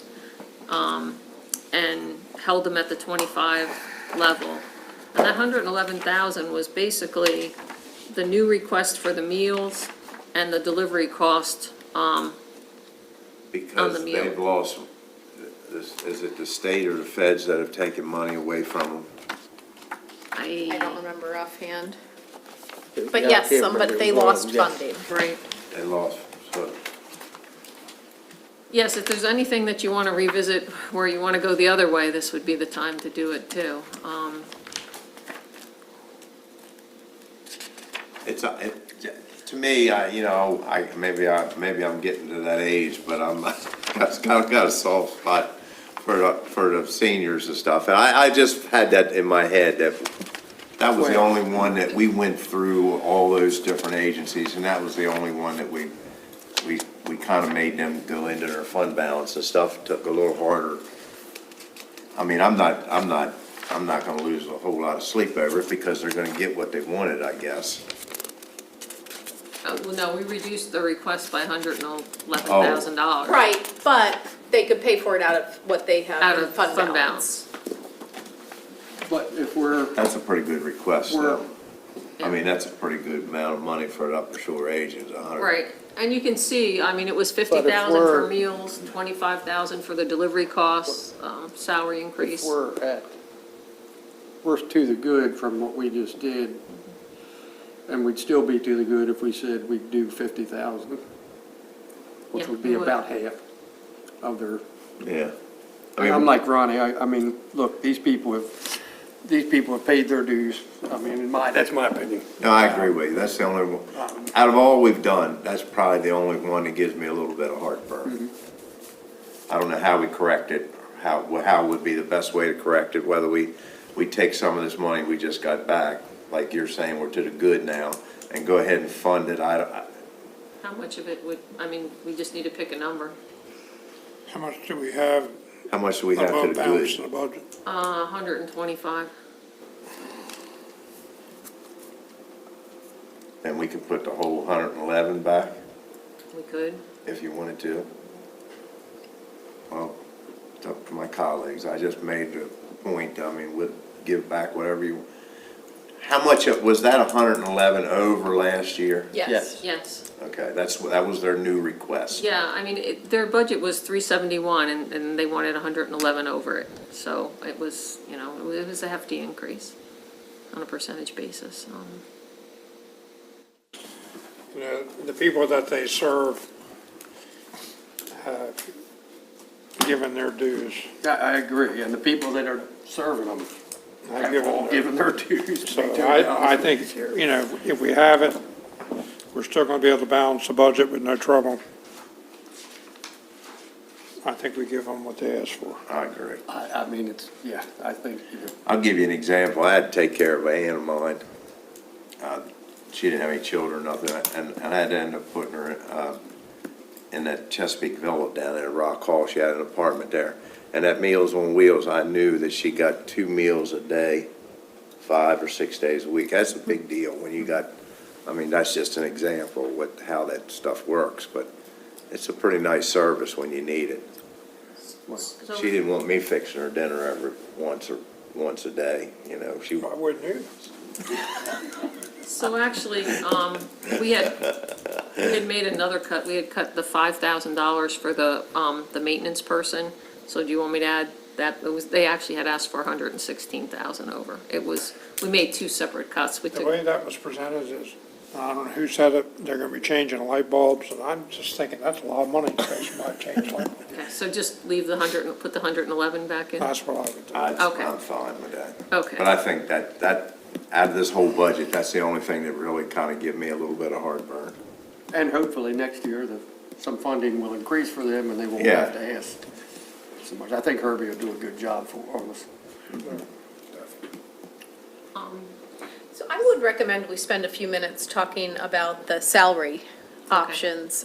Speaker 6: and held them at the 25 level. And that $111,000 was basically the new request for the meals and the delivery cost,
Speaker 2: because
Speaker 6: the meal.
Speaker 2: they've lost, is it the state or the feds that have taken money away from them?
Speaker 8: I don't remember offhand. But
Speaker 7: Yeah, I
Speaker 8: yes,
Speaker 7: can't remember
Speaker 8: but they
Speaker 7: what it was,
Speaker 8: lost
Speaker 7: yeah.
Speaker 8: funding.
Speaker 6: right?
Speaker 2: They lost, so,
Speaker 6: Yes, if there's anything that you want to revisit where you want to go the other way, this would be the time to do it too.
Speaker 2: it's, to me, maybe I'm getting to that age, but I've got a soft spot for the seniors and stuff. And I just had that in my head, that was the only one that we went through all those different agencies, and that was the only one that we kind of made them go into their fund balance and stuff, took a little harder. I mean, I'm not gonna lose a whole lot of sleep over it, because they're gonna get what they wanted, I guess.
Speaker 6: Well, no, we reduced the request by $111,000.
Speaker 8: Right, but they could pay for it out of what they have
Speaker 6: Out
Speaker 8: in
Speaker 6: of
Speaker 8: fund
Speaker 6: fund
Speaker 8: balance.
Speaker 7: But if we're,
Speaker 2: That's a pretty good request,
Speaker 7: We're-
Speaker 2: though. I mean, that's a pretty good amount of money for an Upper Shore Agents,
Speaker 6: Right, and you can see, I mean, it was
Speaker 7: if
Speaker 6: 50,000 for
Speaker 7: we're-
Speaker 6: meals, 25,000 for the delivery costs, salary
Speaker 7: if
Speaker 6: increase.
Speaker 7: we're to the good from what we just did, and we'd still be to the good if we said we'd do 50,000, which
Speaker 6: Yeah,
Speaker 7: would
Speaker 6: we
Speaker 7: be
Speaker 6: would.
Speaker 7: about half of their,
Speaker 2: Yeah.
Speaker 7: I'm like Ronnie, I mean, look, these people have paid their dues. I mean, that's my opinion.
Speaker 2: No, I agree with you. That's the only one. Out of all we've done, that's probably the only one that gives me a little bit of heartburn. I don't know how we correct it, how would be the best way to correct it, whether we take some of this money we just got back, like you're saying, we're to the good now, and go ahead and fund it.
Speaker 6: How much of it would, I mean, we just need to pick a number.
Speaker 4: How much do we have
Speaker 2: How much do we have to
Speaker 4: above
Speaker 2: the
Speaker 4: balance
Speaker 2: good?
Speaker 4: in the budget?
Speaker 6: 125.
Speaker 2: And we can put the whole 111 back
Speaker 6: We could.
Speaker 2: if you wanted to. Well, it's up to my colleagues, I just made the point, I mean, we'd give back whatever you, how much, was that 111 over last year?
Speaker 6: Yes, yes.
Speaker 2: Okay, that was their new request.
Speaker 6: Yeah, I mean, their budget was 371, and they wanted 111 over it. So it was, you know, it was a hefty increase on a percentage basis.
Speaker 4: You know, the people that they serve have given their dues.
Speaker 7: I agree, and the people that are serving them
Speaker 4: Have
Speaker 7: have
Speaker 4: given
Speaker 7: all
Speaker 4: their-
Speaker 7: given their dues.
Speaker 4: So I think, you know, if we have it, we're still going to be able to balance the budget with no trouble. I think we give them what they ask for.
Speaker 2: I agree.
Speaker 7: I mean, it's, yeah, I think,
Speaker 2: I'll give you an example. I had to take care of an aunt of mine. She didn't have any children, nothing, and I had to end up putting her in that Chesapeake Villa down there at Rock Hall. She had an apartment there. And at Meals on Wheels, I knew that she got 2 meals a day, 5 or 6 days a week. That's a big deal when you got, I mean, that's just an example of how that stuff works, but it's a pretty nice service when you need it. She didn't want me fixing her dinner every once a day, you know, she.
Speaker 4: I wouldn't either.
Speaker 6: So actually, we had made another cut. We had cut the $5,000 for the maintenance person. So do you want me to add that? They actually had asked for 116,000 over. We made 2 separate cuts. We
Speaker 4: The
Speaker 6: took,
Speaker 4: way that was presented is, I don't know who said it, they're going to be changing light bulbs, and I'm just thinking, that's a lot of money to pay somebody to change light bulbs.
Speaker 6: okay, so just leave the 100, and put the 111 back in?
Speaker 4: That's what I would do.
Speaker 6: Okay.
Speaker 2: I'm fine with that.
Speaker 6: Okay.
Speaker 2: But I think that, out of this whole budget, that's the only thing that really kind of give me a little bit of heartburn.
Speaker 7: and hopefully next year, some funding will increase for them and they won't
Speaker 2: Yeah.
Speaker 7: have to ask so much. I think Herbie will do a good job on us.
Speaker 8: So I would recommend we spend a few minutes talking about the salary options,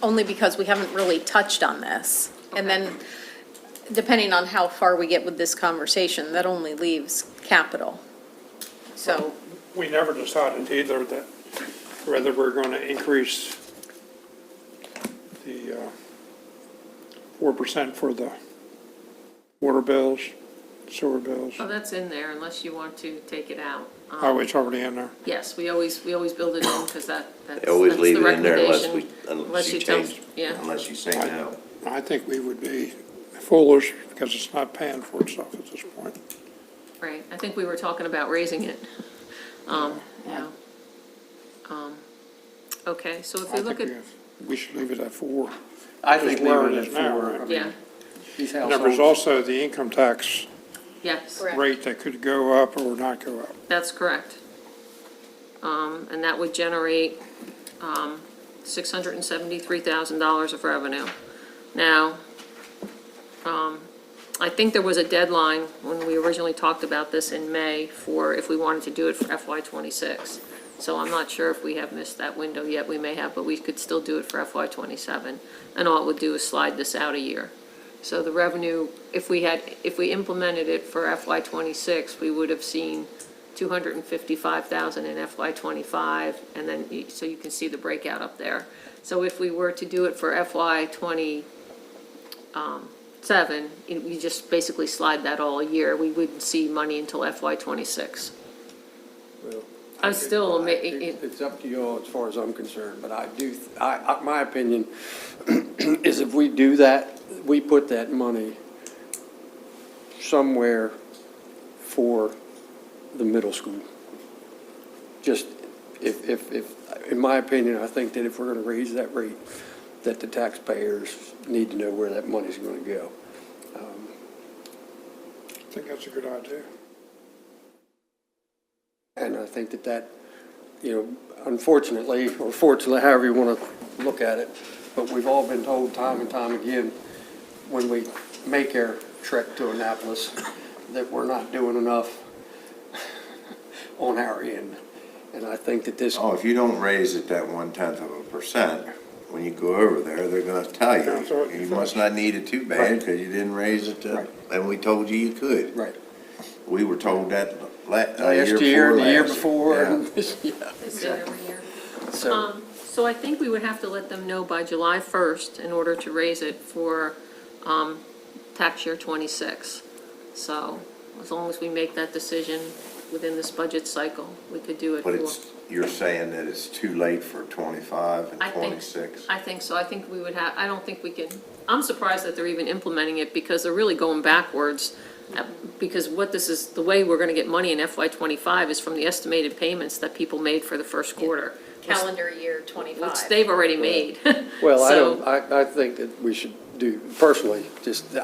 Speaker 8: only because we haven't really touched on this. And then, depending on how far we get with this conversation, that only leaves capital. So,
Speaker 4: We never decided either that, whether we're going to increase the 4% for the water bills, sewer bills.
Speaker 6: Oh, that's in there unless you want to take it out.
Speaker 4: Oh, it's already in there.
Speaker 6: Yes, we always build it in because that's
Speaker 2: They always
Speaker 6: that's
Speaker 2: leave
Speaker 6: the
Speaker 2: it in there
Speaker 6: recommendation.
Speaker 2: unless you
Speaker 6: tell-
Speaker 2: change,
Speaker 6: Yeah,
Speaker 2: unless you say no.
Speaker 4: I think we would be foolish because it's not paying for itself at this point.
Speaker 6: right. I think we were talking about raising it. Yeah. Okay, so if
Speaker 4: I
Speaker 6: we look
Speaker 4: think
Speaker 6: at,
Speaker 4: we should leave it at 4.
Speaker 7: I think
Speaker 4: Just where
Speaker 7: leaving
Speaker 4: it
Speaker 7: it
Speaker 4: is
Speaker 7: at
Speaker 4: now,
Speaker 7: 4.
Speaker 4: right?
Speaker 7: I mean,
Speaker 6: yeah,
Speaker 7: These
Speaker 4: And there was
Speaker 7: households,
Speaker 4: also the income tax
Speaker 6: yes,
Speaker 8: Correct.
Speaker 4: rate that could go up or not go up.
Speaker 6: that's correct. And that would generate $673,000 of revenue. Now, I think there was a deadline when we originally talked about this in May for if we wanted to do it for FY '26. So I'm not sure if we have missed that window yet, we may have, but we could still do it for FY '27. And all it would do is slide this out a year. So the revenue, if we implemented it for FY '26, we would have seen 255,000 in FY '25, and then, so you can see the breakout up there. So if we were to do it for FY '27, we just basically slide that all a year. We wouldn't see money until FY '26. I'm still,
Speaker 7: it's up to you all as far as I'm concerned, but my opinion is if we do that, we put that money somewhere for the middle school. Just, in my opinion, I think that if we're gonna raise that rate, that the taxpayers need to know where that money's gonna go.
Speaker 4: I think that's a good idea.
Speaker 7: And I think that, unfortunately, or fortunately, however you want to look at it, but we've all been told time and time again, when we make our trek to Annapolis, that we're not doing enough on our end. And I think that this,
Speaker 2: Oh, if you don't raise it that 0.1%, when you go over there, they're gonna tell
Speaker 4: That's what
Speaker 2: you,
Speaker 4: you
Speaker 2: you must not need it too bad,
Speaker 7: Right.
Speaker 2: because you didn't raise it,
Speaker 7: Right.
Speaker 2: and we told you you could.
Speaker 7: right,
Speaker 2: We were told that
Speaker 7: last year, and the year before,
Speaker 2: Yeah.
Speaker 7: and this, yeah.
Speaker 6: it's done every year.
Speaker 7: So,
Speaker 6: So I think we would have to let them know by July 1st in order to raise it for tax year '26. So as long as we make that decision within this budget cycle, we could do it for.
Speaker 2: But you're saying that it's too late for 25 and
Speaker 6: I think-
Speaker 2: 26?
Speaker 6: I think so. I think we would have, I don't think we can, I'm surprised that they're even implementing it because they're really going backwards. Because what this is, the way we're gonna get money in FY '25 is from the estimated payments that people made for the first quarter.
Speaker 8: Calendar year '25.
Speaker 6: Which they've already made.
Speaker 7: Well,
Speaker 6: So-
Speaker 7: I think that we should do, personally,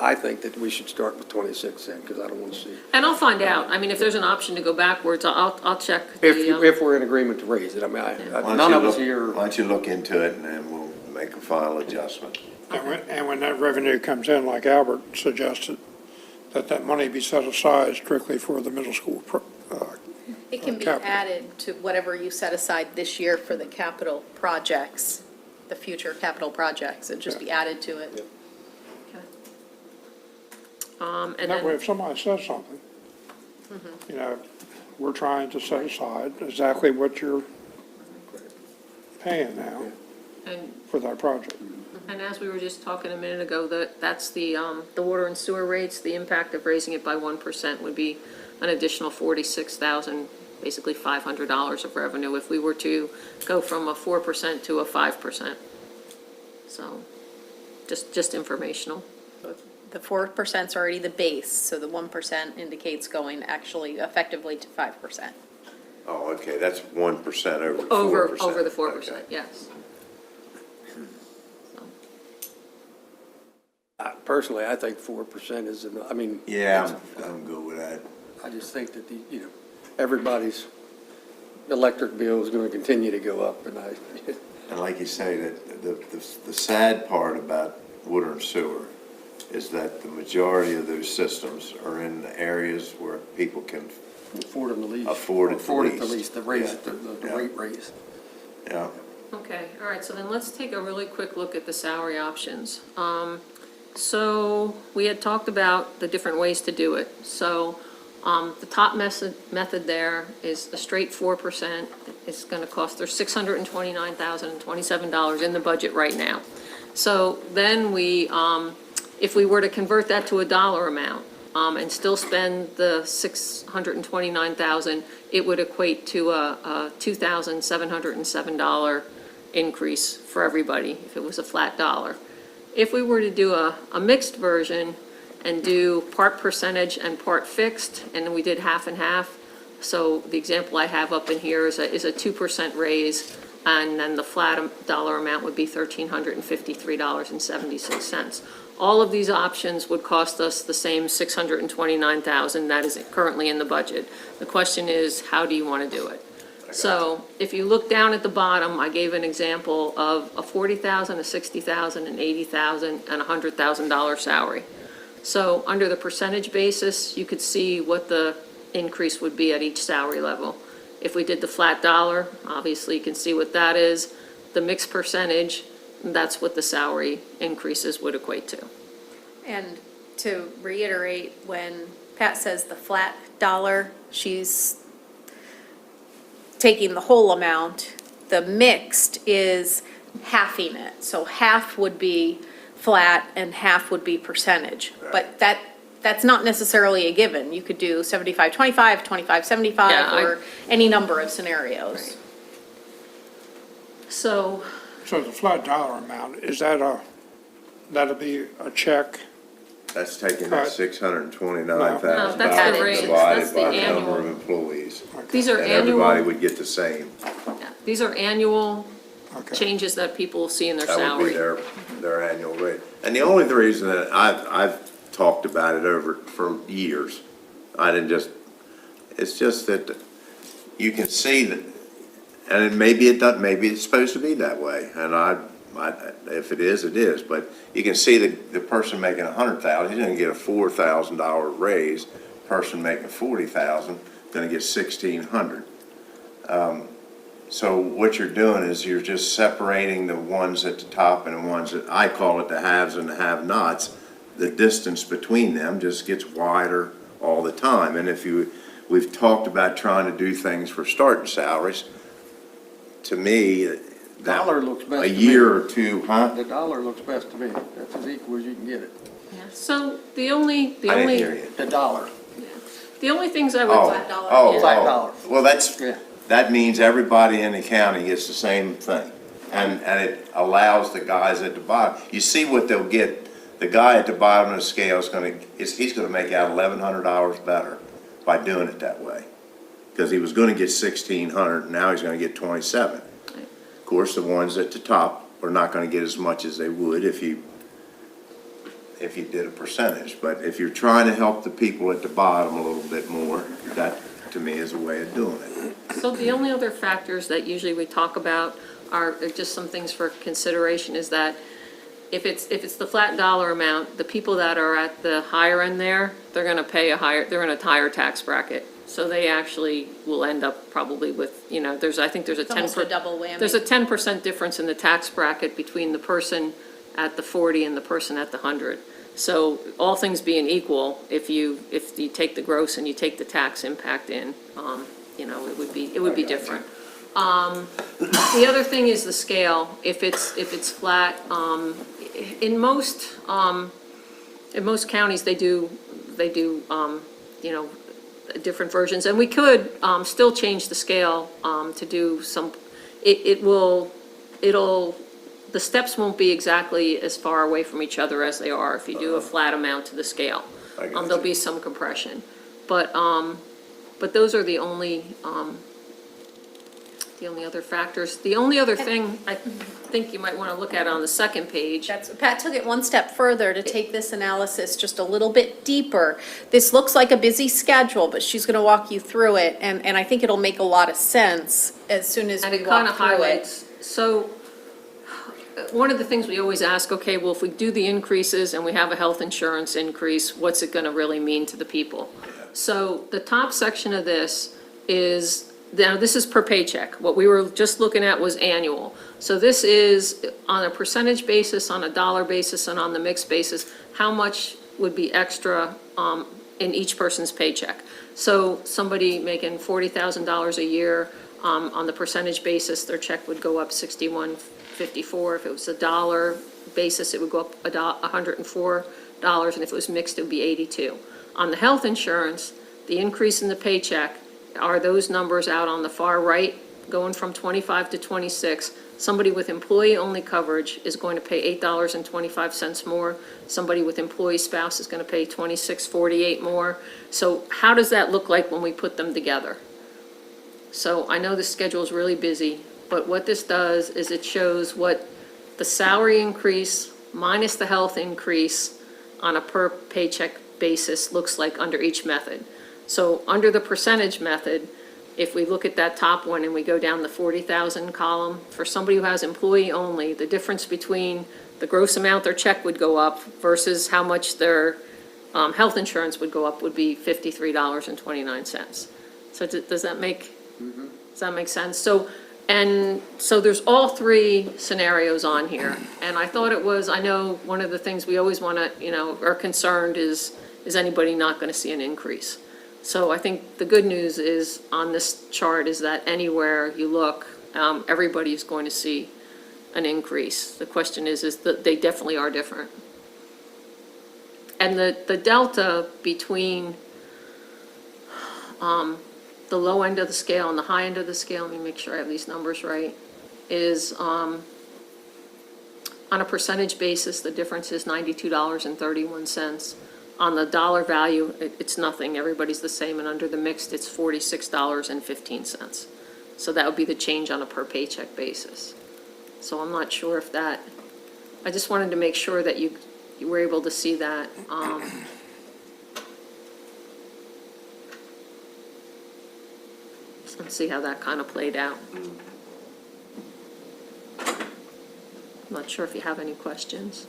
Speaker 7: I think that we should start with 26 then, because I don't want to see.
Speaker 6: And I'll find out. I mean, if there's an option to go backwards, I'll check.
Speaker 7: If we're in agreement to raise it, I mean, none of us here.
Speaker 2: Why don't you look into it and then we'll make a final adjustment.
Speaker 4: And when that revenue comes in, like Albert suggested, that money be set aside strictly for the middle school
Speaker 8: It can be
Speaker 4: capital.
Speaker 8: added to whatever you set aside this year for the capital projects, the future capital projects, and just be added to it.
Speaker 6: And
Speaker 4: That way,
Speaker 6: then,
Speaker 4: if somebody says something, you know, we're trying to set aside exactly what you're paying now
Speaker 6: and
Speaker 4: for that project.
Speaker 6: And as we were just talking a minute ago, that's the water and sewer rates, the impact of raising it by 1% would be an additional $46,000, basically $500 of revenue if we were to go from a 4% to a 5%. So, just informational.
Speaker 8: The 4% is already the base, so the 1% indicates going actually effectively to 5%.
Speaker 2: Oh, okay, that's 1% over 4%.
Speaker 6: Over the 4%,
Speaker 2: Okay.
Speaker 6: yes.
Speaker 7: Personally, I think 4% is, I mean.
Speaker 2: Yeah, I'm good with that.
Speaker 7: I just think that everybody's electric bill is going to continue to go up, and
Speaker 2: And like you say, that the sad part about water and sewer is that the majority of those systems are in the areas where people can,
Speaker 7: afford them the least.
Speaker 2: Afford it the
Speaker 7: Afford it the
Speaker 2: least.
Speaker 7: least, the raise,
Speaker 2: Yeah.
Speaker 7: the
Speaker 2: Yeah.
Speaker 7: rate raise.
Speaker 2: yeah.
Speaker 6: Okay, all right, so then let's take a really quick look at the salary options. So we had talked about the different ways to do it. So the top method there is a straight 4%. It's gonna cost, there's $629,027 in the budget right now. So then if we were to convert that to a dollar amount, and still spend the $629,000, it would equate to a $2,707 increase for everybody if it was a flat dollar. If we were to do a mixed version and do part percentage and part fixed, and we did half and half, so the example I have up in here is a 2% raise, and then the flat dollar amount would be $1,353.76. All of these options would cost us the same $629,000 that is currently in the budget. The question is, how do you want to do it? So if you look down at the bottom, I gave an example of a $40,000, a $60,000, an $80,000, and a $100,000 salary. So under the percentage basis, you could see what the increase would be at each salary level. If we did the flat dollar, obviously you can see what that is. The mixed percentage, that's what the salary increases would equate to.
Speaker 8: And to reiterate, when Pat says the flat dollar, she's taking the whole amount. The mixed is halving it. So half would be flat and half would be percentage. But that's not necessarily a given. You could do 75-25, 25-75,
Speaker 6: Yeah,
Speaker 8: or any number of scenarios.
Speaker 6: So,
Speaker 4: So the flat dollar amount, that'll be a check?
Speaker 2: That's taking that
Speaker 4: Right.
Speaker 2: $629,000
Speaker 6: No, that's
Speaker 8: the raise.
Speaker 2: divided
Speaker 6: That's the
Speaker 2: by the number
Speaker 6: annual.
Speaker 2: of employees.
Speaker 6: these are
Speaker 2: And everybody
Speaker 6: annual,
Speaker 2: would get the same.
Speaker 6: these are annual
Speaker 4: Okay.
Speaker 6: changes that people see in their
Speaker 2: That would be
Speaker 6: salary.
Speaker 2: their annual rate. And the only reason that I've talked about it over for years, it's just that you can see that, and maybe it doesn't, maybe it's supposed to be that way, and if it is, it is, but you can see the person making $100,000, he's gonna get a $4,000 raise, person making $40,000, gonna get $1,600. So what you're doing is you're just separating the ones at the top and the ones that, I call it the haves and the have-nots. The distance between them just gets wider all the time. And we've talked about trying to do things for starting salaries. To me,
Speaker 7: Dollar looks best
Speaker 2: a
Speaker 7: to me.
Speaker 2: year or two, huh?
Speaker 7: The dollar looks best to me. That's as equal as you can get it.
Speaker 6: So the only,
Speaker 2: I didn't hear you.
Speaker 7: The dollar.
Speaker 6: the only things I would.
Speaker 7: Flat dollar.
Speaker 2: Well,
Speaker 7: Yeah.
Speaker 2: that means everybody in the county gets the same thing. And it allows the guys at the bottom, you see what they'll get. The guy at the bottom of the scale he's gonna make out $1,100 better by doing it that way. Because he was gonna get 1,600, now he's gonna get 27. Of course, the ones at the top are not gonna get as much as they would if you did a percentage. But if you're trying to help the people at the bottom a little bit more, that, to me, is a way of doing it.
Speaker 6: So the only other factors that usually we talk about are just some things for consideration is that if it's the flat dollar amount, the people that are at the higher end there, they're gonna pay they're in a higher tax bracket. So they actually will end up probably with, I think there's a 10%.
Speaker 8: It's almost a double whammy.
Speaker 6: There's a 10% difference in the tax bracket between the person at the 40 and the person at the 100. So all things being equal, if you take the gross and you take the tax impact in, it would be different. The other thing is the scale. If it's flat, in most counties, they do different versions. And we could still change the scale to do some, the steps won't be exactly as far away from each other as they are if you do a flat amount to the scale.
Speaker 2: I got
Speaker 6: There'll
Speaker 2: you.
Speaker 6: be some compression. But those are the only other factors. The only other thing I think you might want to look at on the second page.
Speaker 8: Pat took it one step further to take this analysis just a little bit deeper. This looks like a busy schedule, but she's gonna walk you through it, and I think it'll make a lot of sense as soon as
Speaker 6: And
Speaker 8: we
Speaker 6: it kind
Speaker 8: walk
Speaker 6: of
Speaker 8: through it.
Speaker 6: highlights, so, one of the things we always ask, okay, well, if we do the increases and we have a health insurance increase, what's it gonna really mean to the people? So, the top section of this is, now this is per paycheck, what we were just looking at was annual. So this is on a percentage basis, on a dollar basis, and on the mixed basis, how much would be extra in each person's paycheck. So somebody making $40,000 a year, on the percentage basis, their check would go up $61.54. If it was a dollar basis, it would go up $104, and if it was mixed, it would be $82. On the health insurance, the increase in the paycheck are those numbers out on the far right, going from 25 to 26. Somebody with employee-only coverage is going to pay $8.25 more. Somebody with employee spouse is going to pay $26.48 more. So how does that look like when we put them together? So I know the schedule is really busy, but what this does is it shows what the salary increase minus the health increase on a per paycheck basis looks like under each method. So under the percentage method, if we look at that top one and we go down the 40,000 column, for somebody who has employee only, the difference between the gross amount their check would go up versus how much their health insurance would go up would be $53.29. So does that make sense? So there's all three scenarios on here. And I thought it was, I know one of the things we always want to, are concerned is anybody not going to see an increase? So I think the good news is on this chart is that anywhere you look, everybody's going to see an increase. The question is that they definitely are different. And the delta between the low end of the scale and the high end of the scale, let me make sure I have these numbers right, is on a percentage basis, the difference is $92.31. On the dollar value, it's nothing, everybody's the same, and under the mixed, it's $46.15. So that would be the change on a per paycheck basis. So I'm not sure if that, I just wanted to make sure that you were able to see that. And see how that kind of played out. I'm not sure if you have any questions.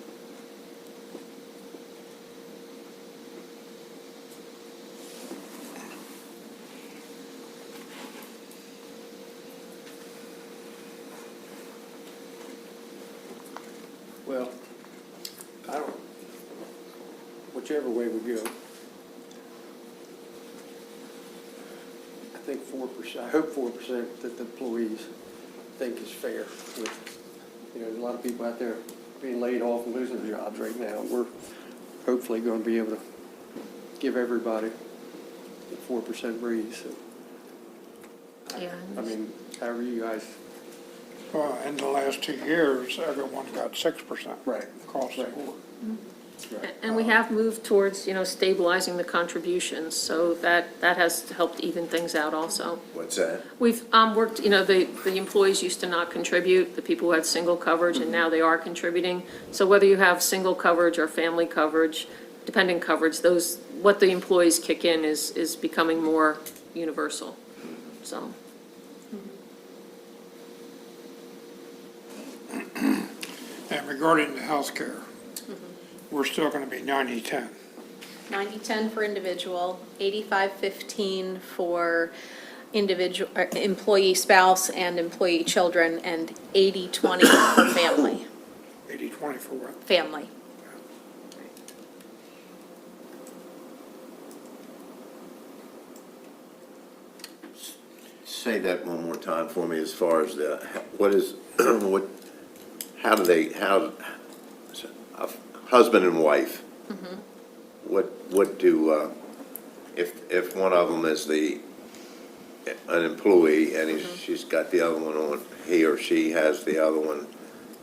Speaker 7: Well, whichever way we go. I think 4%, I hope 4% that the employees think is fair with, there's a lot of people out there being laid off and losing their jobs right now. hopefully going to be able to give everybody the 4% breeze. So,
Speaker 6: Yeah.
Speaker 7: I mean, however you guys.
Speaker 4: Well, in the last 2 years, everyone got 6%.
Speaker 7: Right.
Speaker 4: Across the
Speaker 7: Right.
Speaker 4: board.
Speaker 6: And we have moved towards, stabilizing the contributions, so that has helped even things out also.
Speaker 2: What's that?
Speaker 6: We've worked, the employees used to not contribute, the people who had single coverage, and now they are contributing. So whether you have single coverage or family coverage, dependent coverage, what the employees kick in is becoming more universal, so.
Speaker 4: And regarding the healthcare, we're still going to be 90-10.
Speaker 8: 90-10 for individual, 85-15 for individual, employee spouse and employee children, and 80-20 for family,
Speaker 4: 80-20 for what?
Speaker 8: family.
Speaker 2: Say that one more time for me as far as a husband and wife, what do, if one of them is an employee and she's got the other one on, he or she has the other one,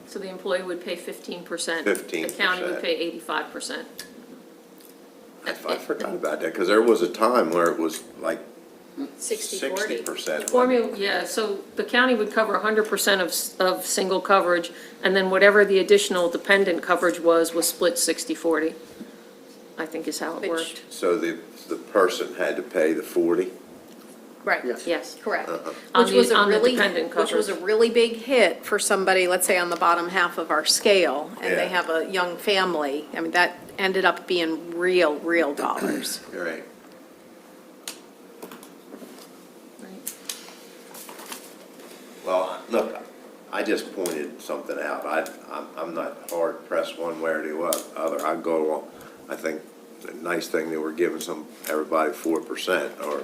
Speaker 6: So the employee would pay 15%.
Speaker 2: 15%.
Speaker 6: The county would pay 85%.
Speaker 2: I forgot about that, because there was a time where it was like
Speaker 8: 60-40.
Speaker 2: 60%.
Speaker 6: Formula, yeah, so the county would cover 100% of single coverage, and then whatever the additional dependent coverage was split 60-40, I think is how it
Speaker 8: Which-
Speaker 6: worked.
Speaker 2: So the person had to pay the 40?
Speaker 8: Right.
Speaker 6: Yes.
Speaker 8: Correct.
Speaker 6: On
Speaker 8: Which
Speaker 6: the-
Speaker 8: was a
Speaker 6: on the
Speaker 8: really,
Speaker 6: dependent
Speaker 8: which was a
Speaker 6: coverage.
Speaker 8: really big hit for somebody, let's say, on the bottom half of our scale, and they
Speaker 2: Yeah.
Speaker 8: have a young family. I mean, that ended up being real dollars.
Speaker 2: You're right. Well, look, I just pointed something out. I'm not hard pressed one way or the other. I go along, I think the nice thing that we're giving everybody 4% or,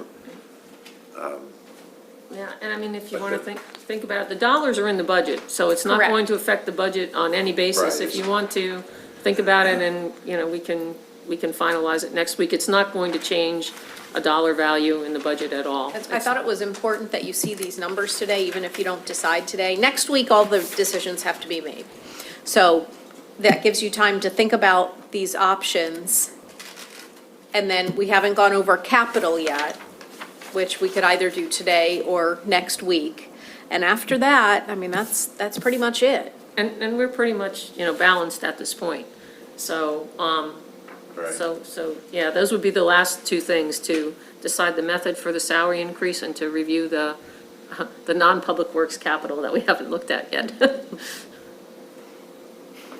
Speaker 6: Yeah, and I mean, if you want to think about it, the dollars are in the budget, so it's not
Speaker 8: Correct.
Speaker 6: going to affect the budget on any basis.
Speaker 2: Right.
Speaker 6: If you want to think about it and, we can finalize it next week. It's not going to change a dollar value in the budget at all.
Speaker 8: I thought it was important that you see these numbers today, even if you don't decide today. Next week, all the decisions have to be made. So that gives you time to think about these options. And then we haven't gone over capital yet, which we could either do today or next week. And after that, I mean, that's pretty much it.
Speaker 6: And we're pretty much, balanced at this point. So,
Speaker 2: right?
Speaker 6: So, yeah, those would be the last two things, to decide the method for the salary increase and to review the non-public works capital that we haven't looked at yet.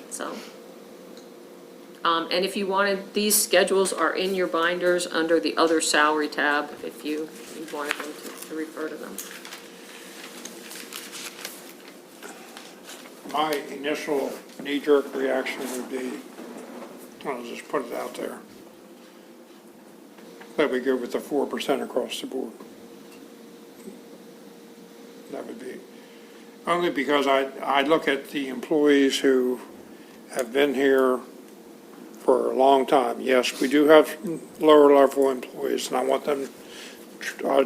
Speaker 6: So, and if you wanted, these schedules are in your binders under the other salary tab, if you wanted them to refer to them.
Speaker 4: My initial knee-jerk reaction would be, I'll just put it out there, that we go with the 4% across the board. That would be, only because I look at the employees who have been here for a long time. Yes, we do have lower-level employees, and I want them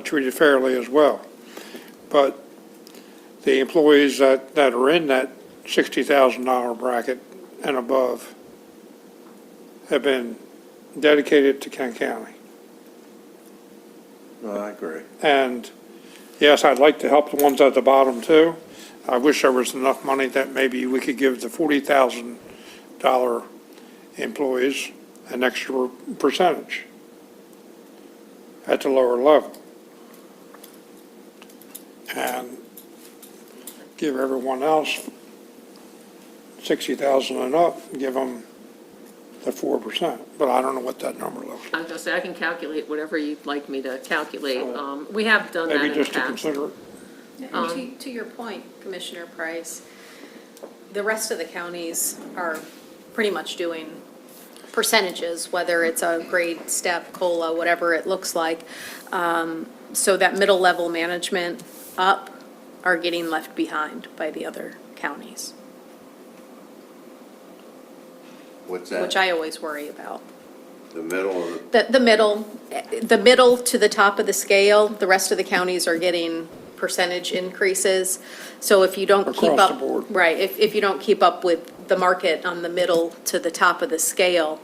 Speaker 4: treated fairly as well. But the employees that are in that $60,000 bracket and above have been dedicated to Kent County.
Speaker 2: No, I agree.
Speaker 4: And yes, I'd like to help the ones at the bottom too. I wish there was enough money that maybe we could give the $40,000 employees an extra percentage at the lower level. And give everyone else 60,000 and up, give them the 4%. But I don't know what that number looks
Speaker 6: I
Speaker 4: like.
Speaker 6: was gonna say, I can calculate whatever you'd like me to calculate. We have done that
Speaker 4: Maybe
Speaker 6: in the
Speaker 4: just to
Speaker 6: past.
Speaker 4: consider it.
Speaker 8: And to your point, Commissioner Price, the rest of the counties are pretty much doing percentages, whether it's a grade, step, COLA, whatever it looks like. So that middle level management up are getting left behind by the other counties.
Speaker 2: What's that?
Speaker 8: which I always worry about.
Speaker 2: The middle of the,
Speaker 8: The middle to the top of the scale, the rest of the counties are getting percentage increases. So if you don't keep
Speaker 4: Across the
Speaker 8: up.
Speaker 4: board.
Speaker 8: Right, if you don't keep up with the market on the middle to the top of the scale,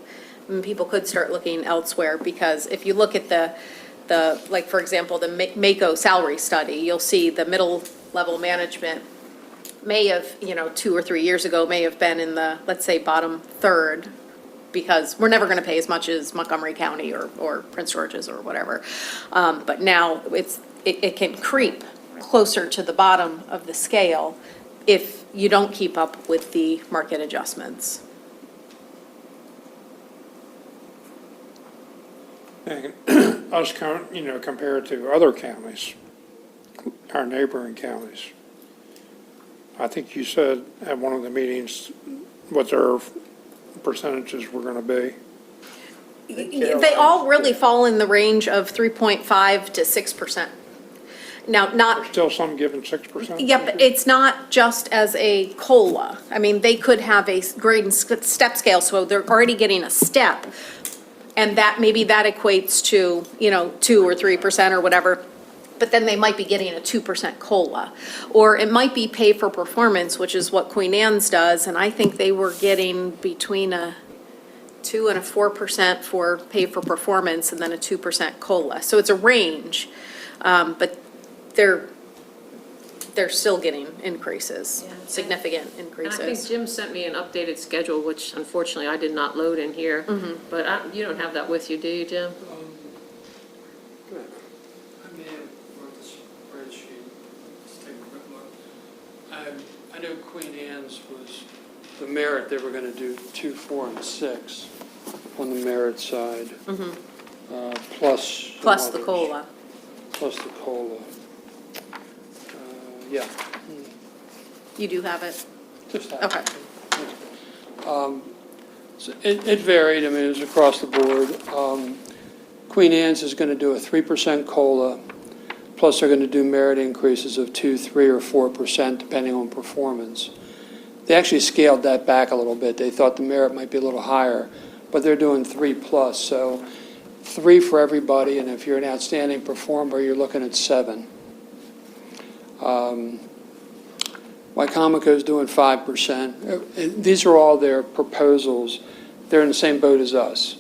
Speaker 8: people could start looking elsewhere, because if you look at like, for example, the MACO salary study, you'll see the middle level management may have, 2 or 3 years ago, may have been in the, let's say, bottom third, because we're never going to pay as much as Montgomery County or Prince George's or whatever. But now it can creep closer to the bottom of the scale if you don't keep up with the market adjustments.
Speaker 4: And us, compared to other counties, our neighboring counties. I think you said at one of the meetings what their percentages were gonna be.
Speaker 8: They all really fall in the range of 3.5 to 6%. Now, not,
Speaker 4: Still some giving 6%?
Speaker 8: yep, it's not just as a COLA. I mean, they could have a grade and step scale, so they're already getting a step. And maybe that equates to, 2 or 3% or whatever. But then they might be getting a 2% COLA. Or it might be pay for performance, which is what Queen Anne's does, and I think they were getting between a 2 and a 4% for pay for performance, and then a 2% COLA. So it's a range, but they're still getting increases, significant
Speaker 6: And I think
Speaker 8: increases.
Speaker 6: Jim sent me an updated schedule, which unfortunately I did not load in here. But you don't have that with you, do you, Jim?
Speaker 11: I may have brought the spreadsheet. Let's take a quick look. I know Queen Anne's was the merit, they were going to do 2, 4, and 6 on the merit side. Plus. some
Speaker 8: Plus the
Speaker 11: others.
Speaker 8: COLA.
Speaker 11: Plus the COLA. Yeah,
Speaker 8: You do have it?
Speaker 11: just that.
Speaker 8: Okay.
Speaker 11: So it varied, I mean, it was across the board. Queen Anne's is going to do a 3% COLA, plus they're going to do merit increases of 2, 3, or 4%, depending on performance. They actually scaled that back a little bit. They thought the merit might be a little higher, but they're doing 3+, so 3 for everybody, and if you're an outstanding performer, you're looking at 7. Wycomico's doing 5%. These are all their proposals. They're in the same boat as us.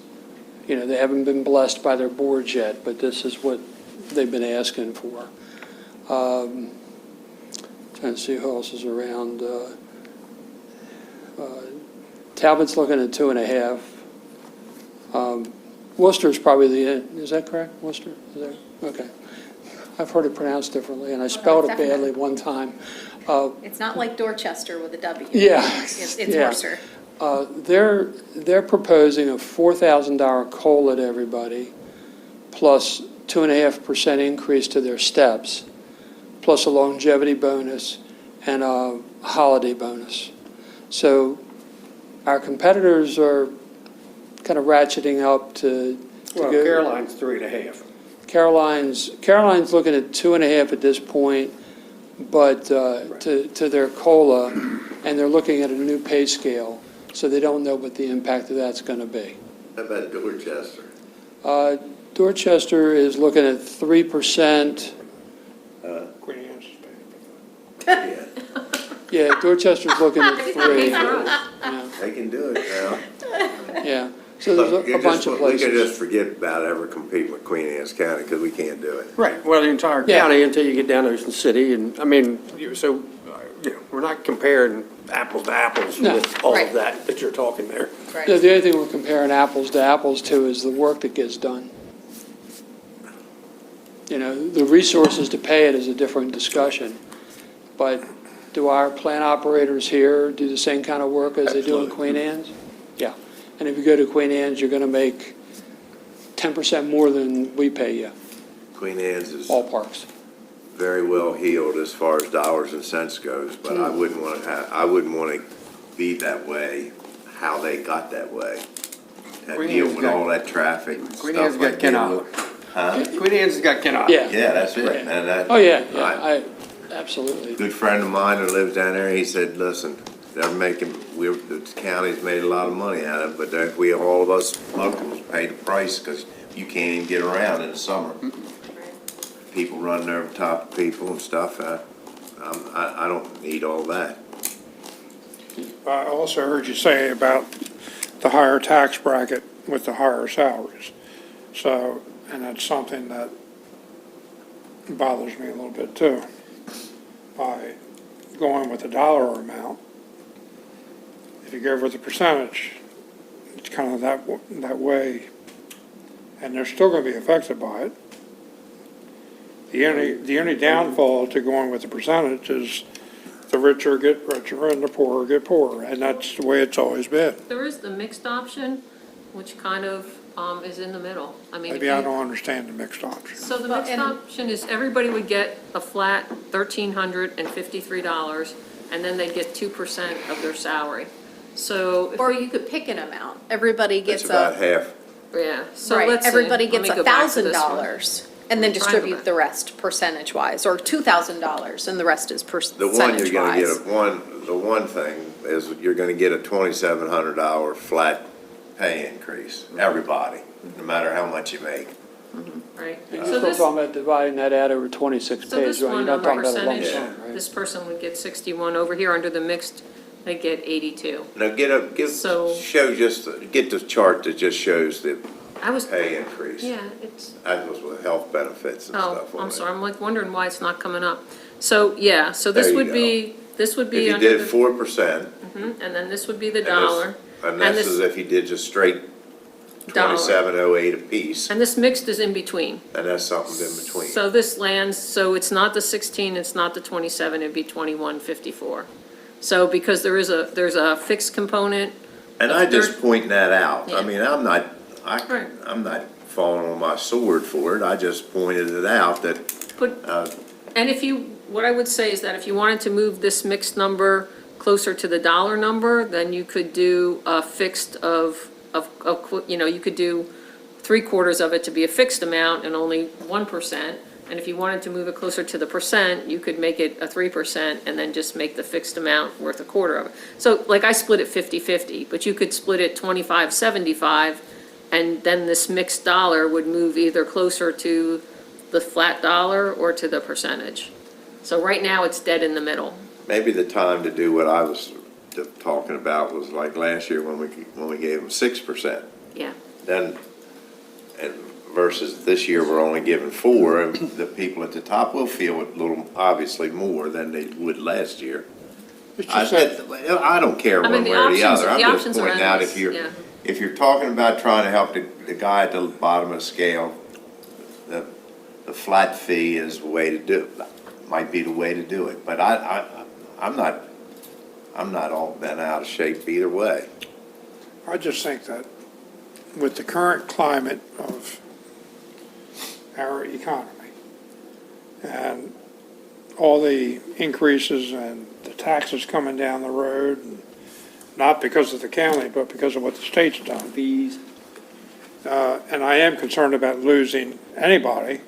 Speaker 11: They haven't been blessed by their boards yet, but this is what they've been asking for. Trying to see who else is around. Talbot's looking at 2.5. Worcester's probably is that correct, Worcester? Is that, okay. I've heard it pronounced differently, and I spelled it badly one time.
Speaker 8: It's not like Dorchester with a W.
Speaker 11: Yeah.
Speaker 8: It's
Speaker 11: yeah.
Speaker 8: Worcester.
Speaker 11: They're proposing a $4,000 COLA to everybody, plus 2.5% increase to their steps, plus a longevity bonus and a holiday bonus. So our competitors are kind of ratcheting up to
Speaker 7: Well,
Speaker 11: go.
Speaker 7: Caroline's 3.5.
Speaker 11: Caroline's looking at 2.5 at this point, but to their COLA, and they're looking at a new pay scale, so they don't know what the impact of that's going to be.
Speaker 2: how about Dorchester?
Speaker 11: Dorchester is looking at 3%.
Speaker 4: Queen Anne's.
Speaker 2: Yeah,
Speaker 11: Yeah, Dorchester's looking at 3. Yeah,
Speaker 2: they can do it now.
Speaker 11: yeah. So there's a bunch of
Speaker 2: We can
Speaker 11: places.
Speaker 2: just forget about ever competing with Queen Anne's County, because we can't do it.
Speaker 7: Right, well, the entire
Speaker 11: Yeah.
Speaker 7: county until you get down to Ocean City, and, I mean, we're not comparing apples to apples
Speaker 11: No.
Speaker 7: with all
Speaker 8: Right.
Speaker 7: of that you're talking there.
Speaker 11: The only thing we're comparing apples to apples to is the work that gets done. The resources to pay it is a different discussion, but do our plant operators here do the same kind of work as they do in
Speaker 2: Absolutely.
Speaker 11: Queen Anne's? Yeah, and if you go to Queen Anne's, you're going to make 10% more than we pay you,
Speaker 2: Queen Anne's is
Speaker 11: ballparks.
Speaker 2: very well heeled as far as dollars and cents goes, but I wouldn't want to be that way, how they got that way. And
Speaker 7: Queen
Speaker 2: deal
Speaker 7: Anne's
Speaker 2: with
Speaker 7: got-
Speaker 2: all that traffic and
Speaker 7: Queen
Speaker 2: stuff
Speaker 7: Anne's got
Speaker 2: like that.
Speaker 7: Ken
Speaker 2: Huh?
Speaker 7: Queen Anne's has got Ken Island.
Speaker 11: Yeah.
Speaker 2: Yeah, that's it.
Speaker 11: Right.
Speaker 2: And that.
Speaker 11: Oh, yeah,
Speaker 2: I-
Speaker 11: absolutely.
Speaker 2: Good friend of mine who lives down there, he said, listen, they're making, the county's made a lot of money out of it, but we, all of us locals pay the price because you can't even get around in the summer. People running over top of people and stuff, I don't need all that.
Speaker 4: I also heard you say about the higher tax bracket with the higher salaries. So, and that's something that bothers me a little bit too. By going with the dollar amount, if you go with the percentage, it's kind of that way, and they're still going to be affected by it. The only downfall to going with the percentage is the richer get richer and the poorer get poorer, and that's the way it's always been.
Speaker 6: There is the mixed option, which kind of is in the middle. I mean, if
Speaker 4: Maybe I
Speaker 6: you-
Speaker 4: don't understand the mixed option.
Speaker 6: So the
Speaker 8: Well,
Speaker 6: mixed
Speaker 8: and-
Speaker 6: option is everybody would get a flat $1,353, and then they'd get 2% of their salary. So, if
Speaker 8: Or
Speaker 6: we-
Speaker 8: you could pick an amount. Everybody
Speaker 2: That's
Speaker 8: gets
Speaker 2: about
Speaker 8: a,
Speaker 2: half.
Speaker 6: yeah, so
Speaker 8: right,
Speaker 6: let's see.
Speaker 8: everybody
Speaker 6: Let
Speaker 8: gets
Speaker 6: me go back to this one.
Speaker 8: $1,000 and then
Speaker 6: I'm trying to
Speaker 8: distribute
Speaker 6: back.
Speaker 8: the rest percentage-wise, or $2,000 and the rest is
Speaker 2: The one you're gonna get,
Speaker 8: percentage-wise.
Speaker 2: the one thing is you're gonna get a $2,700 flat pay increase, everybody, no matter how much you make.
Speaker 6: Right.
Speaker 11: You're
Speaker 6: So
Speaker 11: still
Speaker 6: this,
Speaker 11: talking about dividing that out over 26
Speaker 6: so
Speaker 11: pays,
Speaker 6: this
Speaker 11: right? You're
Speaker 6: one
Speaker 11: not
Speaker 6: on the
Speaker 11: talking about a lump
Speaker 6: percentage,
Speaker 11: sum, right?
Speaker 6: this person would get 61. Over here, under the mixed, they get 82.
Speaker 2: Now
Speaker 6: So-
Speaker 2: get the chart that just shows the
Speaker 6: I was,
Speaker 2: pay increase.
Speaker 6: yeah, it's,
Speaker 2: That was with health benefits and
Speaker 6: oh,
Speaker 2: stuff on
Speaker 6: I'm
Speaker 2: it.
Speaker 6: sorry, I'm like wondering why it's not coming up. So, yeah, so this
Speaker 2: There you
Speaker 6: would
Speaker 2: go.
Speaker 6: be, this would
Speaker 2: If
Speaker 6: be
Speaker 2: you
Speaker 6: under
Speaker 2: did
Speaker 6: the,
Speaker 2: 4%,
Speaker 6: and then this would be the
Speaker 2: and this-
Speaker 6: dollar.
Speaker 2: and
Speaker 6: And
Speaker 2: this is if you did just straight
Speaker 6: Dollar.
Speaker 2: 2708 apiece,
Speaker 6: And this mixed is in between.
Speaker 2: and that's something in between.
Speaker 6: So this lands, so it's not the 16, it's not the 27, it'd be 2154. So because there's a fixed component,
Speaker 2: And I just pointing that out.
Speaker 6: Yeah.
Speaker 2: I mean, I'm not
Speaker 6: Right.
Speaker 2: falling on my sword for it. I just pointed it out that,
Speaker 6: but, and if you, what I would say is that if you wanted to move this mixed number closer to the dollar number, then you could do a fixed you could do 3/4 of it to be a fixed amount and only 1%. And if you wanted to move it closer to the percent, you could make it a 3% and then just make the fixed amount worth 1/4 of it. So like I split it 50-50, but you could split it 25-75, and then this mixed dollar would move either closer to the flat dollar or to the percentage. So right now, it's dead in the middle.
Speaker 2: maybe the time to do what I was talking about was like last year when we gave them 6%.
Speaker 6: Yeah.
Speaker 2: Then, and versus this year, we're only giving 4, and the people at the top will feel it a little, obviously more than they would last year.
Speaker 4: It's
Speaker 2: I
Speaker 4: just that,
Speaker 2: I don't care
Speaker 6: I mean,
Speaker 2: one
Speaker 6: the
Speaker 2: way or the
Speaker 6: options-
Speaker 2: other. I'm
Speaker 6: the
Speaker 2: just
Speaker 6: options are
Speaker 2: pointing out
Speaker 6: endless, yeah.
Speaker 2: if you're talking about trying to help the guy at the bottom of the scale, the flat fee is the way to do it. Might be the way to do it, but I'm not all bent out of shape either way.
Speaker 4: I just think that with the current climate of our economy and all the increases and the taxes coming down the road, and not because of the county, but because of what the state's done.
Speaker 7: Fees.
Speaker 4: And I am concerned about losing anybody,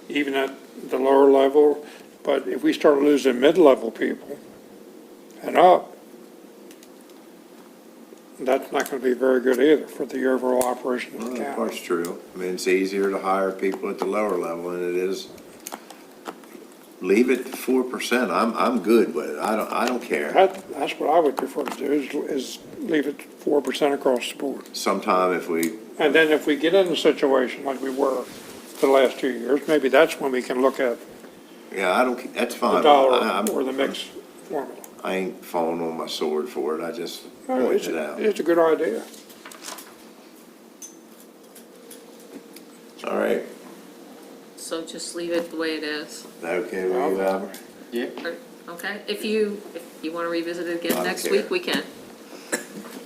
Speaker 4: even at the lower level. But if we start losing mid-level people and up, that's not going to be very good either for the overall operation of
Speaker 2: Well,
Speaker 4: the
Speaker 2: that
Speaker 4: county.
Speaker 2: part's true. I mean, it's easier to hire people at the lower level than it is. Leave it to 4%. I'm good with it. I don't care.
Speaker 4: That's what I would prefer to do, is leave it 4% across the board.
Speaker 2: Sometime if we,
Speaker 4: And then if we get in a situation like we were the last 2 years, maybe that's when we can look at
Speaker 2: yeah, I don't, that's
Speaker 4: the
Speaker 2: fine.
Speaker 4: dollar or the mixed formula.
Speaker 2: I ain't falling on my sword for it. I just
Speaker 4: No,
Speaker 2: pointed
Speaker 4: It's
Speaker 2: it out.
Speaker 4: it's a good idea.
Speaker 2: All right.
Speaker 6: So just leave it the way it is.
Speaker 2: Okay with you, Albert?
Speaker 6: Or- Okay, if you want to revisit it
Speaker 2: I
Speaker 6: again
Speaker 2: don't
Speaker 6: next
Speaker 2: care.
Speaker 6: week, we can.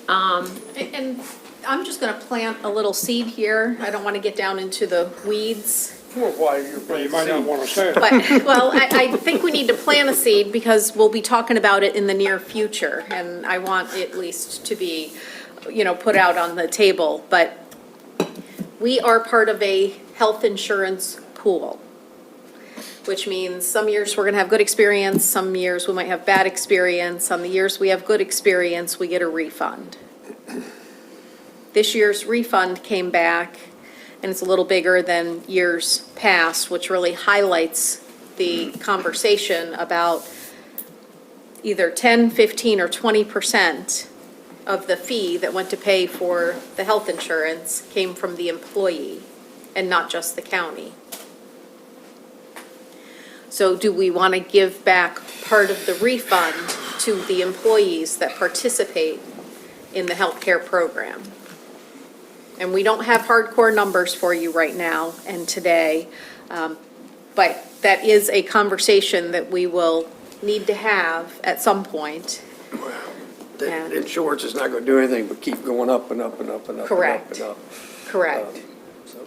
Speaker 8: And I'm just gonna plant a little seed here. I don't wanna get down into the weeds.
Speaker 4: Well, you might not want to say it.
Speaker 8: But, well, I think we need to plant a seed because we'll be talking about it in the near future. And I want at least to be, put out on the table. But we are part of a health insurance pool. which means some years we're gonna have good experience, some years we might have bad experience. On the years we have good experience, we get a refund. This year's refund came back, and it's a little bigger than years past, which really highlights the conversation about either 10, 15, or 20% of the fee that went to pay for the health insurance came from the employee and not just the county. So do we want to give back part of the refund to the employees that participate in the healthcare program? And we don't have hardcore numbers for you right now and today, but that is a conversation that we will need to have at some point.
Speaker 7: The insurance is not going to do anything but keep going up and up and up and up.
Speaker 8: Correct.
Speaker 7: And up
Speaker 8: Correct.
Speaker 7: so,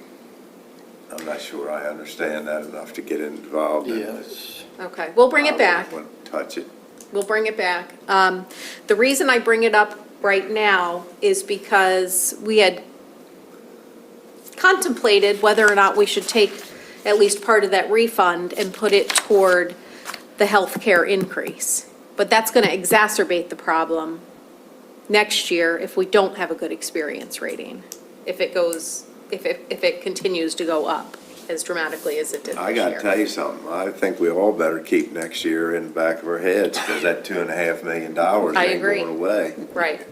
Speaker 2: I'm not sure I understand that enough to get involved in
Speaker 7: yeah,
Speaker 2: this.
Speaker 8: Okay, we'll bring it back.
Speaker 2: I wouldn't touch it.
Speaker 8: We'll bring it back. The reason I bring it up right now is because we had contemplated whether or not we should take at least part of that refund and put it toward the healthcare increase. But that's going to exacerbate the problem next year if we don't have a good experience rating, if it continues to go up as dramatically as it did this year.
Speaker 2: I gotta tell you something, I think we all better keep next year in the back of our heads, because that $2.5 million
Speaker 8: I
Speaker 2: ain't
Speaker 8: agree.
Speaker 2: going away.
Speaker 8: Right.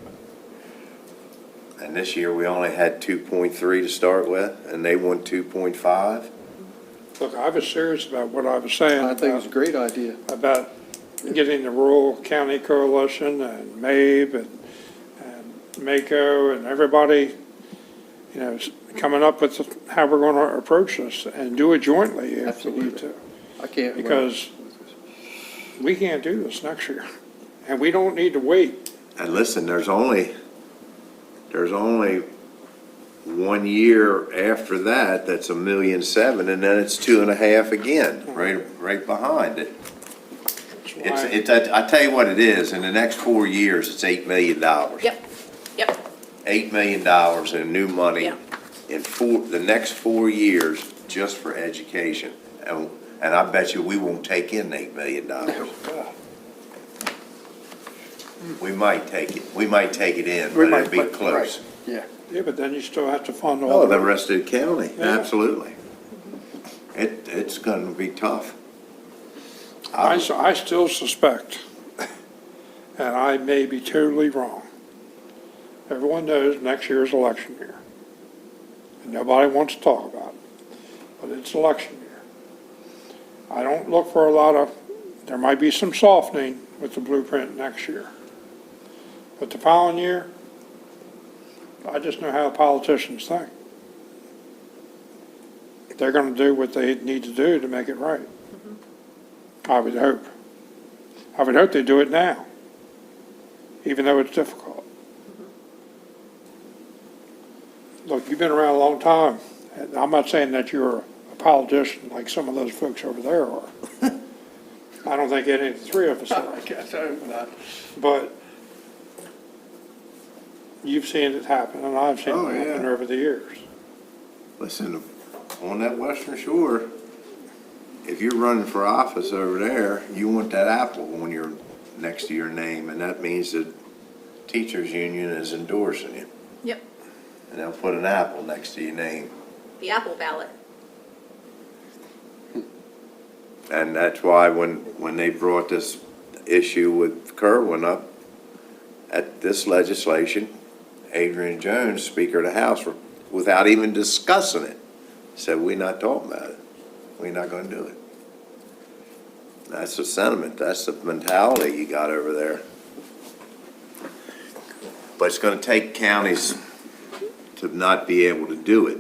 Speaker 2: And this year, we only had 2.3 to start with, and they want 2.5.
Speaker 4: Look, I was serious about what I was saying
Speaker 7: I think it's a great idea.
Speaker 4: about getting the Rural County Coalition and MABE and MACO and everybody, coming up with how we're going to approach this and do it jointly if we need to.
Speaker 7: I can't.
Speaker 4: Because we can't do this next year, and we don't need to wait.
Speaker 2: And listen, there's only 1 year after that, that's $1.7 million, and then it's 2.5 again, right behind it.
Speaker 4: That's why-
Speaker 2: I tell you what it is, in the next 4 years, it's $8 million.
Speaker 8: Yep, yep.
Speaker 2: $8 million in new money
Speaker 8: Yeah.
Speaker 2: in the next 4 years just for education. And I bet you we won't take in $8 million. We might take it. We might take it in, but it'd be close.
Speaker 7: Yeah.
Speaker 4: Yeah, but then you still have to fund all
Speaker 2: Oh, the
Speaker 4: the
Speaker 2: rest of the county,
Speaker 4: Yeah.
Speaker 2: absolutely. It's gonna be tough.
Speaker 4: I still suspect, and I may be totally wrong. Everyone knows next year is election year. And nobody wants to talk about it, but it's election year. I don't look for there might be some softening with the blueprint next year. But the following year, I just know how politicians think. They're gonna do what they need to do to make it right. I would hope. I would hope they do it now, even though it's difficult. Look, you've been around a long time, and I'm not saying that you're a politician like some of those folks over there are. I don't think any of the three of us are.
Speaker 7: I guess I hope not.
Speaker 4: But you've seen it happen, and I've seen
Speaker 2: Oh,
Speaker 4: it happen
Speaker 2: yeah.
Speaker 4: over the years.
Speaker 2: Listen, on that Western Shore, if you're running for office over there, you want that apple on your, next to your name, and that means the teachers' union is endorsing you.
Speaker 8: Yep,
Speaker 2: And they'll put an apple next to your name.
Speaker 8: the Apple ballot.
Speaker 2: And that's why when they brought this issue with Kerwin up at this legislation, Adrian Jones, Speaker of the House, without even discussing it, said, we're not talking about it. We're not gonna do it. That's the sentiment, that's the mentality you got over there. But it's gonna take counties to not be able to do it.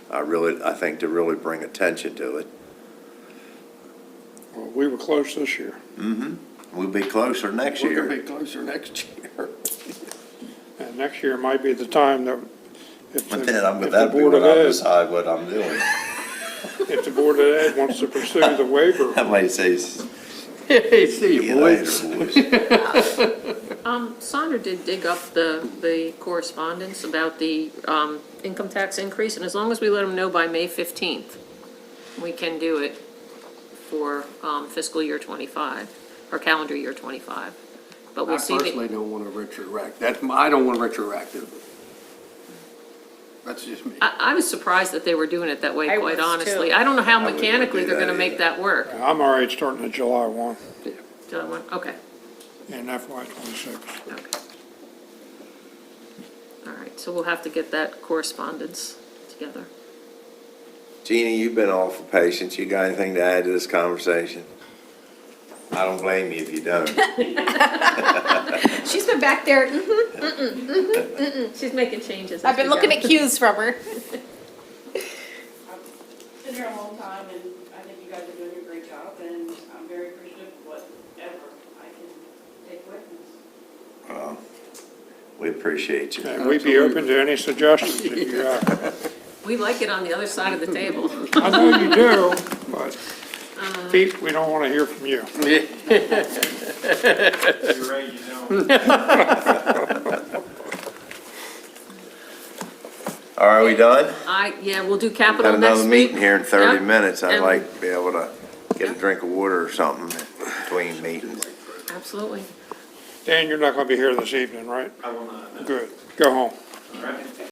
Speaker 2: I think to really bring attention to it.
Speaker 4: Well, we were close this year.
Speaker 2: We'll be closer next
Speaker 7: We're
Speaker 2: year.
Speaker 7: going to be closer next year.
Speaker 4: And next year might be the time that if
Speaker 2: But
Speaker 4: the
Speaker 2: then
Speaker 4: if the
Speaker 2: that'll be
Speaker 4: Board
Speaker 2: when
Speaker 4: of
Speaker 2: I
Speaker 4: Ed,
Speaker 2: decide what I'm doing.
Speaker 4: if the Board of Ed wants to pursue the waiver,
Speaker 2: I might say,
Speaker 7: Hey, see
Speaker 2: see
Speaker 7: you,
Speaker 2: you
Speaker 7: boys.
Speaker 2: later, boys.
Speaker 6: Sandra did dig up the correspondence about the income tax increase, and as long as we let them know by May 15th, we can do it. for fiscal year '25, or calendar year '25. But
Speaker 7: I
Speaker 6: we'll see.
Speaker 7: personally don't want to retroact, I don't want retroactive. That's just me.
Speaker 6: I was surprised that they were doing it that way,
Speaker 3: I
Speaker 6: quite
Speaker 3: was,
Speaker 6: honestly.
Speaker 3: too.
Speaker 6: I don't know how
Speaker 2: I wouldn't
Speaker 6: mechanically
Speaker 2: do
Speaker 6: they're
Speaker 2: that
Speaker 6: gonna make
Speaker 2: either.
Speaker 6: that work.
Speaker 4: I'm all right starting at July 1
Speaker 6: July 1, okay,
Speaker 4: in FY '26.
Speaker 6: okay. All right, so we'll have to get that correspondence together.
Speaker 2: Jeannie, you've been awful patient. You got anything to add to this conversation? I don't blame you if you don't.
Speaker 8: She's been back there,
Speaker 6: She's making changes.
Speaker 8: I've been looking at cues from her.
Speaker 12: Been here a long time, and I think you guys are doing a great job, and I'm very appreciative of whatever I can take with us.
Speaker 2: We appreciate you.
Speaker 4: And we'd be open to any suggestions that you have.
Speaker 6: We like it on the other side of the table.
Speaker 4: I know you do, but Pete, we don't want to hear from you.
Speaker 2: Are we done?
Speaker 6: Yeah, we'll do
Speaker 2: Got
Speaker 6: capital next
Speaker 2: another
Speaker 6: week.
Speaker 2: meeting here in 30
Speaker 6: Yep.
Speaker 2: minutes. I'd
Speaker 6: And-
Speaker 2: like to be able to get a drink of water or something between meetings.
Speaker 6: Absolutely.
Speaker 4: Dan, you're not going to be here this evening, right?
Speaker 10: I will not.
Speaker 4: Good. Go home.
Speaker 10: All right.